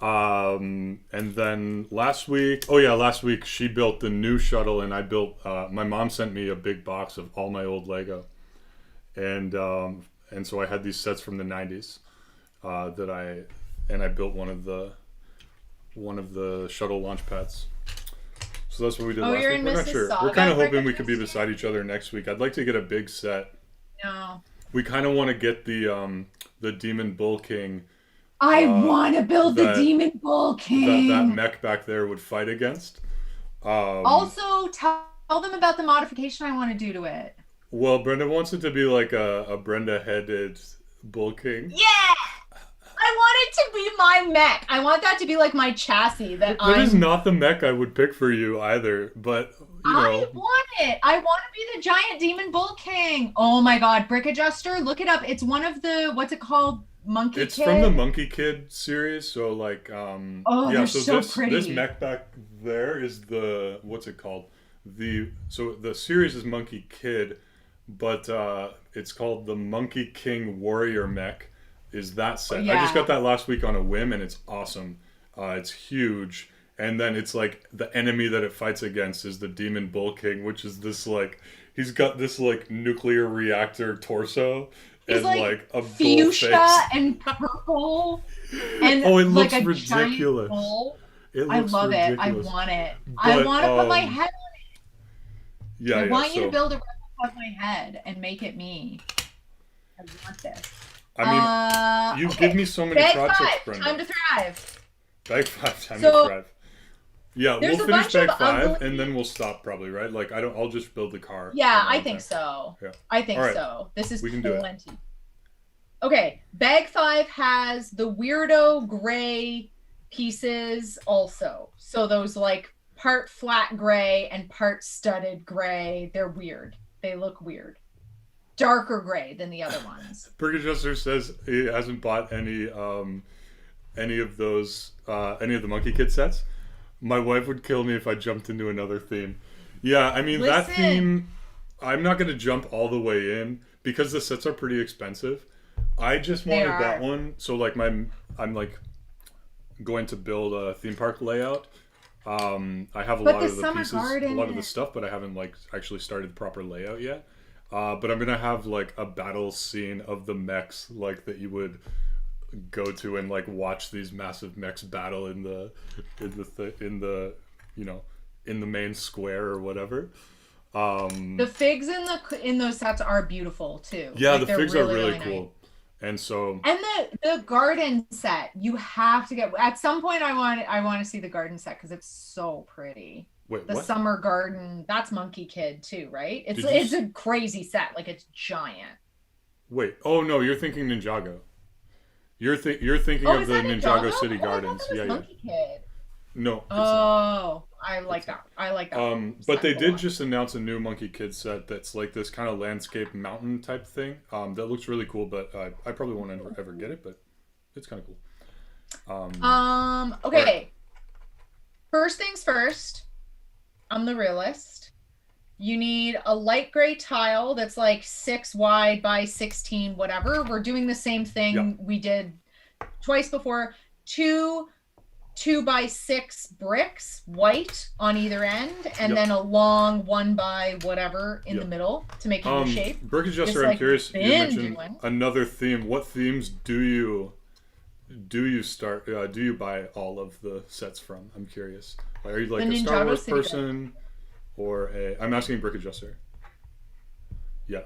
And then last week she built the new shuttle, and I built my mom sent me a big box of all my old Lego, and so I had these sets from the 90s and I built one of the shuttle launch pads. So that's what we did last week. We're not sure. We're kind of hoping we could be beside each other next week. I'd like to get a big set.
No.
We kind of want to get the Demon Bull King.
I want to build the Demon Bull King.
That mech back there would fight against.
Also, tell them about the modification I want to do to it.
Well, Brenda wants it to be like a Brenda-headed Bull King.
Yeah! I want it to be my mech. I want that to be like my chassis. That
is not the mech I would pick for you either. But you
I
know.
want it. I want to be the giant demon bull king. Oh my God, Brick Adjuster, look it up. It's one of the, what's it called? Monkey
It's
Kid.
from the Monkey Kid series, so like
Oh,
yeah,
they're
so
so
this
pretty.
mech back there is the what's it called? So the series is Monkey Kid, but it's called the Monkey King Warrior mech is that set. I just got
Yeah.
that last week on a whim and it's awesome. It's huge. And then it's like the enemy that it fights against is the Demon Bull King, which is this like he's got this like nuclear reactor torso
He's
and
like
like a bull
fuchsia
face.
and purple and
Oh, it
like
looks
a giant
ridiculous.
bull.
It
I
looks
love it. I
ridiculous.
want it. I
But
want to put my head.
yeah,
I
yeah.
want you to
So
build a replica of my head and make it me. I want this.
I mean, you
Okay.
give me so many
Bag
projects,
5,
Brenda.
time to thrive.
Bag 5, time
So,
to thrive. Yeah,
there's
we'll
a
finish
bunch of
bag 5
ugly-
and then we'll stop probably, right? Like I'll just build the car.
Yeah,
and
I
all
think
that.
so.
Yeah.
I think
All right.
so. This is
We can do it.
plenty. Okay, bag 5 has the weirdo gray pieces also. So those like part flat gray and part studded gray, they're weird. They look weird. Darker gray than the other ones.
Brick Adjuster says he hasn't bought any of those any of the Monkey Kid sets. My wife would kill me if I jumped into another theme. Yeah, I mean that
Listen.
theme I'm not gonna jump all the way in because the sets are pretty expensive. I just
They
wanted that
are.
one. So like I'm like going to build a theme park layout. I have a
But
lot
the
of the
summer
pieces, a
garden-
lot of the stuff, but I haven't like actually started the proper layout yet. But I'm gonna have like a battle scene of the mechs like that you would go to and like watch these massive mechs battle in the you know in the main square or whatever.
The figs in those sets are beautiful too.
Yeah,
Like,
the
they're
figs are really
nice.
cool, and so
And the garden set, you have to get. At some point, I want to see the garden set because it's so pretty.
wait,
The
what?
summer garden, that's Monkey Kid too, right?
Did you
It's a crazy set, like it's giant.
Wait, oh no, you're thinking Ninjago. You're thinking
Oh,
of
is
the
that
Ninjago
Ninjago?
City
Oh, I thought
Gardens.
that was
Yeah, yeah.
Monkey Kid.
No, it's not.
Oh, I like that. I like that.
But they
set a
did
lot.
just announce a new Monkey Kid set that's like this kind of landscape mountain type thing. That looks really cool, but I probably won't ever get it, but it's kind of cool.
Okay.
Alright.
First things first. I'm the realist. You need a light gray tile that's like 6 wide by 16, whatever. We're doing the same thing
Yeah.
we did twice before. 2 by 6 bricks, white on either end, and
Yep.
then a long 1 by whatever in
Yep.
the middle to make it your shape.
Brick Adjuster,
Just
I'm
like
curious. You
been
mentioned
doing.
another theme. What themes do you start? Do you buy all of the sets from? I'm curious. Like, are you like
The
a Star
Ninjago
Wars
City
person, or a? I'm asking Brick Adjuster. Yeah.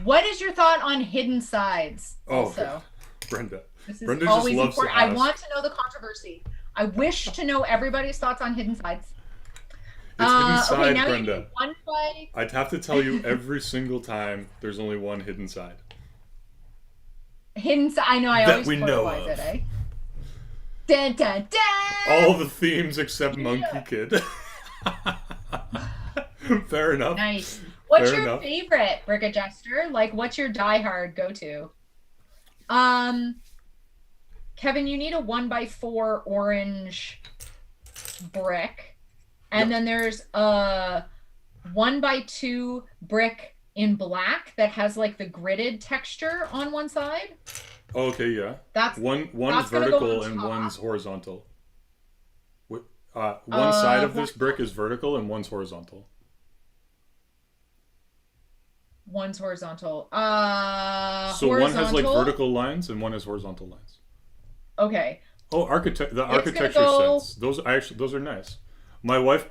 What is your thought on hidden sides?
Oh,
Also,
God. Brenda.
this is
Brenda just
always
loves to
important. I
ask.
want to know the controversy. I wish to know everybody's thoughts on hidden sides.
It's hidden side,
okay, now you
Brenda.
need 1 by.
I'd have to tell you every single time there's only one hidden side.
Hidden side. I know. I
That
always
we know
pluralize
of.
it. Eh? Dun, dun, dun!
All the themes except Monkey Kid. Fair enough.
Nice. What's
Fair
your
enough.
favorite Brick Adjuster? Like, what's your diehard go-to? Kevin, you need a 1 by 4 orange brick, and
Yep.
then there's a 1 by 2 brick in black that has like the gridded texture on one side.
Oh, okay, yeah.
That's
One's
That's gonna go
vertical
on
and
top.
one's horizontal. One side of this
what-
brick is vertical and one's horizontal.
one's horizontal.
So one has like vertical lines and one has horizontal lines.
Okay.
Oh, the
gonna
architecture
go-
sets. Those are nice. My wife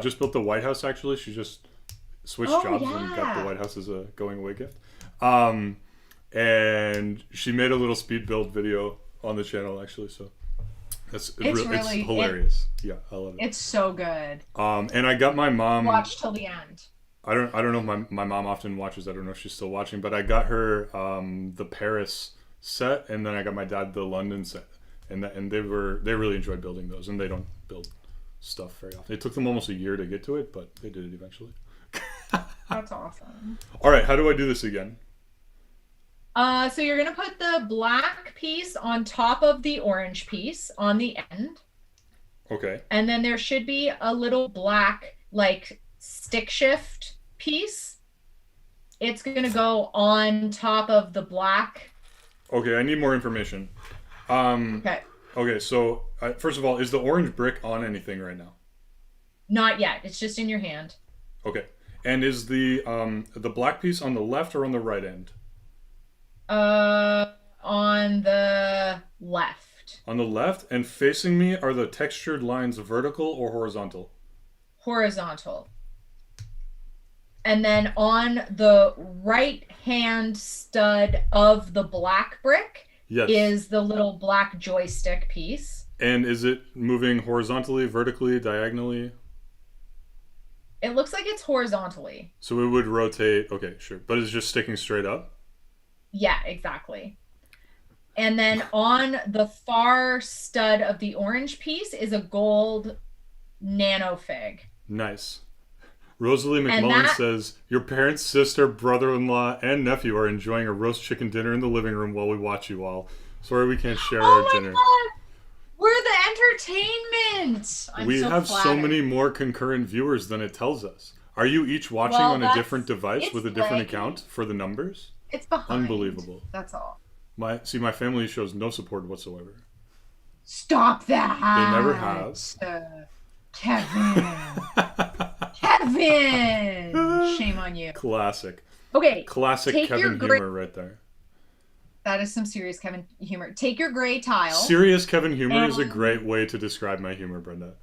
just built the White House. Actually, she just switched
Oh,
jobs and got
yeah.
the White House as a going away gift. And she made a little speed build video on the channel actually. So it's hilarious. Yeah, I love it.
It's so good.
And I got my mom.
Watch till the end.
I don't know if my mom often watches. I don't know if she's still watching, but I got her the Paris set, and then I got my dad the London set, and they really enjoyed building those, and they don't build stuff very often. It took them almost a year to get to it, but they did it eventually.
That's awesome.
All right, how do I do this again?
So you're gonna put the black piece on top of the orange piece on the end.
Okay.
And then there should be a little black like stick shift piece. It's gonna go on top of the black.
Okay, I need more information.
Okay.
Okay, so first of all, is the orange brick on anything right now?
Not yet. It's just in your hand.
Okay. And is the black piece on the left or on the right end?
On the left.
On the left, and facing me are the textured lines vertical or horizontal?
Horizontal. And then on the right hand stud of the black brick is the little black joystick piece.
And is it moving horizontally, vertically, diagonally?
It looks like it's horizontally.
So it would rotate. Okay, sure. But it's just sticking straight up?
Yeah, exactly. And then on the far stud of the orange piece is a gold nano fig.
Nice. Rosalie McMullen says, your parents, sister, brother-in-law, and nephew are enjoying a roast chicken dinner in the living room while we watch you all. Sorry we can't share our dinner.
God. We're the entertainment.
We have so many more concurrent viewers than it tells us. Are you each watching on a different device with a different account for the numbers?
It's behind.
Unbelievable.
That's all.
My family shows no support whatsoever.
Stop that.
They never have.
Kevin. Kevin. Shame on you.
Classic.
Okay.
Classic Kevin humor right there.
That is some serious Kevin humor. Take your gray tile.
Serious Kevin humor is a great way to describe my humor, Brenda.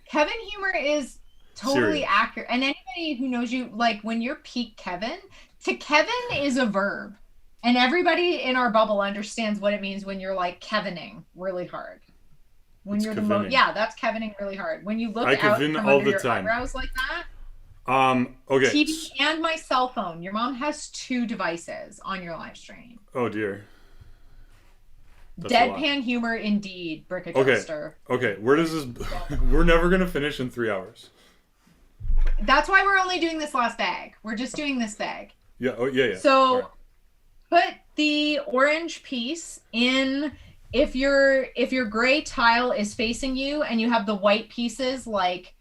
Kevin humor is totally accurate. And anybody who knows you, like when you're peak Kevin, to Kevin is a verb. And everybody in our bubble understands what it means when you're like Kevining really hard. When it's you're the most, yeah, that's Kevining really hard. When you look out from under your eyebrows like that.
Okay.
TV and my cell phone. Your mom has 2 devices on your live stream.
Oh dear.
That's deadpan humor indeed, Brick Adjuster.
Okay. Where does this? We're never gonna finish in 3 hours.
That's why we're only doing this last bag. We're just doing this bag.
Yeah. Oh yeah.
So put the orange piece in. If your gray tile is facing you and you have the white pieces like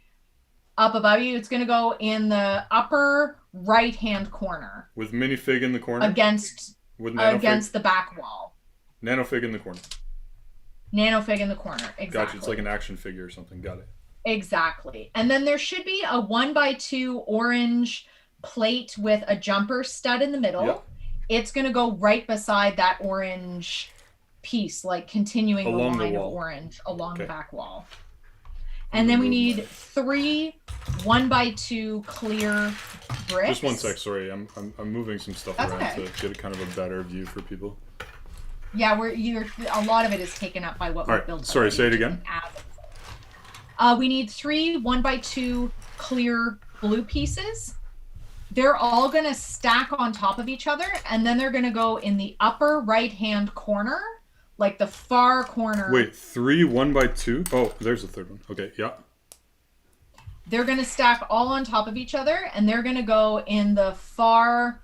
up above you, it's going to go in the upper right hand corner.
With minifig in the corner?
Against the back wall.
Nanofig in the corner.
Nanofig in the corner, exactly.
Gotcha, it's like an action figure or something, got it.
Exactly. And then there should be a 1x2 orange plate with a jumper stud in the middle. Yep. It's going to go right beside that orange piece, like continuing along the line of orange along the back wall. And then we need 3 1x2 clear bricks.
Just one sec, sorry. I'm moving some stuff around to get kind of a better view for people.
Yeah, a lot of it is taken up by what we've built.
Sorry, say it again.
We need 3 1x2 clear blue pieces. They're all going to stack on top of each other, and then they're going to go in the upper right-hand corner, like the far corner.
Wait, 3 1x2? Oh, there's the third one. Okay, yeah.
They're going to stack all on top of each other, and they're going to go in the far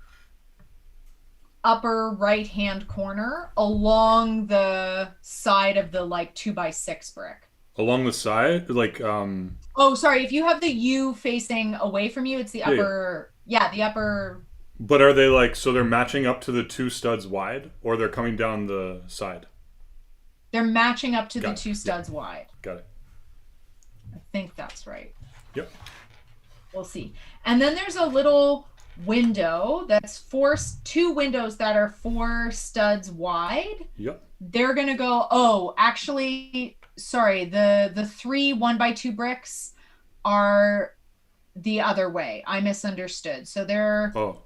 upper right-hand corner along the side of the, like, 2x6 brick.
Along the side? Like,
Oh, sorry. If you have the U facing away from you, it's the upper... Yeah, the upper...
But are they like... So they're matching up to the 2 studs wide? Or they're coming down the side?
They're matching up to the 2 studs wide.
Got it.
I think that's right.
Yep.
We'll see. And then there's a little window that's 2 windows that are 4 studs wide.
Yep.
They're going to go... Oh, actually... Sorry. The 3 1x2 bricks are... the other way. I misunderstood. So they're...
Oh.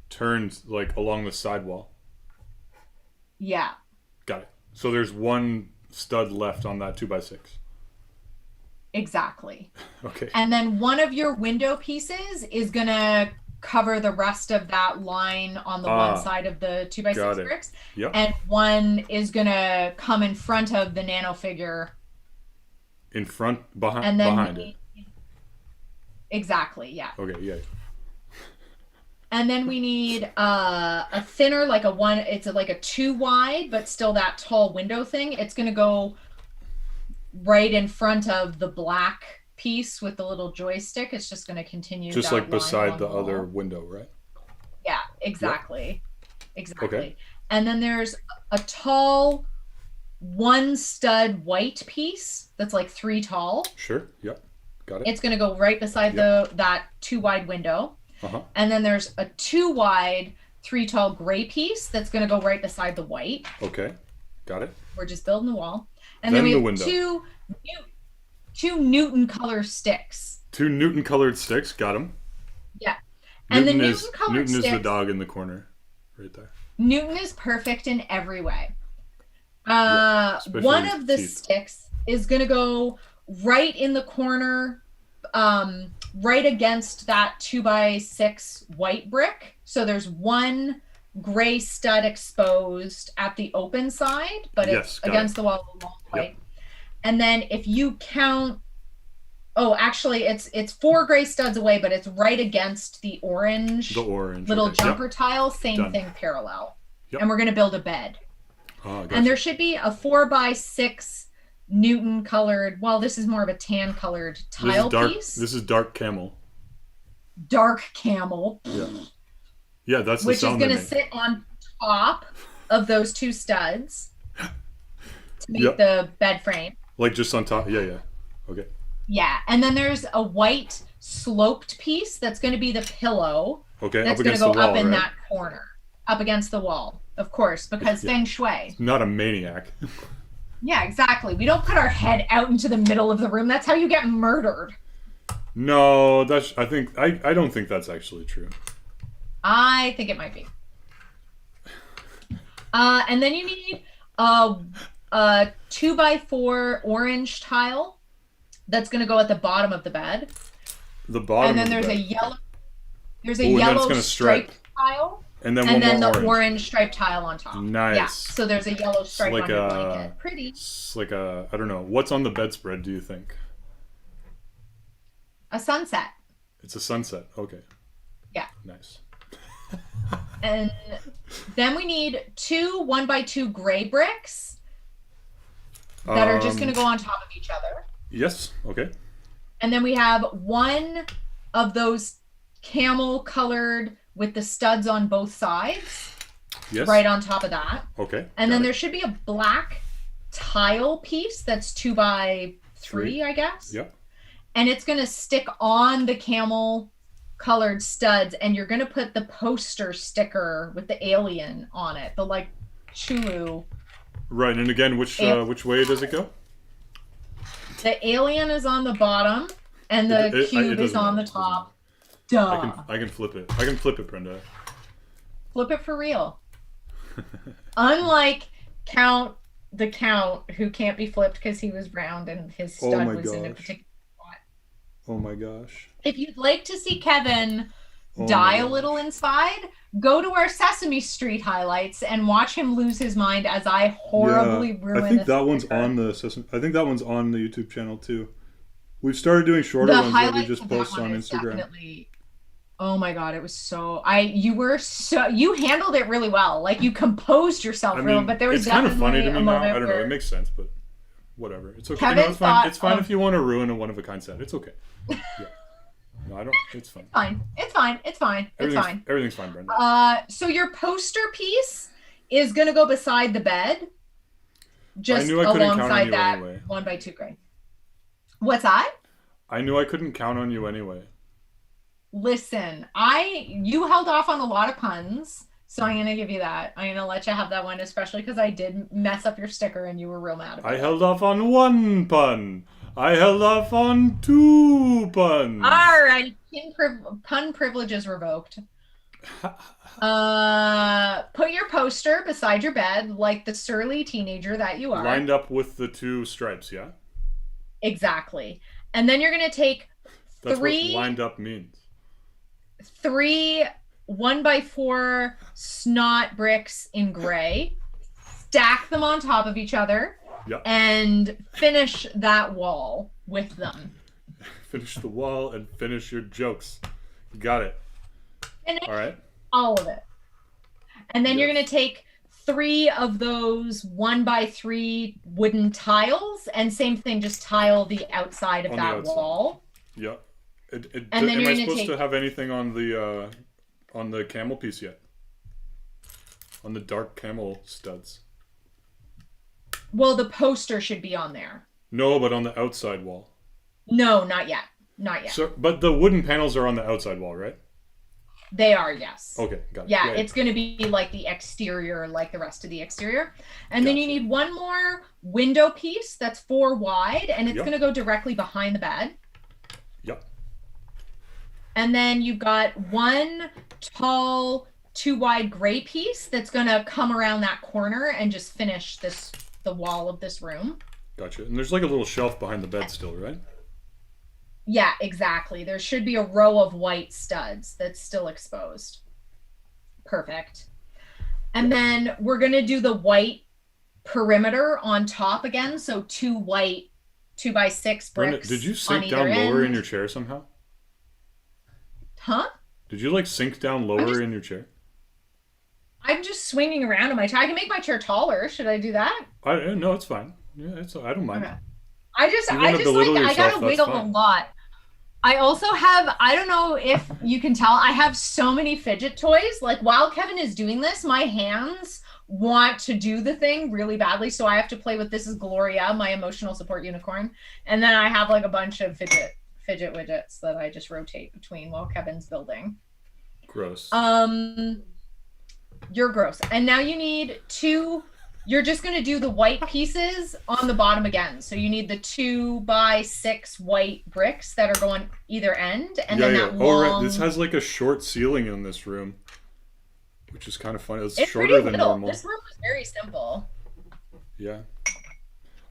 Turned, like, along the sidewall.
Yeah.
Got it. So there's 1 stud left on that 2x6.
Exactly.
Okay.
And then one of your window pieces is going to cover the rest of that line on the one side of the 2x6 bricks.
Yep.
And one is going to come in front of the nano figure
In front, behind,
and then
behind it.
Exactly, yeah.
Okay, yeah.
And then we need a thinner, like a one. It's like a 2 wide, but still that tall window thing. It's going to go right in front of the black piece with the little joystick. It's just going to continue.
Just
that
like
line
beside the
along wall.
other window, right?
Yeah, exactly.
Yep.
Exactly.
Okay.
And then there's a tall 1 stud white piece that's like 3 tall.
Sure. Yep. Got it.
It's going to go right beside that 2 wide window.
Uh-huh.
And then there's a 2 wide, 3 tall gray piece that's going to go right beside the white.
Okay. Got it.
We're just building the wall. And
Then
then we
the
have
window.
two Newton color sticks.
2 Newton colored sticks. Got them.
Yeah. And
Newton
the
is
Newton colored
Newton
sticks,
is the dog in the corner, right there.
Newton is perfect in every way.
Especially
One
his
of the
teeth.
sticks is going to go right in the corner, right against that 2x6 white brick. So there's 1 gray stud exposed at the open side, but it's against the wall along white.
Yep.
And then if you count, actually it's 4 gray studs away, but it's right against the orange little
okay.
jumper
Yep.
tile. Same
Done.
thing, parallel.
Yep.
And we're going to build a bed.
Oh, gotcha.
And there should be a 4x6 Newton colored, well, this is more of a tan colored tile piece.
This is dark camel.
Dark camel.
Yeah. Yeah, that's the
which is
sound
going
they
to
make.
sit on top of those 2 studs to make
Yep.
the bed frame.
Like just on top. Yeah. Okay.
Yeah. And then there's a white sloped piece that's going to be the pillow.
Okay.
That's
Up
going to
against
go
the wall,
up in
right?
that corner, up against the wall, of course, because feng shui.
Not a maniac.
Yeah, exactly. We don't put our head out into the middle of the room. That's how you get murdered.
No, I don't think that's actually true.
I think it might be. And then you need a 2x4 orange tile that's going to go at the bottom of the bed.
The bottom.
And then
of the
there's
bed.
a yellow. There's a
Ooh, and then it's
yellow
gonna
striped
stripe.
tile.
And then
And
one
then
more
the orange striped tile on top.
Nice.
Yeah. So there's a yellow stripe
like
on your blanket. Pretty.
It's like a, I don't know. What's on the bedspread, do you think?
A sunset.
It's a sunset. Okay.
Yeah.
Nice.
And then we need 2 1x2 gray bricks that are just going to go on top of each other.
Yes. Okay.
And then we have 1 of those camel colored with the studs on both sides.
Yes.
Right on top of that.
Okay.
And then
got
there
it.
should be a black tile piece that's 2x3,
3.
I guess.
Yep.
And it's going to stick on the camel colored studs, and you're going to put the poster sticker with the alien on it, the like Chulu.
Right. And again, which way does it go?
The alien is on the bottom, and the cube is on the top. Duh.
I can flip it. I can flip it, Brenda.
Flip it for real. Unlike the Count, who can't be flipped because he was round and his stud was in a particular spot.
Oh my gosh.
If you'd like to see Kevin die a little inside, go to our Sesame Street highlights and watch him lose his mind as I horribly ruin.
I think that one's on the I think that one's on the YouTube channel too. We've started doing shorter ones that we just post on Instagram.
Definitely. Oh my god, it was so you handled it really well. Like you composed yourself real, but there was
it's kind of funny to
definitely
me
a
now.
moment
I don't know.
where
It makes sense, but whatever. It's okay.
Kevin
It's fine.
thought
It's fine
of-
if you want to ruin a one-of-a-kind set. It's okay. Yeah. No, I don't. It's fine.
It's fine.
Everything's fine, Brenda.
So your poster piece is gonna go beside the bed, just
I knew I couldn't count on
alongside
you
that
anyway.
1x2 gray. What's that?
I knew I couldn't count on you anyway.
Listen, you held off on a lot of puns, so I'm gonna give you that. I'm gonna let you have that one, especially because I did mess up your sticker and you were real mad about
I
it.
held off on 1 pun. I held off on 2 puns.
All right, pun privileges revoked. Put your poster beside your bed like the surly teenager that you are.
Lined up with the 2 stripes, yeah?
Exactly. And then you're gonna take
That's
three
what lined up means.
1x4 snot bricks in gray, stack them on top of each other,
Yep.
And finish that wall with them.
Finish the wall and finish your jokes. Got it.
Finish
all right.
All of it. And then you're going to take 3 of those 1x3 wooden tiles, and same thing, just tile the outside of that wall.
Yeah.
And then
am
you're
I supposed to have anything on the camel piece yet? On the dark camel studs?
Well, the poster should be on there.
No, but on the outside wall.
No, not yet. Not yet.
So, but the wooden panels are on the outside wall, right?
They are, yes.
Okay, got it.
Yeah, it's going to be like the exterior, like the rest of the exterior. And then you need one more window piece that's 4 wide, and it's going to go directly behind the bed.
Yep.
And then you've got one tall, 2 wide gray piece that's going to come around that corner and just finish the wall of this room.
Gotcha. And there's like a little shelf behind the bed still, right?
Yeah, exactly. There should be a row of white studs that's still exposed. Perfect. And then we're going to do the white perimeter on top again. So 2 white 2x6 bricks.
Brenda, did you sink down lower in your chair somehow?
Huh?
Did you like sink down lower in your chair?
I'm just swinging around in my chair. I can make my chair taller. Should I do that?
No, it's fine. Yeah, I don't mind.
Okay. I gotta wiggle a lot. I also have, I don't know if you can tell, I have so many fidget toys. Like while Kevin is doing this, my hands want to do the thing really badly. So I have to play with, this is Gloria, my emotional support unicorn. And then I have like a bunch of fidget widgets that I just rotate between while Kevin's building.
Gross.
You're gross. And now you need 2. You're just going to do the white pieces on the bottom again. So you need the 2x6 white bricks that are going either end. And then that long...
right. This has like a short ceiling in this room, which is kind of funny. It's shorter
pretty
than
little.
normal.
This room was very simple.
Yeah.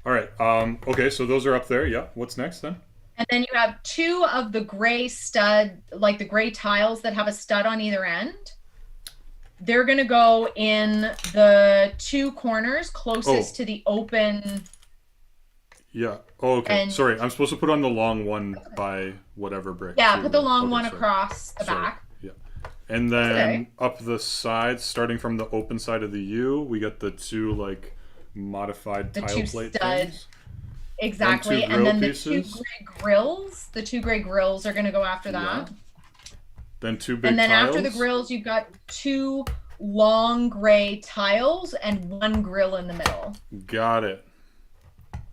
All right. Okay, so those are up there. Yeah. What's next then?
And then you have 2 of the gray stud, like the gray tiles that have a stud on either end. They're going to go in the 2 corners closest to the open.
Yeah. Oh, okay. Sorry. I'm supposed to put on the long one by whatever brick.
Yeah, put the long one across the back.
Yeah. And then up the sides, starting from the open side of the U, we get the 2 like modified tile plate things.
Exactly. And then the 2 gray grills. The 2 gray grills are going to go after that.
Yeah. Then 2 big tiles.
And then after the grills, you've got 2 long gray tiles and 1 grill in the middle.
Got it.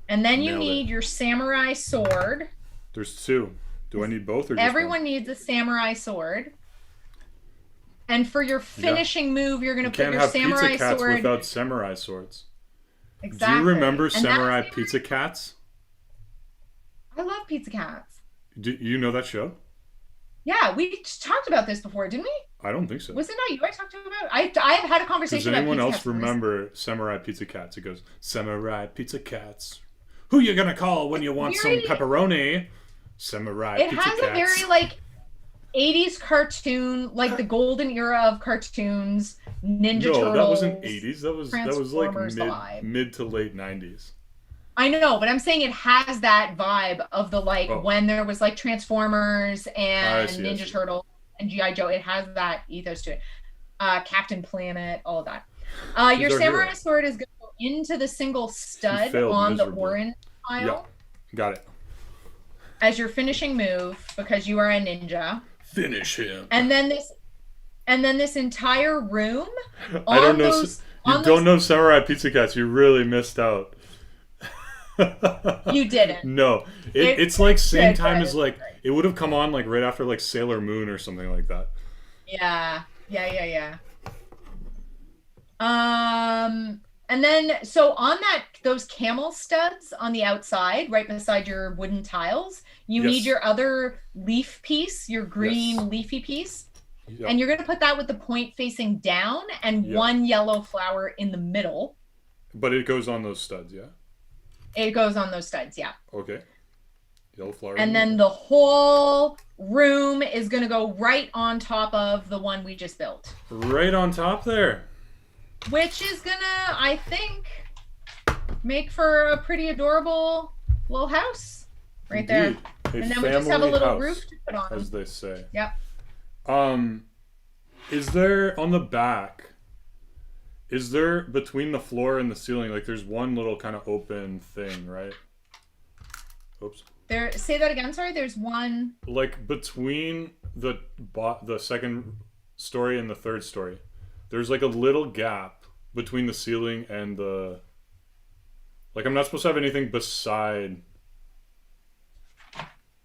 And then you need your samurai sword.
There's 2. Do I need both or just
Everyone needs a samurai sword. And for your finishing move, you're going to put your samurai
pizza cats
sword
without samurai swords.
Exactly.
Do you remember Samurai Pizza Cats?
I love Pizza Cats.
Do you know that show?
Yeah, we talked about this before, didn't we?
I don't think so.
Was it not you I talked to about? I have had a conversation about Pizza
Does anyone else
Cats
remember Samurai Pizza Cats? It goes, Samurai Pizza Cats. Who you gonna call when you want some pepperoni? Samurai Pizza Cats.
It has a very like 80s cartoon, like the golden era of cartoons, Ninja Turtles.
No, that wasn't 80s. That was like mid to late 90s.
I know, but I'm saying it has that vibe of the like when there was like Transformers and Ninja Turtles and G.I. Joe. It has that ethos to it. Captain Planet, all of that. Your samurai sword is going to go into the single stud on the orange tile.
Yeah, got it.
As your finishing move, because you are a ninja.
Finish him.
And then this entire room.
I don't know. You don't know Samurai Pizza Cats. You really missed out.
You didn't.
No, it's like same time as like it would have come on like right after like Sailor Moon or something like that.
Yeah. And then so on those camel studs on the outside, right beside your wooden tiles, you need your other leaf piece, your green leafy piece. Yep. And you're going to put that with the point facing down and one yellow flower in the middle.
But it goes on those studs, yeah?
It goes on those studs, yeah.
Okay. Yellow flower.
And then the whole room is going to go right on top of the one we just built.
Right on top there.
Which is going to, I think, make for a pretty adorable little house right
Indeed.
there. And then we just have a little
house,
roof to put on.
as they say.
Yep.
Is there on the back? Is there between the floor and the ceiling, like there's one little kind of open thing, right? Oops.
There. Say that again. Sorry. There's one.
Like between the second story and the third story, there's like a little gap between the ceiling and the. Like I'm not supposed to have anything beside.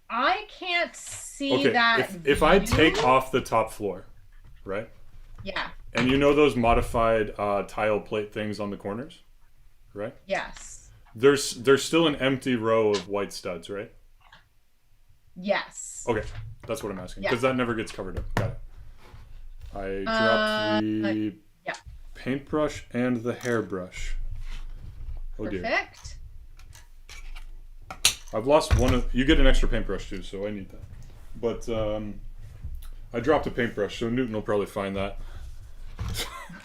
I can't see that.
If I take off the top floor, right?
Yeah.
And you know those modified tile plate things on the corners, right?
Yes.
There's still an empty row of white studs, right?
Yes.
Okay, that's what I'm asking because
Yeah.
that never gets covered up. Got it. I dropped the paintbrush and the hairbrush. Oh dear.
Perfect.
I've lost one of. You get an extra paintbrush too, so I need that. But I dropped a paintbrush, so Newton will probably find that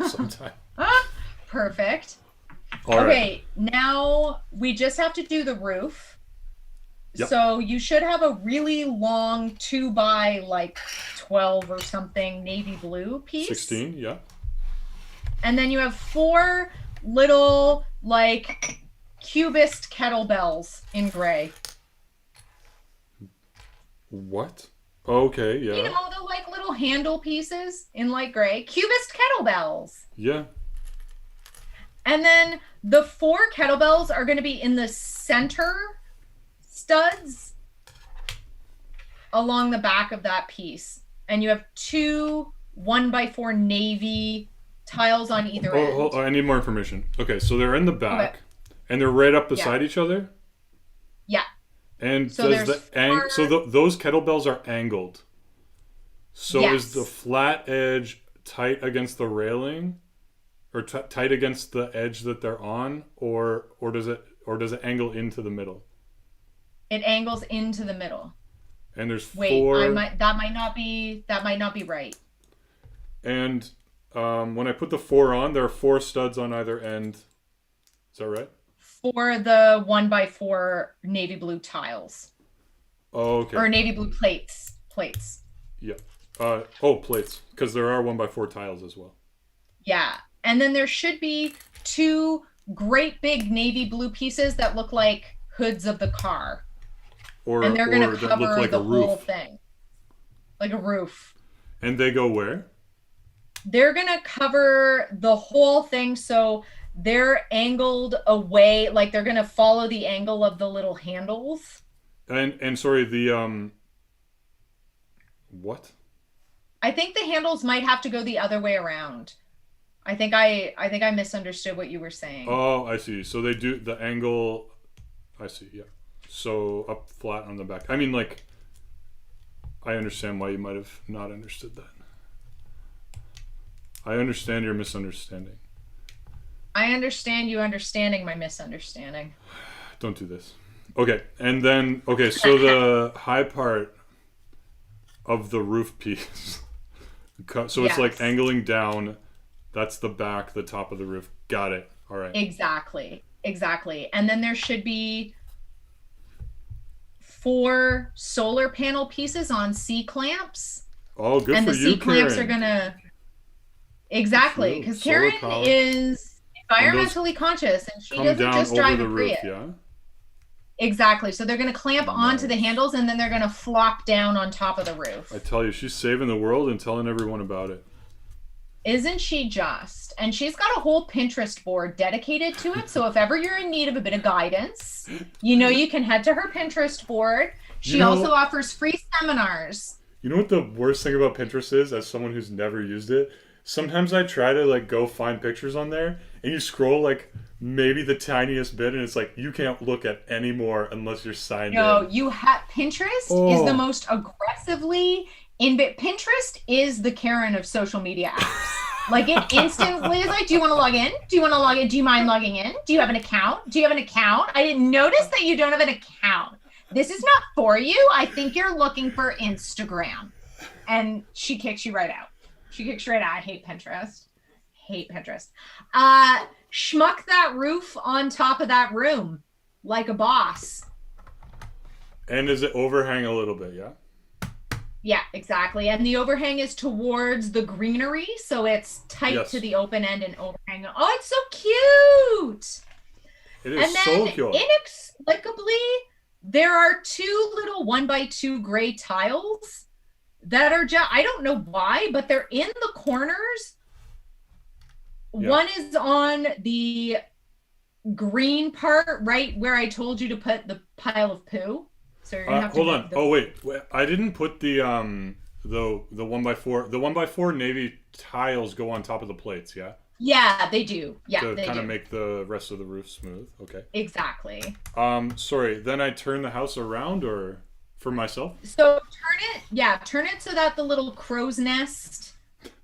sometime.
Perfect.
All
okay, now we just have to do the roof.
Yep.
So you should have a really long 2 by like 12 or something navy blue piece.
16, yeah.
And then you have 4 little like cubist kettlebells in gray.
What? Okay, yeah.
You know, the like little handle pieces in light gray. Cubist kettlebells.
Yeah.
And then the 4 kettlebells are going to be in the center studs along the back of that piece. And you have 2 1x4 navy tiles on either end.
Oh, I need more information. Okay, so they're in the back, and they're right up beside each other.
Yeah.
And
so
does those kettlebells are angled. So
yes.
Is the flat edge tight against the railing, or tight against the edge that they're on, or does it angle into the middle?
It angles into the middle.
And there's 4.
That might not be right.
And when I put the 4 on, there are 4 studs on either end. Is that right?
For the 1x4 navy blue tiles.
Oh, okay.
Or navy blue plates.
Yeah. Plates, because there are 1x4 tiles as well.
Yeah, and then there should be 2 great big navy blue pieces that look like hoods of the car. And they're going to cover the whole thing. Like a roof.
And they go where?
They're going to cover the whole thing, so they're angled away, like they're going to follow the angle of the little handles.
And sorry, the what?
I think the handles might have to go the other way around. I think I misunderstood what you were saying.
Oh, I see. So they do the angle. I see. Yeah. So up flat on the back. I mean, like, I understand why you might have not understood that. I understand your misunderstanding.
I understand you understanding my misunderstanding.
Don't do this. Okay, and then so the high part of the roof piece. So it's like angling down. That's the back, the top of the roof. Got it. All right.
Exactly. And then there should be 4 solar panel pieces on C-clamps.
Oh, good for you, Karen. And the
C-clamps are going to... Exactly, because Karen is environmentally conscious, and she doesn't just drive a Prius.
Yeah?
Exactly. So they're going to clamp onto the handles, and then they're going to flop down on top of the roof.
I tell you, she's saving the world and telling everyone about it.
Isn't she just? And she's got a whole Pinterest board dedicated to it. So if ever you're in need of a bit of guidance, you can head to her Pinterest board. She also offers free seminars.
You know what the worst thing about Pinterest is, as someone who's never used it? Sometimes I try to like go find pictures on there, and you scroll like maybe the tiniest bit, and it's like you can't look at any more unless you're signed in.
No, you have Pinterest is the most aggressively Pinterest is the Karen of social media apps. Like it instantly is like, do you want to log in? Do you want to log in? Do you mind logging in? Do you have an account? Do you have an account? I didn't notice that you don't have an account. This is not for you. I think you're looking for Instagram. And she kicks you right out. I hate Pinterest. schmuck that roof on top of that room like a boss.
And does it overhang a little bit? Yeah.
Yeah, exactly. And the overhang is towards the greenery, so it's tight to the open end and overhang. Oh, it's so cute.
It is so cute.
Inexplicably, there are 2 little 1x2 gray tiles that are just, I don't know why, but they're in the corners. Yeah. One is on the green part, right where I told you to put the pile of poo. So you're gonna have to
hold on. Oh wait, I didn't put the 1x4. The 1x4 navy tiles go on top of the plates. Yeah.
Yeah, they do. Yeah,
to kind of make the rest of the roof smooth. Okay.
Exactly.
Sorry. Then I turn the house around, or for myself.
So turn it so that the little crow's nest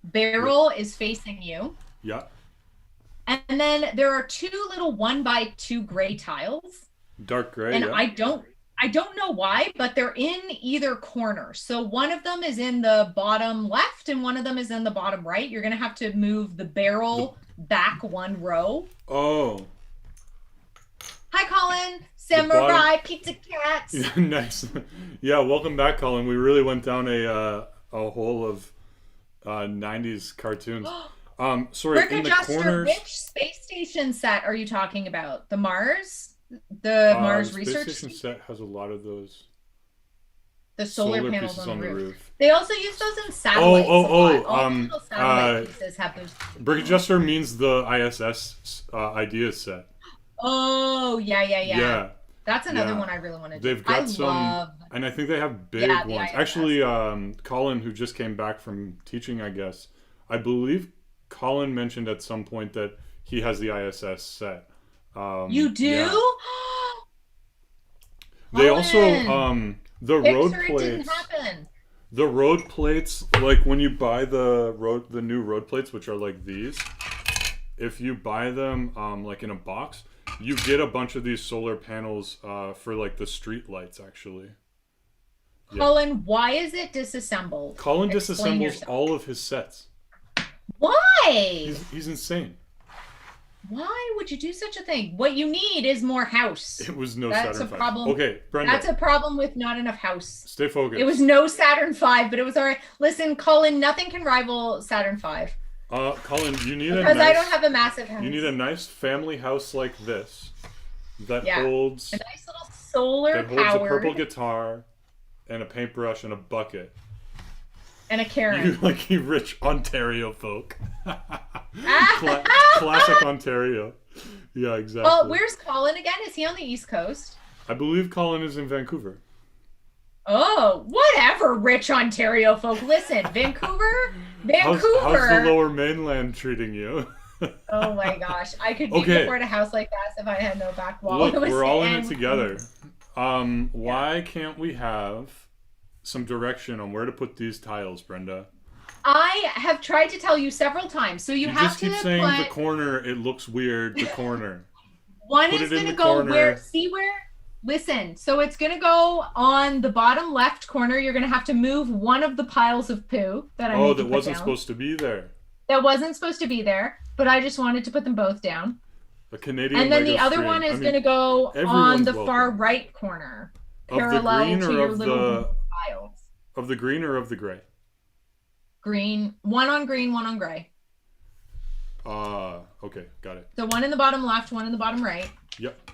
barrel is facing you.
Yeah.
And then there are 2 little 1x2 gray tiles.
Dark gray.
And
yeah.
I don't know why, but they're in either corner. So one of them is in the bottom left and one of them is in the bottom right. You're going to have to move the barrel back 1 row.
Oh.
Hi, Colin. Samurai Pizza Cats.
Nice. Yeah, welcome back, Colin. We really went down a hole of 90s cartoons. Sorry,
Rick
in the
Adjuster,
corners.
which space station set are you talking about? The Mars? The Mars Research
Station set has a lot of those.
The solar panels
pieces
on the roof. They also use those in satellites. Satellite pieces have those.
Brick Adjuster means the ISS ideas set.
Oh, yeah. That's another one I really want to do.
They've got and I think they have big ones. Actually, Colin, who just came back from teaching, I guess, I believe Colin mentioned at some point that he has the ISS set.
You do?
Yeah. They also the road plates.
Didn't happen.
The road plates, like when you buy the new road plates, which are like these, if you buy them like in a box, you get a bunch of these solar panels for like the street lights. Actually,
Colin, why is it disassembled?
Colin disassembles all of his sets.
Why?
He's insane.
Why would you do such a thing? What you need is more house.
It was no
That's
Saturn
a
V.
problem.
Okay, Brenda.
That's a problem with not enough house.
Stay focused.
It was no Saturn V, but it was all right. Listen, Colin, nothing can rival Saturn V.
Colin, you need
because I don't have a massive house.
You need a nice family house like this that holds
a nice little solar
powered, holds a purple guitar and a paintbrush and a bucket.
And a Karen.
You like you rich Ontario folk. Classic Ontario. Yeah, exactly.
Well, where's Colin again? Is he on the East Coast?
I believe Colin is in Vancouver.
Oh, whatever, rich Ontario folk. Listen, Vancouver?
How's the Lower Mainland treating you?
Oh my gosh. I could afford a house like that if I had no back wall.
Look, we're all in it together. Why can't we have some direction on where to put these tiles, Brenda?
I have tried to tell you several times. So you have
just keep saying the corner. It looks weird. The corner.
One is going to go where? See where? Listen. So it's going to go on the bottom left corner. You're going to have to move one of the piles of poo that I made you put down.
Wasn't supposed to be there.
That wasn't supposed to be there, but I just wanted to put them both down.
A Canadian.
And then the other one is going to go on the far right corner, parallel to your little piles.
Of the green or of the gray?
Green, one on gray.
Okay, got it.
The one in the bottom left, one in the bottom right.
Yep.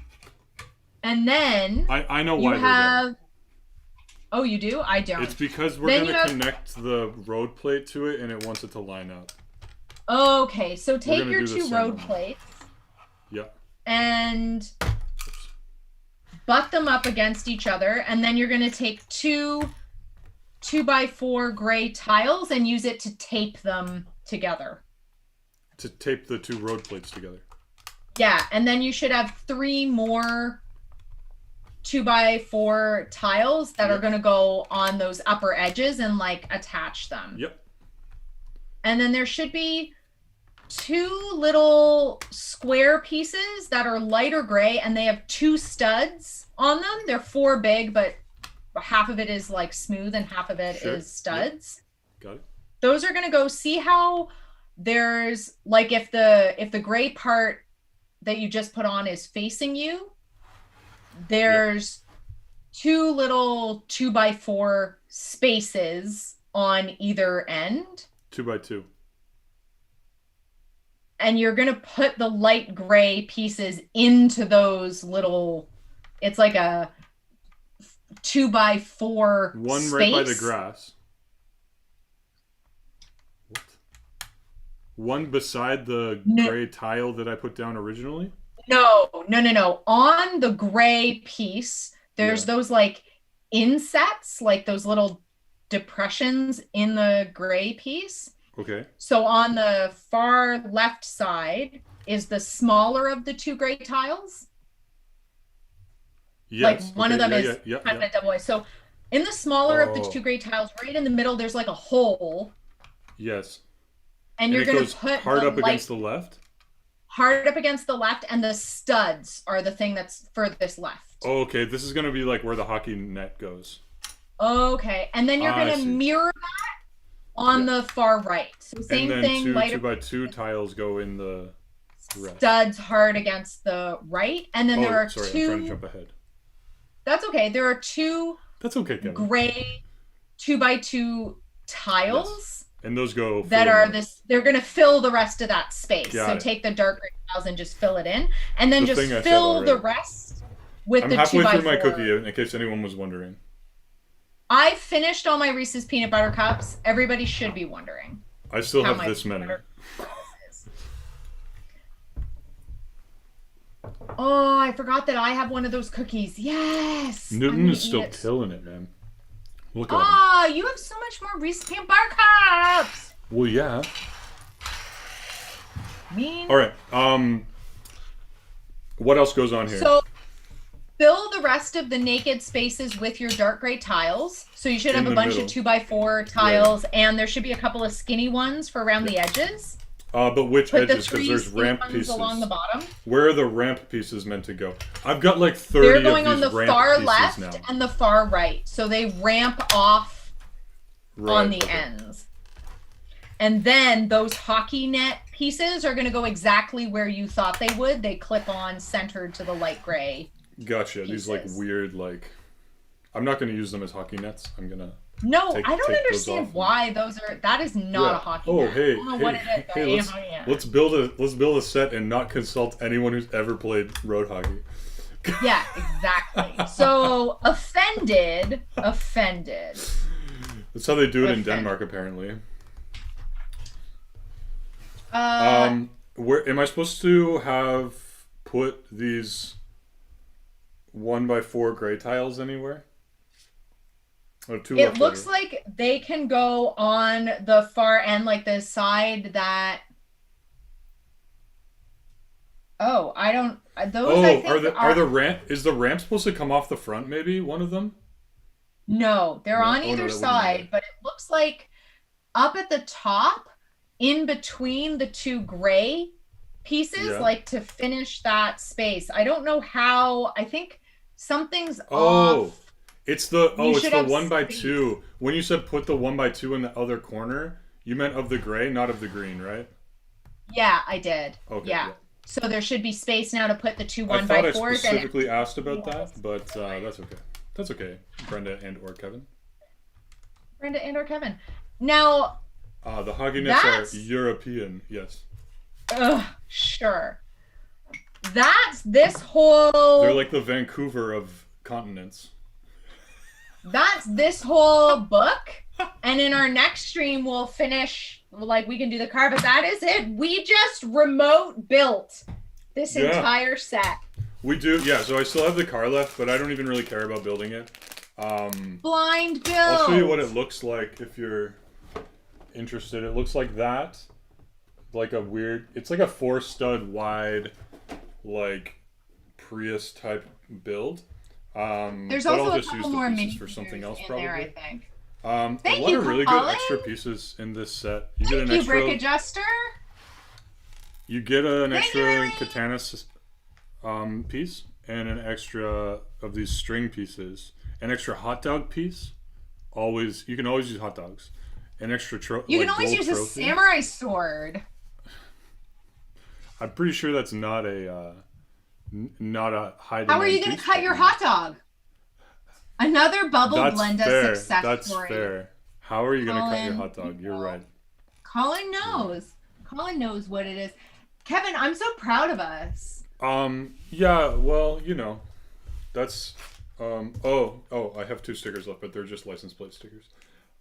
And then
I know why
you have. Oh, you do? I don't.
It's because we're going to connect the road plate to it, and it wants it to line up.
Okay, so take your 2 road plates.
Yep.
And butt them up against each other, and then you're going to take 2x4 gray tiles and use it to tape them together.
To tape the 2 road plates together.
Yeah, and then you should have 3 more 2x4 tiles that are going to go on those upper edges and like attach them.
Yep.
And then there should be 2 little square pieces that are lighter gray and they have 2 studs on them. They're 4 big, but half of it is like smooth and half of it is studs.
Yep. Got it.
Those are going to go, see how there's like if the gray part that you just put on is facing you, there's 2 little 2x4 spaces on either end.
2x2.
And you're going to put the light gray pieces into those little, it's like a 2x4
one
space.
right by the grass. What? One beside the gray tile that I put down originally?
No. On the gray piece, there's those like insets, like those little depressions in the gray piece.
Okay.
So on the far left side is the smaller of the 2 gray tiles.
Yes.
Like one of them is kind of a double. So in the smaller of the 2 gray tiles, right in the middle, there's like a hole.
Yes.
And you're going to put
hard up against the left?
Hard up against the left, and the studs are the thing that's furthest left.
Oh, okay. This is going to be like where the hockey net goes.
Okay. And then you're going to mirror that on the far right. So same thing.
And then 2x2 tiles go in the rest.
Studs hard against the right. And then there are 2...
I'm trying to jump ahead.
That's okay. There are 2
That's okay, Kevin.
Gray 2x2 tiles.
Yes. And those go
that are this. They're going to fill the rest of that space.
Got it.
Take the dark gray tiles and just fill it in, and then just fill the rest with the 2x4.
I'm halfway through my cookie, in case anyone was wondering.
I finished all my Reese's peanut butter cups. Everybody should be wondering.
I still have this many.
Oh, I forgot that I have one of those cookies. Yes.
Newton is still killing it, man. Look at him.
You have so much more Reese's peanut butter cups.
Well, yeah.
Mean.
All right. What else goes on here?
So, fill the rest of the naked spaces with your dark gray tiles. So you should have a bunch of 2x4 tiles, and there should be a couple of skinny ones for around the edges.
But which
Put
edges?
the
Because there's ramp
ones
pieces
along the bottom.
Where are the ramp pieces meant to go? I've got like 30
They're going
of
on
these
the
ramp
far
pieces
left
now.
and the far right. So they ramp off on the ends. And then those hockey net pieces are going to go exactly where you thought they would. They clip on centered to the light gray.
Gotcha.
Pieces.
These like weird I'm not going to use them as hockey nets. I'm going to
No, I don't understand why those are. That is not a hockey net.
Hey,
I don't know what it is.
Let's build a set and not consult anyone who's ever played road hockey.
Yeah, exactly. So offended.
That's how they do it in Denmark, apparently. Where am I supposed to have put these 1x4 gray tiles anywhere?
It looks like they can go on the far end, like the side that. Oh, I don't. Those.
Oh,
I think
are the ramp? Is the ramp supposed to come off the front? Maybe one of them.
No, they're on either side, but it looks like up at the top, in between the 2 gray pieces, like to finish that space. I don't know how. I think something's off.
It's the 1x2. When you said put the 1x2 in the other corner, you meant of the gray, not of the green, right?
Yeah, I did.
Okay.
Yeah. So there should be space now to put the 2 1x4s.
I thought I specifically asked about that, but that's okay. That's okay, Brenda and or Kevin.
Now.
The hockey nets are European, yes.
Sure. That's this whole.
They're like the Vancouver of continents.
That's this whole book, and in our next stream we'll finish, we can do the car, but that is it. We just remote built this entire set.
We do, yeah. So I still have the car left, but I don't even really care about building it.
Blind build.
I'll show you what it looks like if you're interested. It looks like that, like a weird. It's like a 4-stud wide, like Prius type build.
There's also a couple more mini
for something else, probably.
there, I think.
Thank you, really good extra pieces in this set. You get an extra
brick adjuster.
You get an extra katana piece and an extra of these string pieces. An extra hot dog piece. You can always use hot dogs. An extra
You can always use a samurai sword.
I'm pretty sure that's not a hiding.
How are you going to cut your hot dog? Another bubble blender success
That's
story.
fair. How are you going to cut your hot dog? You're right.
Colin knows. Colin knows what it is. Kevin, I'm so proud of us.
Yeah, well, that's I have 2 stickers left, but they're just license plate stickers.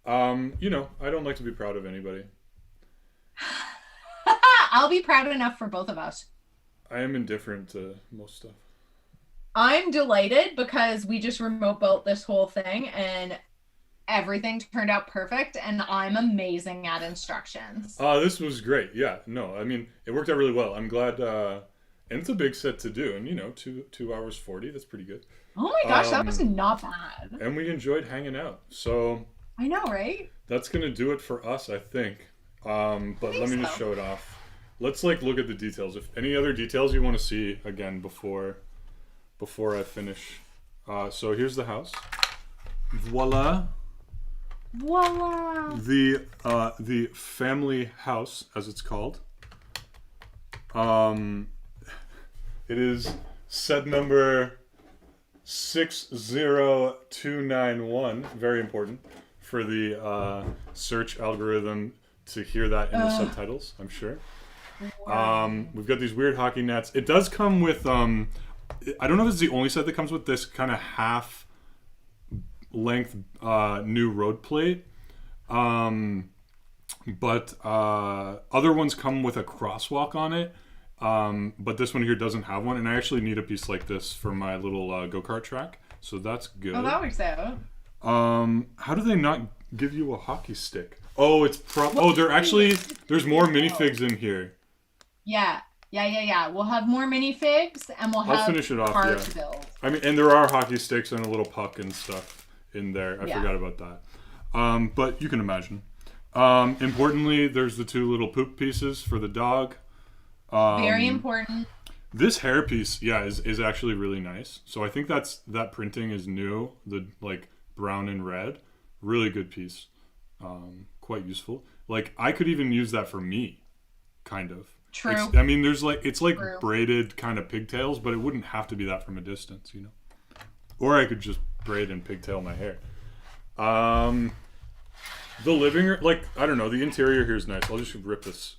I don't like to be proud of anybody.
I'll be proud enough for both of us.
I am indifferent to most stuff.
I'm delighted because we just remote built this whole thing and everything turned out perfect, and I'm amazing at instructions.
This was great. Yeah, no, I mean, it worked out really well. I'm glad, and it's a big set to do, and 2 hours 40, that's pretty good.
Oh my gosh, that was not bad.
And we enjoyed hanging out, so...
I know, right?
That's going to do it for us, I think. But let me just show it off. Let's, look at the details. If any other details you want to see, again, before I finish. So here's the house. Voila.
Voila.
The family house, as it's called. It is set number 60291. Very important for the search algorithm to hear that in the subtitles, I'm sure. Wow. We've got these weird hockey nets. It does come with I don't know if it's the only set that comes with this kind of half length new road plate, but other ones come with a crosswalk on it, but this one here doesn't have one, and I actually need a piece like this for my little go-kart track, so that's good.
Oh, that works out.
How do they not give you a hockey stick? Oh, there's more minifigs in here.
Yeah. We'll have more minifigs, and I'll
finish it off,
cars to build.
I mean, and there are hockey sticks and a little puck and stuff in there. I forgot about that. But you can imagine. Importantly, there's the 2 little poop pieces for the dog.
Very important.
This hair piece, is actually really nice. So I think that printing is new. The brown and red, really good piece. Quite useful. I could even use that for me, kind of.
True.
There's it's
True.
braided kind of pigtails, but it wouldn't have to be that from a distance, Or I could just braid and pigtail my hair. The living room, I don't know, the interior here is nice. I'll just rip this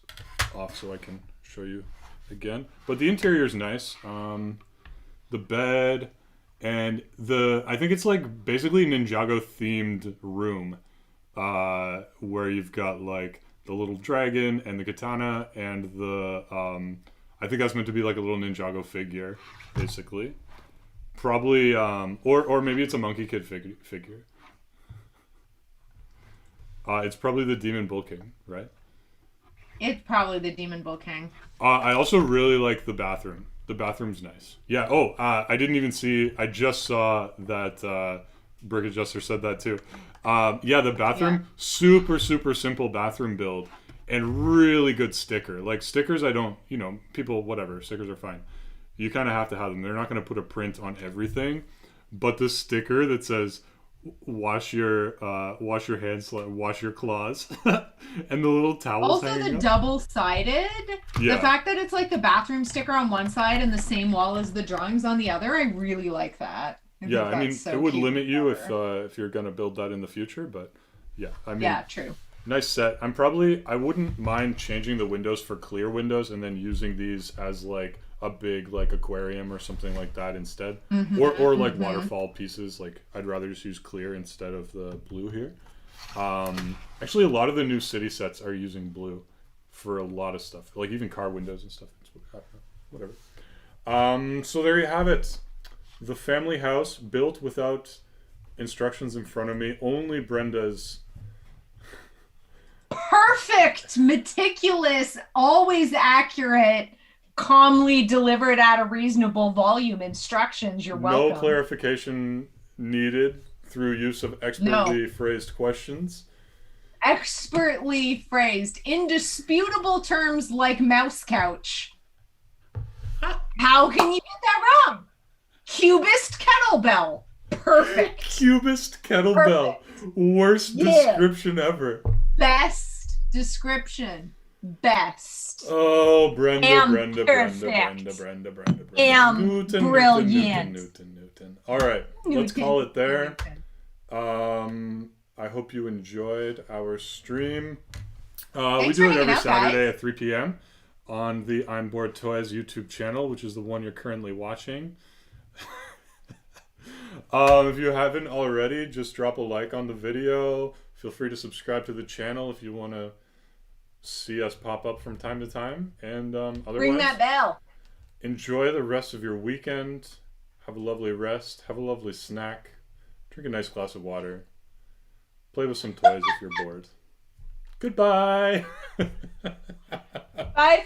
off so I can show you again. But the interior is nice. The bed and I think it's basically Ninjago themed room, where you've got the little dragon and the katana and the I think that's meant to be a little Ninjago figure, basically. Probably or maybe it's a Monkey Kid figure. It's probably the Demon Bull King, right?
It's probably the Demon Bull King.
I also really like the bathroom. The bathroom's nice. Yeah. Oh, I didn't even see. I just saw that Brick Adjuster said that too. The bathroom, super simple bathroom build, and really good sticker. Stickers, I don't. People, whatever. Stickers are fine. You kind of have to have them. They're not going to put a print on everything, but the sticker that says wash your hands, wash your claws, and the little towels.
Also, the double-sided. Yeah. The fact that it's the bathroom sticker on one side and the same wall as the drawings on the other, I really like that.
It would limit you if you're gonna build that in the future, but yeah,
true.
Nice set. I wouldn't mind changing the windows for clear windows and then using these as a big aquarium or something like that instead, or waterfall pieces. I'd rather just use clear instead of the blue here. Actually, a lot of the new city sets are using blue for a lot of stuff, even car windows and stuff. Whatever. So there you have it. The family house built without instructions in front of me. Only Brenda's
perfect, meticulous, always accurate, calmly delivered at a reasonable volume instructions. You're welcome.
No clarification needed through use of expertly phrased questions.
Expertly phrased. Indisputable terms like mouse couch. How can you get that wrong? Cubist kettlebell. Perfect.
Cubist kettlebell. Perfect. Worst description ever.
Best description. best.
Oh, Brenda,
Am
Brenda,
perfect.
Brenda.
Am
Newton.
brilliant.
All right, let's call it there.
Newton.
I hope you enjoyed our stream. We
Thanks
do
for
it every
hanging out,
Saturday
guys.
at 3 p.m. on the I'm Bored Toys YouTube channel, which is the one you're currently watching. If you haven't already, just drop a like on the video. Feel free to subscribe to the channel if you want to see us pop up from time to time. And otherwise,
Ring that bell.
enjoy the rest of your weekend. Have a lovely rest. Have a lovely snack. Drink a nice glass of water. Play with some toys if you're bored. Goodbye.
Bye.